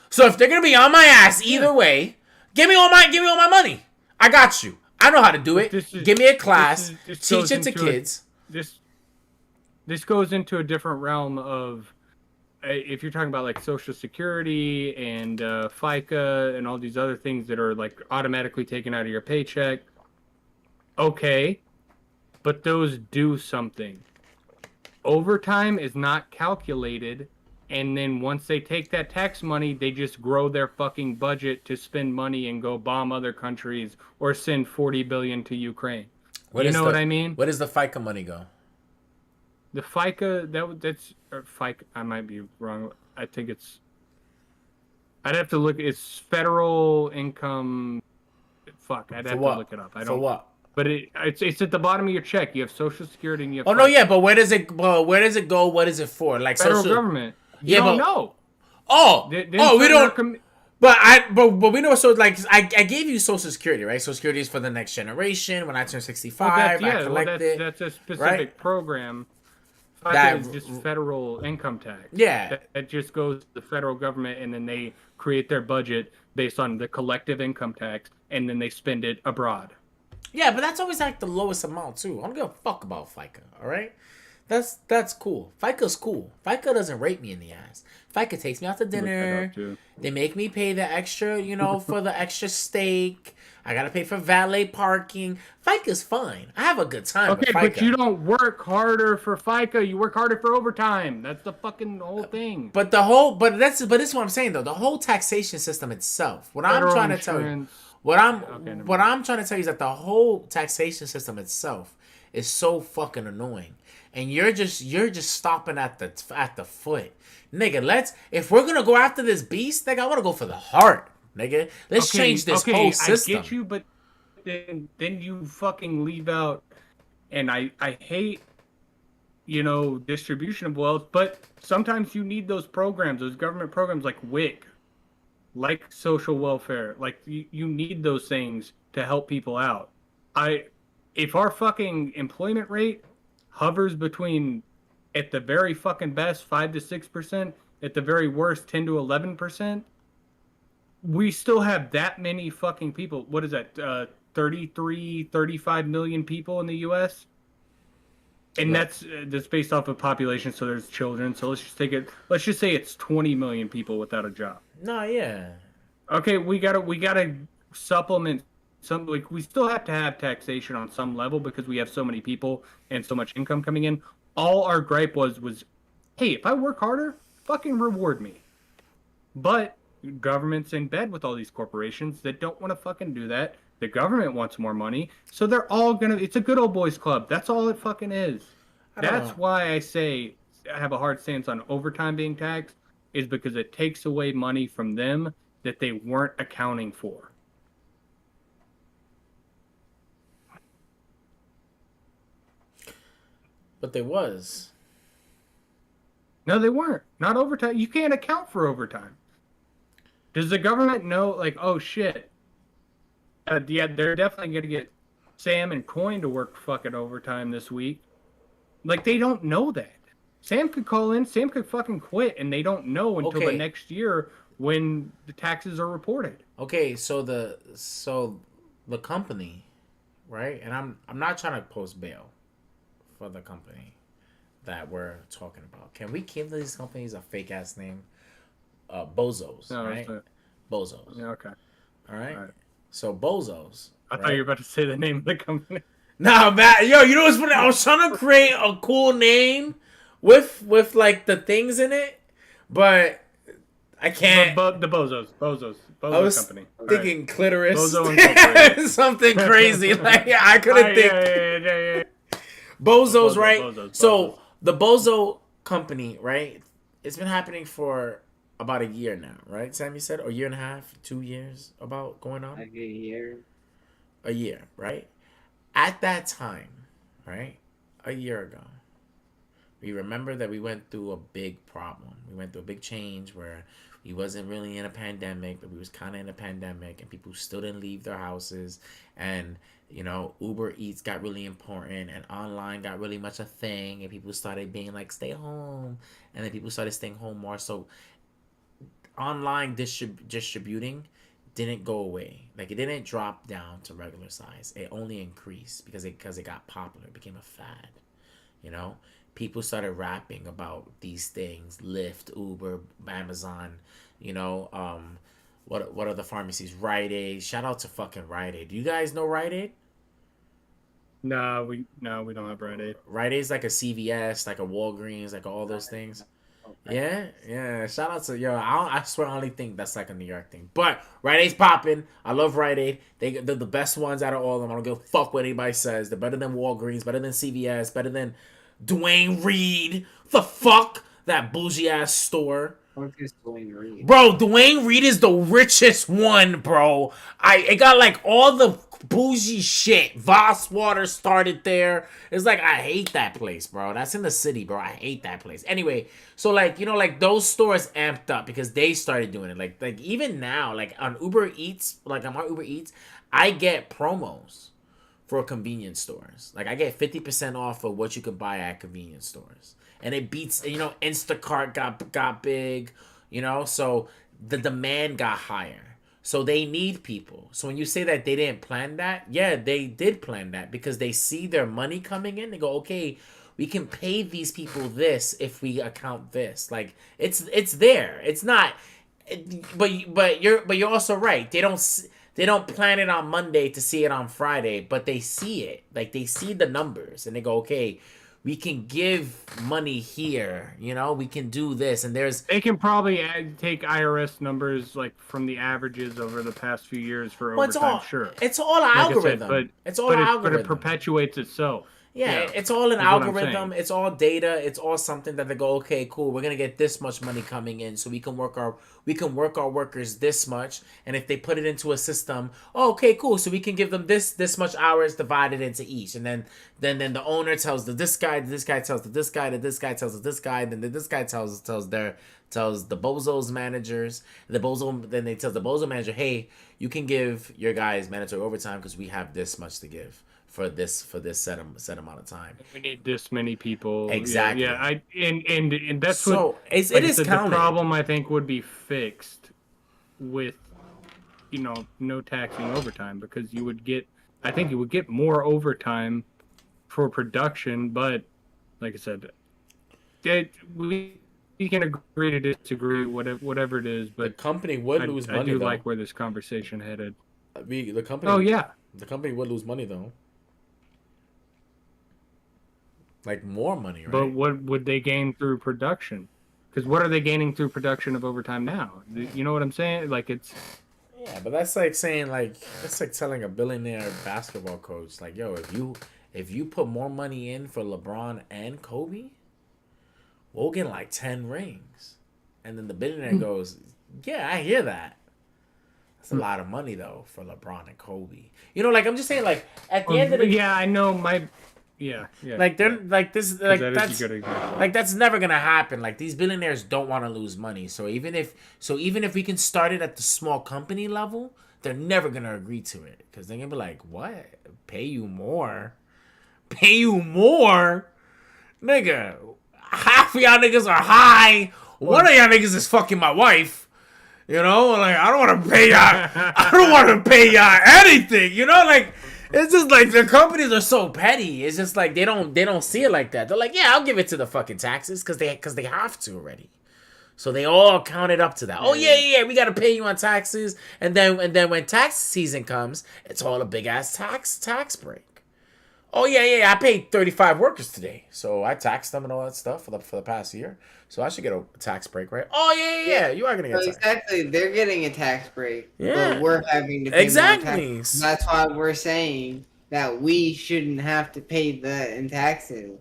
So if they're gonna be on my ass either way, give me all my money. I got you. I know how to do it. Give me a class, teach it to kids. This goes into a different realm of, if you're talking about like Social Security and FICA and all these other things that are like automatically taken out of your paycheck. Okay, but those do something. Overtime is not calculated, and then once they take that tax money, they just grow their fucking budget to spend money and go bomb other countries or send $40 billion to Ukraine. You know what I mean? Where does the FICA money go? The FICA, that's FICA. I might be wrong. I think I'd have to look. It's federal income. Fuck, I'd have to look it up. I don't. For what? But it's at the bottom of your check. You have Social Security and you have. Oh no, yeah, but where does it go? Where does it go? What is it for? Like federal government. You don't know. We don't. But we know. So like I gave you Social Security, right? Social Security is for the next generation. When I turn 65, I collect it. That's a specific program. That is just federal income tax. Yeah, that just goes to the federal government, and then they create their budget based on the collective income tax, and then they spend it abroad. Yeah, but that's always like the lowest amount too. I don't give a fuck about FICA. All right, that's cool. FICA's cool. FICA doesn't rape me in the ass. FICA takes me out to dinner. They make me pay the extra, for the extra steak. I gotta pay for valet parking. FICA's fine. I have a good time. Okay, with FICA. But you don't work harder for FICA. You work harder for overtime. That's the fucking whole thing. But this is what I'm saying though. The whole taxation system itself. What I'm trying to tell you is that the whole taxation system itself is so fucking annoying, and you're just stopping at the foot, nigga. If we're gonna go after this beast, nigga, I want to go for the heart. Nigga, let's change this whole system. I get you, but then you fucking leave out, and I hate, distribution of wealth, but sometimes you need those programs, those government programs like WIC, like social welfare, like you need those things to help people out. If our fucking employment rate hovers between, at the very fucking best, 5 to 6%, at the very worst, 10 to 11%. We still have that many fucking people. What is that? 33, 35 million people in the U.S. And that's based off of population. So there's children. So let's just say it's 20 million people without a job. No, yeah. Okay, we gotta supplement some. Like, we still have to have taxation on some level because we have so many people and so much income coming in. All our gripe was, hey, if I work harder, fucking reward me. But government's in bed with all these corporations that don't want to fucking do that. The government wants more money, so they're all it's a good old boys club. That's all it fucking is. That's why I say I have a hard stance on overtime being taxed, is because it takes away money from them that they weren't accounting for. But there was. No, they weren't. Not overtime. You can't account for overtime. Does the government know, like, oh shit? Yeah, they're definitely gonna get Sam and Coin to work fucking overtime this week. Like, they don't know that. Sam could call in, Sam could fucking quit, and they don't know until the next year when the taxes are reported. Okay, so the company, right? And I'm not trying to post bail for the company that we're talking about. Can we give these companies a fake ass name? Bozos, right? Bozos. Yeah, okay. All right. So Bozos. I thought you were about to say the name of the company. Nah, man. Yo, you know what's funny? I was trying to create a cool name with like the things in it, but I can't. The Bozos. I was company. thinking clitoris. Something crazy. Like I couldn't think. Yeah. Bozos, right? Bozos. So the Bozo company, right? It's been happening for about a year now, right? Sam, you said, or a year and a half, 2 years about going on? Like a year. A year, right? At that time, right? A year ago, we remember that we went through a big problem. We went through a big change where we wasn't really in a pandemic, but we was kind of in a pandemic, and people still didn't leave their houses, and you know, Uber Eats got really important, and online got really much a thing, and people started being like, stay home, and then people started staying home more. So online distributing didn't go away. Like, it didn't drop down to regular size. It only increased because it got popular. It became a fad. You know, people started rapping about these things: Lyft, Uber, Amazon. You know, what are the pharmacies? Rite Aid. Shout out to fucking Rite Aid. Do you guys know Rite Aid? No, we don't have Rite Aid. Rite Aid's like a CVS, like a Walgreens, like all those things. Yeah. Shout out to I swear I only think that's like a New York thing. But Rite Aid's popping. I love Rite Aid. They're the best ones out of all of them. I don't give a fuck what anybody says. They're better than Walgreens, better than CVS, better than Dwayne Reed. The fuck? That bougie ass store. Bro, Dwayne Reed is the richest one, bro. It got like all the bougie shit. Voss Water started there. It's like, I hate that place, bro. That's in the city, bro. I hate that place. Anyway, so like, you know, like those stores amped up because they started doing it. Like even now, like on Uber Eats, like on my Uber Eats, I get promos for convenience stores. Like I get 50% off of what you can buy at convenience stores. And it beats, you know, Instacart got big, you know, so the demand got higher. So they need people. So when you say that they didn't plan that, yeah, they did plan that because they see their money coming in. They go, okay, we can pay these people this if we account this. Like it's there. It's not, but you're also right. They don't plan it on Monday to see it on Friday, but they see it. Like they see the numbers and they go, okay, we can give money here, you know, we can do this, and they can probably take IRS numbers like from the averages over the past few years for overtime. It's all algorithm. But it perpetuates itself. Yeah, it's all an algorithm. It's all data. It's all something that they go, okay, cool. We're gonna get this much money coming in, so we can work our workers this much. And if they put it into a system, oh, okay, cool. So we can give them this much hours divided into each. And then the owner tells this guy tells this guy, this guy tells this guy, then this guy tells the Bozo's managers. Then they tell the Bozo manager, hey, you can give your guys mandatory overtime because we have this much to give. For this set amount of time, we need this many people. Exactly. Yeah. And that's so what the problem I think would be fixed with, you know, no taxing overtime because you would get more overtime for production, but like I said, we can agree to disagree, whatever it is. But the company would lose money. I do like where this conversation headed. The company. Oh yeah. The company would lose money though. Like more money, right? But what would they gain through production? Because what are they gaining through production of overtime now? You know what I'm saying? Like it's. Yeah, but that's like saying that's like telling a billionaire basketball coach like, yo, if you put more money in for LeBron and Kobe, we'll get like 10 rings. And then the billionaire goes, yeah, I hear that. That's a lot of money though for LeBron and Kobe. You know, like I'm just saying, like at the end of the I know Yeah. Like they're like this, like that's a good example. like that's never gonna happen. Like these billionaires don't want to lose money. So even if we can start it at the small company level, they're never gonna agree to it because they're gonna be like, "What? Pay you more? Pay you more, nigga? Half of y'all niggas are high. One of y'all niggas is fucking my wife." You know, like I don't want to pay y'all. I don't want to pay y'all anything. You know, like it's just like the companies are so petty. It's just like they don't see it like that. They're like, yeah, I'll give it to the fucking taxes because they have to already. So they all count it up to that. Oh yeah, we gotta pay you on taxes, and then when tax season comes, it's all a big ass tax break. Oh yeah, I paid 35 workers today, so I taxed them and all that stuff for the past year. So I should get a tax break, right? Oh yeah, you are gonna get a tax. Exactly. They're getting a tax break, Yeah, but we're having to pay more exactly. taxes. That's why we're saying that we shouldn't have to pay in taxes.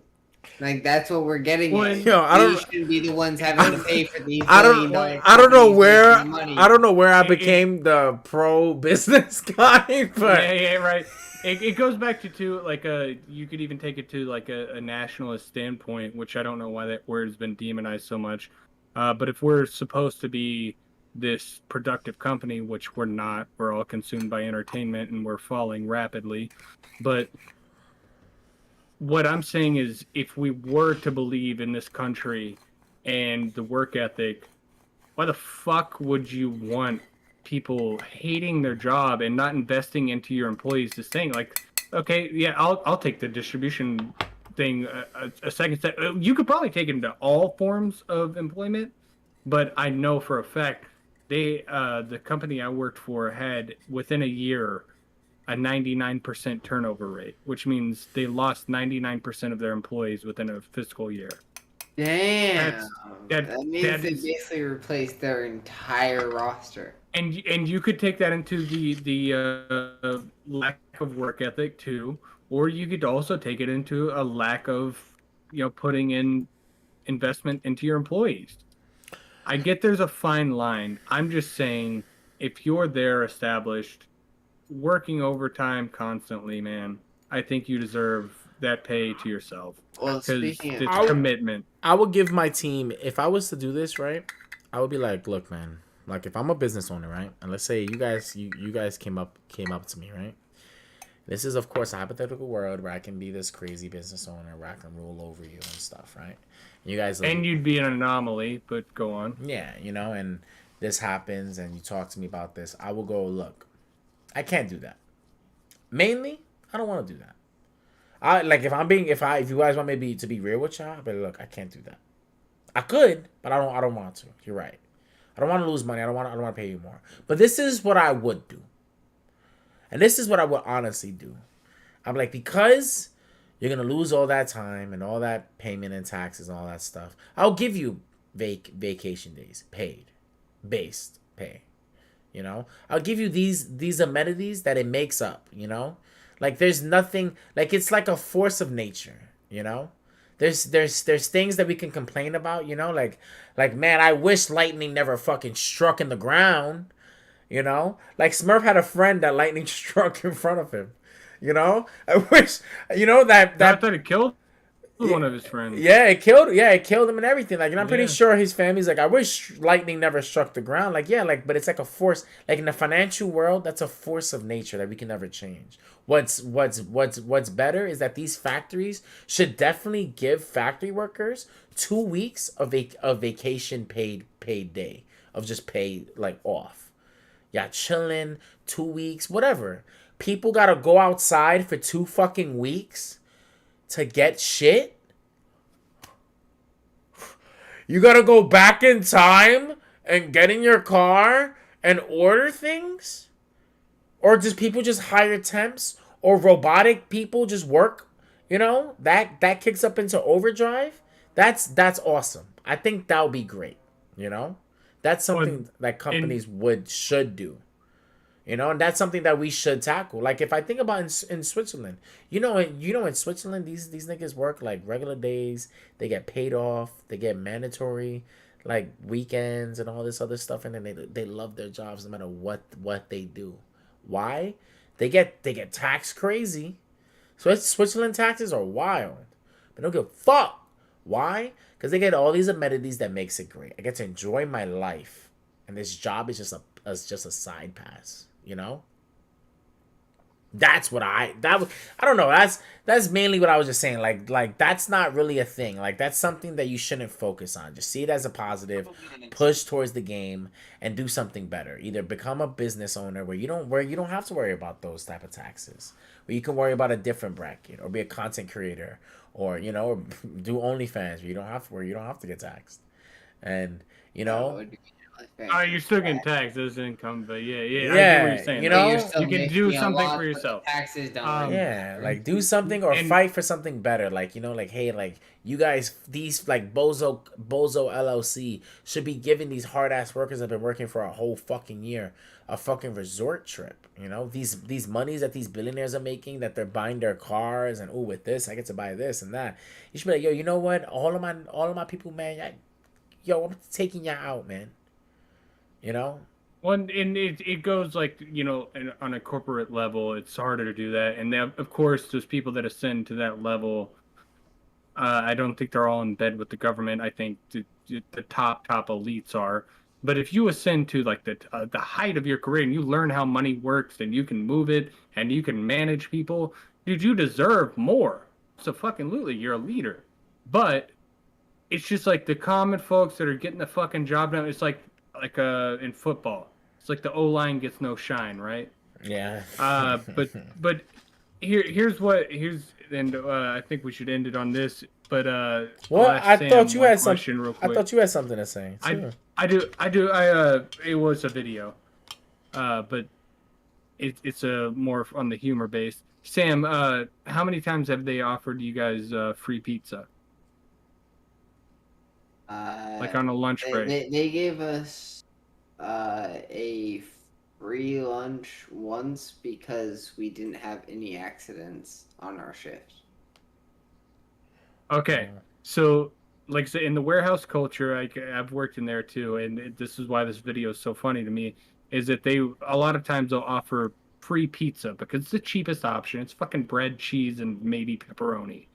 Like that's what we're getting. Well, at. I shouldn't be the ones having to pay for these. I don't know where I became the pro business guy, but yeah, right. It goes back to like you could even take it to like a nationalist standpoint, which I don't know why that word has been demonized so much. But if we're supposed to be this productive company, which we're not, we're all consumed by entertainment and we're falling rapidly. But what I'm saying is if we were to believe in this country and the work ethic, why the fuck would you want people hating their job and not investing into your employees? This thing, like, okay, yeah, I'll take the distribution thing a second step. You could probably take it into all forms of employment, but I know for a fact the company I worked for had within a year a 99% turnover rate, which means they lost 99% of their employees within a fiscal year. Damn. That means they basically replaced their entire roster. And you could take that into the lack of work ethic too, or you could also take it into a lack of, putting in investment into your employees. I get there's a fine line. I'm just saying, if you're there established, working overtime constantly, man, I think you deserve that pay to yourself. Well, speaking of commitment, I would give my team, if I was to do this, right, I would be like, look, man, like if I'm a business owner, right, and let's say you guys came up to me, right. This is of course a hypothetical world where I can be this crazy business owner where I can rule over you and stuff, right? And you guys, and you'd be an anomaly, but go on. Yeah, and this happens, and you talk to me about this. I will go, look, I can't do that. Mainly, I don't want to do that. If you guys want me to be real with y'all, but look, I can't do that. I could, but I don't want to. You're right. I don't want to lose money. I don't want to pay you more. But this is what I would do. And this is what I would honestly do. I'm like, because you're going to lose all that time and all that payment and taxes and all that stuff, I'll give you vacation days, paid, based pay. I'll give you these amenities that it makes up, Like there's nothing, like it's like a force of nature, There's things that we can complain about, like man, I wish lightning never fucking struck in the ground, Like Smurf had a friend that lightning struck in front of him, I wish, that I thought it killed one of his friends. Yeah, it killed him and everything. Like, and I'm pretty sure his family's like, I wish lightning never struck the ground. Like, yeah, like, but it's like a force. Like in the financial world, that's a force of nature that we can never change. What's better is that these factories should definitely give factory workers 2 weeks of vacation paid day of just paid like off. Yeah, chilling 2 weeks, whatever. People gotta go outside for 2 fucking weeks to get shit. You gotta go back in time and get in your car and order things? Or just people just hire temps? Or robotic people just work? That kicks up into overdrive? That's awesome. I think that would be great. That's something that companies should do. And that's something that we should tackle. Like if I think about in Switzerland, in Switzerland, these niggas work like regular days. They get paid off. They get mandatory like weekends and all this other stuff. And then they love their jobs no matter what they do. Why? They get taxed crazy. Switzerland taxes are wild, but don't give a fuck. Why? Because they get all these amenities that makes it great. I get to enjoy my life, and this job is just a side pass. You know. That's what I don't know. That's mainly what I was just saying. Like that's not really a thing. Like that's something that you shouldn't focus on. Just see it as a positive, push towards the game, and do something better. Either become a business owner where you don't have to worry about those type of taxes. Where you can worry about a different bracket, or be a content creator, or or do OnlyFans where you don't have to get taxed, and you know. Oh, you're still getting taxed as income, but yeah, I get what you're saying. You can do something for yourself. Taxes like do something or fight for something better. Like like hey, like you guys, these like Bozo LLC should be giving these hard ass workers that have been working for a whole fucking year a fucking resort trip. These monies that these billionaires are making, that they're buying their cars, and with this I get to buy this and that. You should be like, yo, you know what? All of my people, man, I'm taking y'all out, man. Well, and it goes like, on a corporate level, it's harder to do that. And then, of course, there's people that ascend to that level. I don't think they're all in bed with the government. I think the top elites are. But if you ascend to like the height of your career and you learn how money works and you can move it and you can manage people, dude, you deserve more. So fucking absolutely, you're a leader. But it's just like the common folks that are getting the fucking job done. It's like in football, it's like the O-line gets no shine, right? Yeah. But here's I think we should end it on this. But I thought you had something. I thought you had something to say. Too. I do. It was a video, but it's a more on the humor base. Sam, how many times have they offered you guys free pizza? Like on a lunch break. They gave us a free lunch once because we didn't have any accidents on our shift. Okay, so like I said, in the warehouse culture, I've worked in there too, and this is why this video is so funny to me, is that a lot of times they'll offer free pizza because it's the cheapest option. It's fucking bread, cheese, and maybe pepperoni,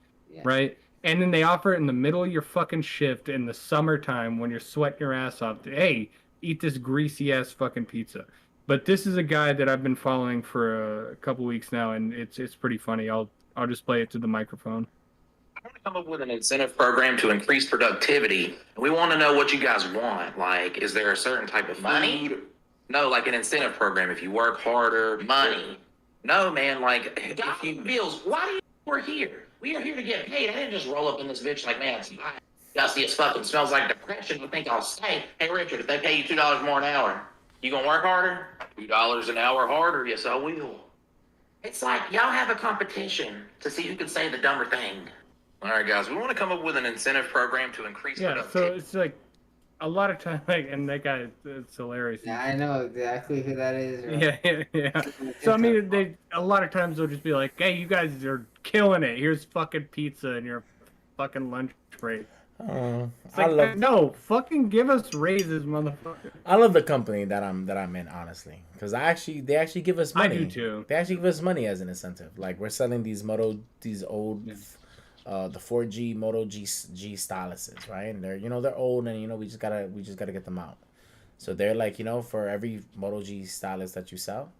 right? And then they offer it in the middle of your fucking shift in the summertime when you're sweating your ass off. Hey, eat this greasy ass fucking pizza. But this is a guy that I've been following for a couple weeks now, and it's pretty funny. I'll just play it to the microphone. I want to come up with an incentive program to increase productivity. We want to know what you guys want. Like, is there a certain type of money? No, like an incentive program. If you work harder, money. No, man. Like, if you bills, why do you we're here? We are here to get paid. I didn't just roll up in this bitch like, man, it's dusty as fucking smells like depression. I think I'll stay. Hey, Richard, if they pay you $2 more an hour, you gonna work harder? $2 an hour harder? Yes, I will. It's like y'all have a competition to see who can say the dumber thing. All right, guys, we want to come up with an incentive program to increase productivity. So it's like a lot of times, and that guy, it's hilarious. Yeah, I know exactly who that is. Right? Yeah. So I mean, a lot of times they'll just be like, "Hey, you guys are killing it. Here's fucking pizza and your fucking lunch break." Like, no, fucking give us raises, motherfucker. I love the company that I'm in, honestly, because they actually give us money. I do too. They actually give us money as an incentive. Like we're selling these old. The 4G Moto G styluses, right? And they're old, and we just gotta get them out. So they're like, for every Moto G stylus that you sell,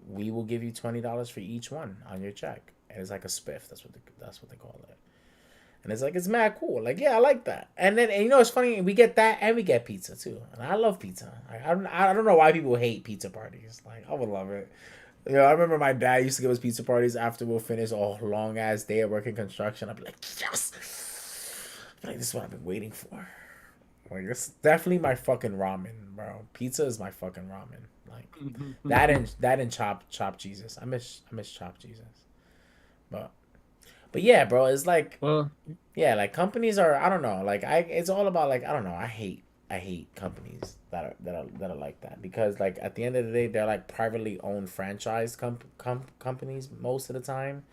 we will give you $20 for each one on your check, and it's like a spiff. That's what they call it. And it's like, it's mad cool. Like, yeah, I like that. And then it's funny, we get that and we get pizza too, and I love pizza. I don't know why people hate pizza parties. Like, I would love it. I remember my dad used to give us pizza parties after we'll finish a long ass day at work in construction. I'd be like, yes! I'm like, this is what I've been waiting for. Like, it's definitely my fucking ramen, bro. Pizza is my fucking ramen. Like that and chopped Jesus. I miss chopped Jesus. But yeah, bro, it's like, well, yeah, like companies are, I don't know, like it's all about, like, I don't know, I hate companies that are like that, because like at the end of the day they're like privately owned franchise companies most of the time,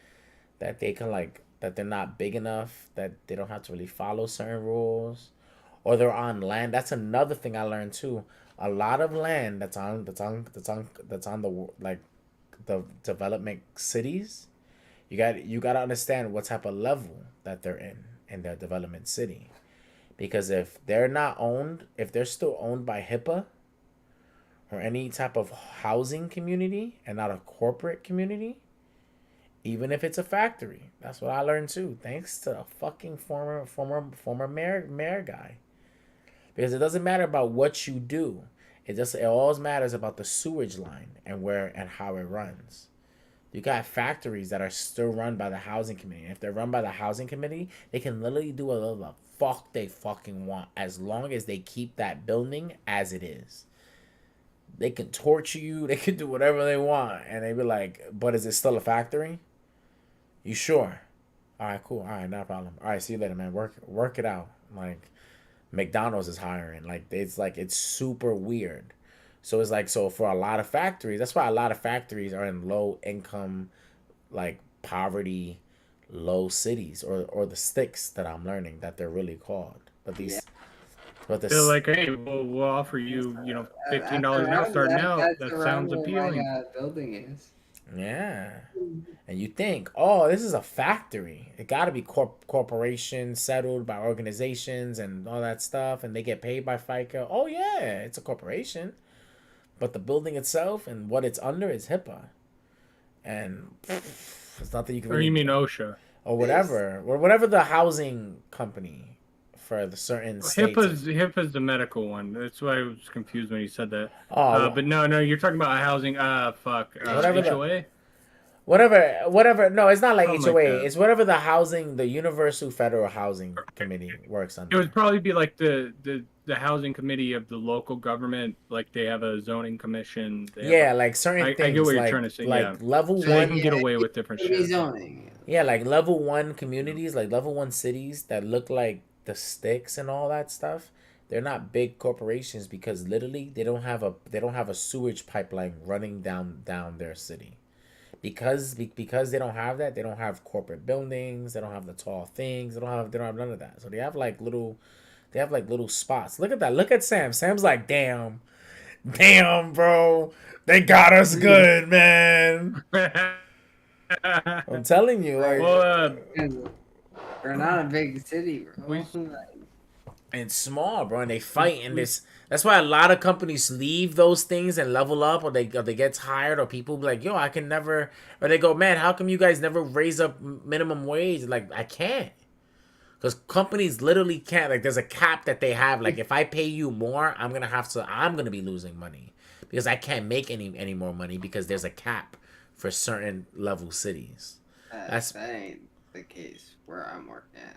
that they can that they're not big enough, that they don't have to really follow certain rules, or they're on land. That's another thing I learned too. A lot of land that's on the like the development cities, You got to understand what type of level that they're in their development city. Because if they're not owned, if they're still owned by HIPAA or any type of housing community and not a corporate community, even if it's a factory, that's what I learned too, thanks to a fucking former mayor guy. Because it doesn't matter about what you do, it always matters about the sewage line and where and how it runs. You got factories that are still run by the housing committee. If they're run by the housing committee, they can literally do whatever the fuck they fucking want as long as they keep that building as it is. They can torture you. They can do whatever they want. And they be like, but is it still a factory? You sure? All right, cool. All right, no problem. All right, see you later, man. Work it out. Like, McDonald's is hiring. It's super weird. So it's like, so for a lot of factories, that's why a lot of factories are in low income, like poverty, low cities, or the sticks that I'm learning that they're really called. But these, but they're like, hey, we'll offer you, $15 now starting out. That sounds appealing. Building is. Yeah. And you think, oh, this is a factory. It got to be corporations settled by organizations and all that stuff, and they get paid by FICA. Oh yeah, it's a corporation. But the building itself and what it's under is HIPAA. And it's nothing you can really... Or you mean OSHA? Or whatever. Or whatever the housing company for the certain states. HIPAA's the medical one. That's why I was confused when you said that. But no, you're talking about housing. Whatever HOA? Whatever. No, it's not like HOA. It's whatever the housing, the Universal Federal Housing Committee works under. It would probably be like the housing committee of the local government. Like they have a zoning commission. Like certain things. I get what you're trying to say. Like level one. They can get away with different shit. Zoning. Yeah, like level 1 communities, like level 1 cities that look like the sticks and all that stuff. They're not big corporations because literally they don't have a sewage pipeline running down their city. Because they don't have that, they don't have corporate buildings, they don't have the tall things, they don't have none of that. So they have like little spots. Look at that. Look at Sam. Sam's like, damn, bro, they got us good, man. I'm telling you, like, we're not a big city, bro. And small, bro, and they fight in this. That's why a lot of companies leave those things and level up, or they get tired, or people be like, yo, I can never, or they go, man, how come you guys never raise up minimum wage? Like, I can't, because companies literally can't. Like, there's a cap that they have. Like, if I pay you more, I'm gonna be losing money because I can't make any more money because there's a cap for certain level cities. That ain't the case where I'm working at.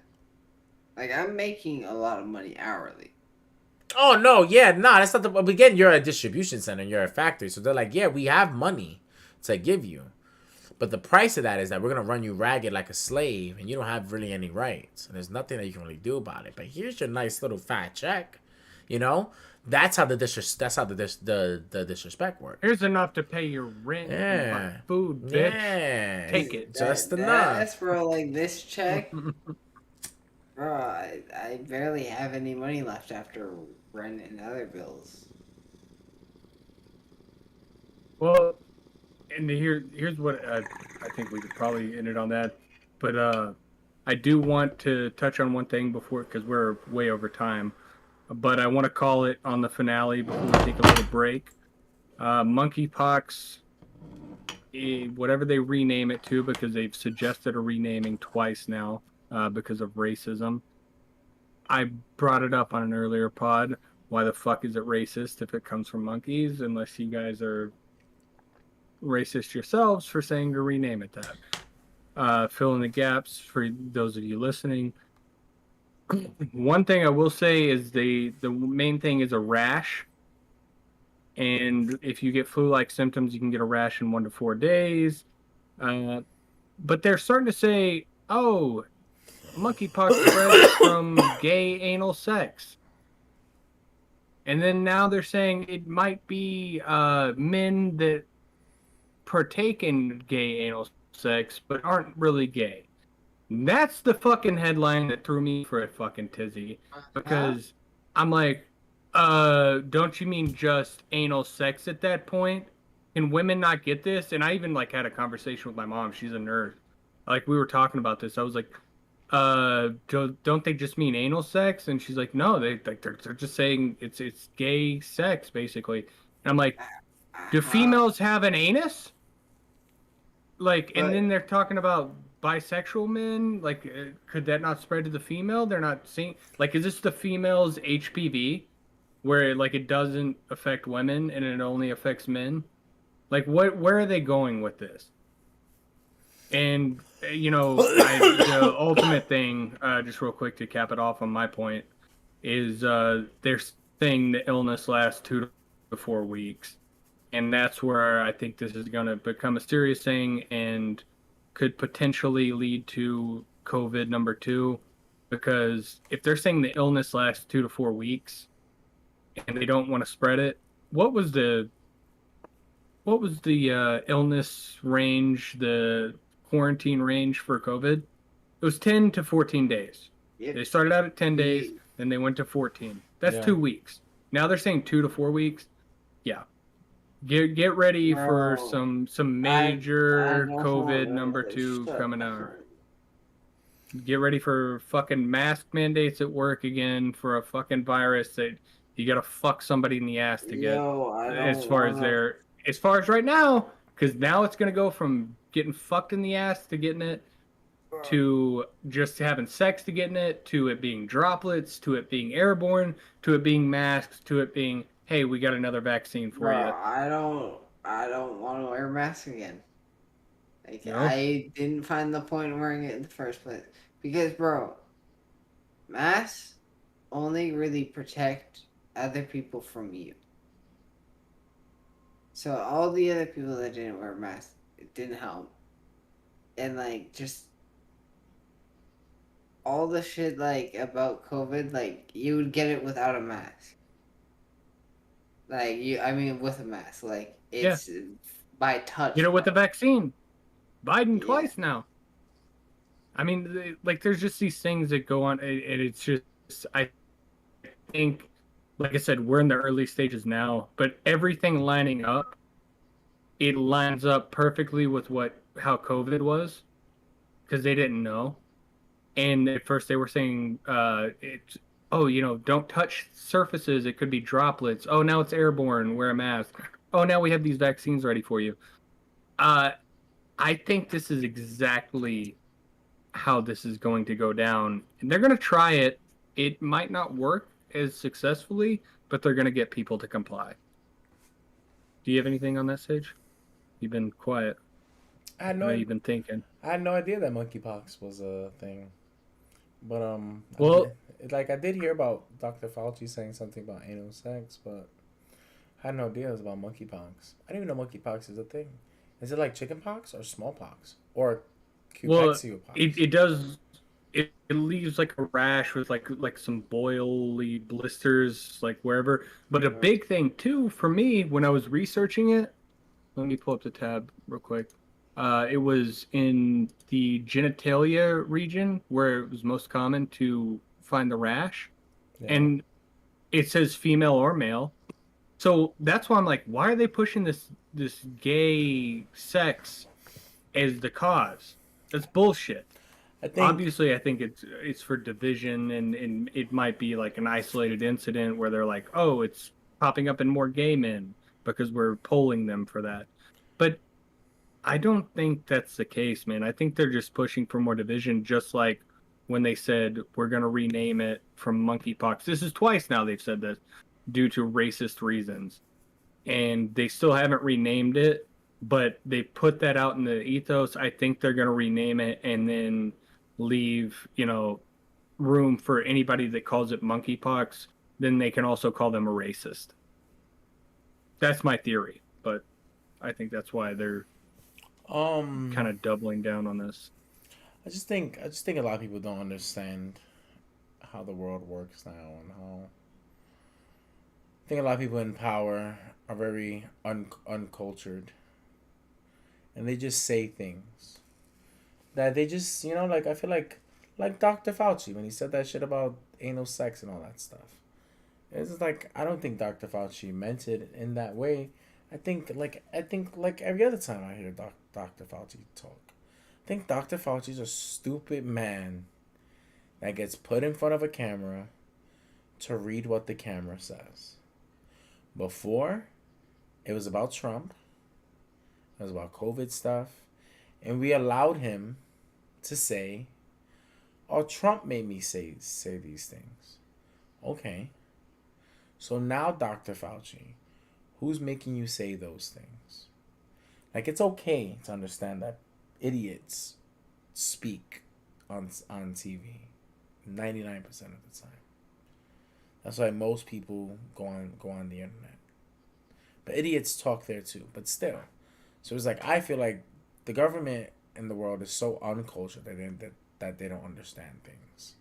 Like, I'm making a lot of money hourly. Oh, no, yeah, that's not the... Again, you're a distribution center, you're a factory, so they're like, yeah, we have money to give you. But the price of that is that we're going to run you ragged like a slave, and you don't have really any rights. And there's nothing that you can really do about it. But here's your nice little fat check, That's how the disrespect works. Here's enough to pay your rent and food, bitch. Yeah. Take it. Just enough. That's for, like, this check... Bro, I barely have any money left after rent and other bills. Well, and here's what I think we could probably end it on that. But I do want to touch on one thing before, because we're way over time. But I want to call it on the finale before we take a little break. Monkeypox, whatever they rename it to, because they've suggested a renaming twice now. Because of racism. I brought it up on an earlier pod. Why the fuck is it racist if it comes from monkeys? Unless you guys are racist yourselves for saying to rename it that. Fill in the gaps for those of you listening. One thing I will say is the main thing is a rash. And if you get flu-like symptoms, you can get a rash in 1 to 4 days. But they're starting to say, oh, monkeypox spreads from gay anal sex. And then now they're saying it might be men that partake in gay anal sex but aren't really gay. That's the fucking headline that threw me for a fucking tizzy. Because I'm like, don't you mean just anal sex at that point? Can women not get this? And I even had a conversation with my mom. She's a nurse. Like we were talking about this. I was like, don't they just mean anal sex? And she's like, no, they're just saying it's gay sex basically. And I'm like, do How? females have an anus? Like, and But then they're talking about bisexual men. Like, could that not spread to the female? They're not seeing. Like, is this the female's HPV, where like it doesn't affect women and it only affects men? Like, what? Where are they going with this? And the ultimate thing, just real quick to cap it off on my point, is they're saying the illness lasts 2 to 4 weeks, and that's where I think this is going to become a serious thing and could potentially lead to COVID number 2, because if they're saying the illness lasts 2 to 4 weeks and they don't want to spread it, what was the illness range, the quarantine range for COVID? It was 10 to 14 days. if They started out at 10 days, you, then they went to 14. That's Yeah. 2 weeks. Now they're saying 2 to 4 weeks. Yeah. Get ready for Bro, some I major don't COVID want number to 2 shut coming the out. front. Get ready for fucking mask mandates at work again for a fucking virus that you gotta fuck somebody in the ass to get. Yo, I As don't far wanna. as far as right now, because now it's gonna go from getting fucked in the ass to getting it, to just having sex to getting it, to it being droplets, to it being airborne, to it being masks, to it being, hey, we got another vaccine for Bro, you. I don't want to wear a mask again. Like, No? I didn't find the point of wearing it in the first place. Because, bro, masks only really protect other people from you. So all the other people that didn't wear masks, it didn't help. And like just all the shit like about COVID, like you would get it without a mask. Like I mean, with a mask, like Yeah. it's by touch. You know, with the bro. vaccine. Biden Yeah. twice now. I mean, like, there's just these things that go on, and it's just, I think, like I said, we're in the early stages now, but everything lining up, it lines up perfectly with how COVID was, because they didn't know. And at first they were saying, don't touch surfaces, it could be droplets. Oh, now it's airborne, wear a mask. Oh, now we have these vaccines ready for you. I think this is exactly how this is going to go down. And they're going to try it. It might not work as successfully, but they're going to get people to comply. Do you have anything on that, Sage? You've been quiet. I had I know you've been thinking. I had no idea that monkeypox was a thing. But Well, I did hear about Dr. Fauci saying something about anal sex, but I had no idea it was about monkeypox. I didn't even know monkeypox is a thing. Is it like chickenpox or smallpox or cupexiopox? it does. It leaves like a rash with like some boily blisters like wherever. But a big thing too for me when I was researching it. Let me pull up the tab real quick. It was in the genitalia region where it was most common to find the rash, Yeah. and it says female or male. So that's why I'm like, why are they pushing this gay sex as the cause? That's bullshit. Obviously, I think it's for division, and it might be like an isolated incident where they're like, oh, it's popping up in more gay men because we're polling them for that. But I don't think that's the case, man. I think they're just pushing for more division, just like when they said we're going to rename it from monkeypox. This is twice now they've said this due to racist reasons. And they still haven't renamed it, but they put that out in the ethos. I think they're going to rename it and then leave, room for anybody that calls it monkeypox. Then they can also call them a racist. That's my theory, but I think that's why they're kind of doubling down on this. I just think a lot of people don't understand how the world works now, and how I think a lot of people in power are very uncultured, and they just say things that they just I feel like Dr. Fauci when he said that shit about anal sex and all that stuff. It's just like I don't think Dr. Fauci meant it in that way. I think like every other time I hear Dr. Fauci talk. think Dr. Fauci's a stupid man that gets put in front of a camera to read what the camera says. Before, it was about Trump. It was about COVID stuff. And we allowed him to say, oh, Trump made me say these things. Okay. So now, Dr. Fauci, who's making you say those things? Like, it's okay to understand that idiots speak on TV 99% of the time. That's why most people go on the internet. But idiots talk there too. But still. So it's like, I feel like the government in the world is so uncultured that they don't understand things.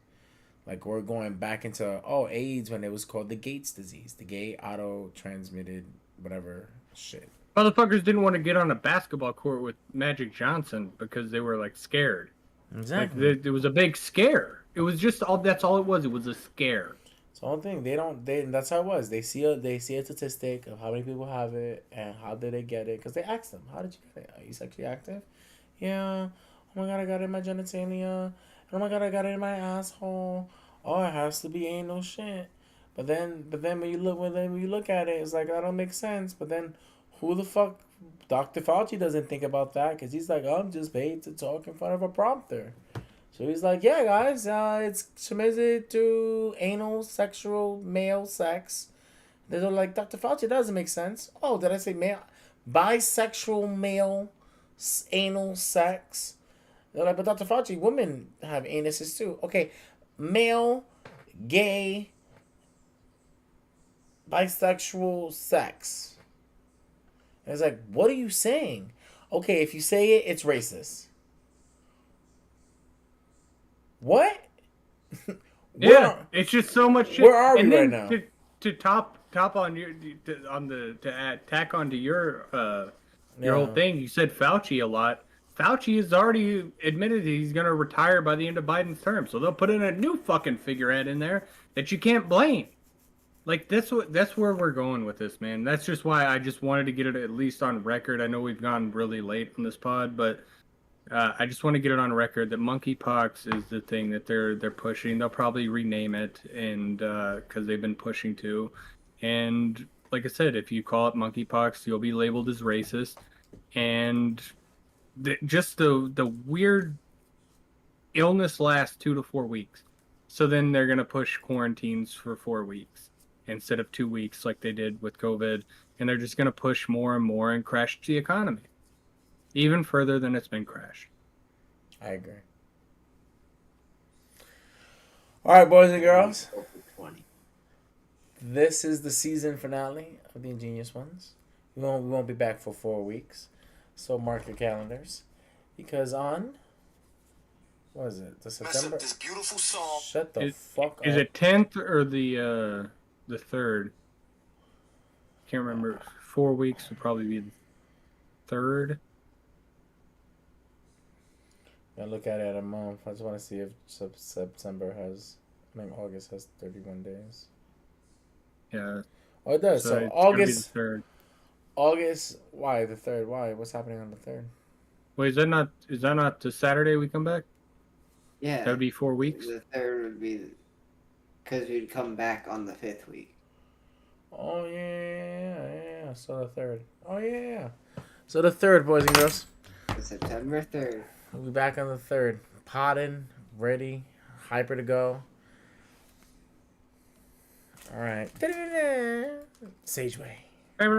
Like, we're going back into, AIDS when it was called the Gates disease. The gay auto-transmitted whatever shit. Motherfuckers didn't want to get on a basketball court with Magic Johnson because they were, like, scared. Exactly. Like, it was a big scare. It was just that's all it was. It was a scare. It's the whole thing. That's how it was. They see a statistic of how many people have it and how did they get it. Because they asked them, how did you get it? Are you sexually active? Yeah. Oh my God, I got it in my genitalia. Oh my God, I got it in my asshole. Oh, it has to be anal shit. But then when you look at it, it's like, that don't make sense. But then who the fuck? Dr. Fauci doesn't think about that because he's like, I'm just paid to talk in front of a prompter. So he's like, yeah, guys, it's submitted to anal, sexual, male sex. They're like, Dr. Fauci, that doesn't make sense. Oh, did I say male? Bisexual, male, anal sex. They're like, but Dr. Fauci, women have anuses too. Okay, male, gay, bisexual sex. And it's like, what are you saying? Okay, if you say it, it's racist. What? Yeah, it's just so much shit. Where are we right now? To top on your tack onto your whole thing, you said Fauci a lot. Fauci has already admitted he's going to retire by the end of Biden's term, so they'll put in a new fucking figurehead in there that you can't blame. Like, that's where we're going with this, man. That's just why I just wanted to get it at least on record. I know we've gone really late on this pod, but I just want to get it on record that monkeypox is the thing that they're pushing. They'll probably rename it, and because they've been pushing to. And like I said, if you call it monkeypox, you'll be labeled as racist. And just the weird illness lasts 2 to 4 weeks. So then they're gonna push quarantines for 4 weeks instead of 2 weeks like they did with COVID, and they're just gonna push more and more and crash the economy even further than it's been crashed. I agree. All right, boys and girls. This is the season finale of the Ingenious Ones. We won't be back for 4 weeks, so mark your calendars, because on what is it? The September. This beautiful song. Shut the fuck up. Is it 10th or the 3rd? Can't remember. 4 weeks would probably be the 3rd. I look at it at a month. I just want to see if September has. I think August has 31 days. Yeah. Oh, it does. So it's August. the 3rd. August. Why the 3rd? Why? What's happening on the 3rd? Wait, is that not the Saturday we come back? Yeah. That would be 4 weeks. The 3rd would be because we'd come back on the 5th week. Oh yeah. So the 3rd. Oh yeah. So the 3rd, boys and girls. September 3rd. We'll be back on the 3rd. Potting, ready, hyper to go. All right. Sageway.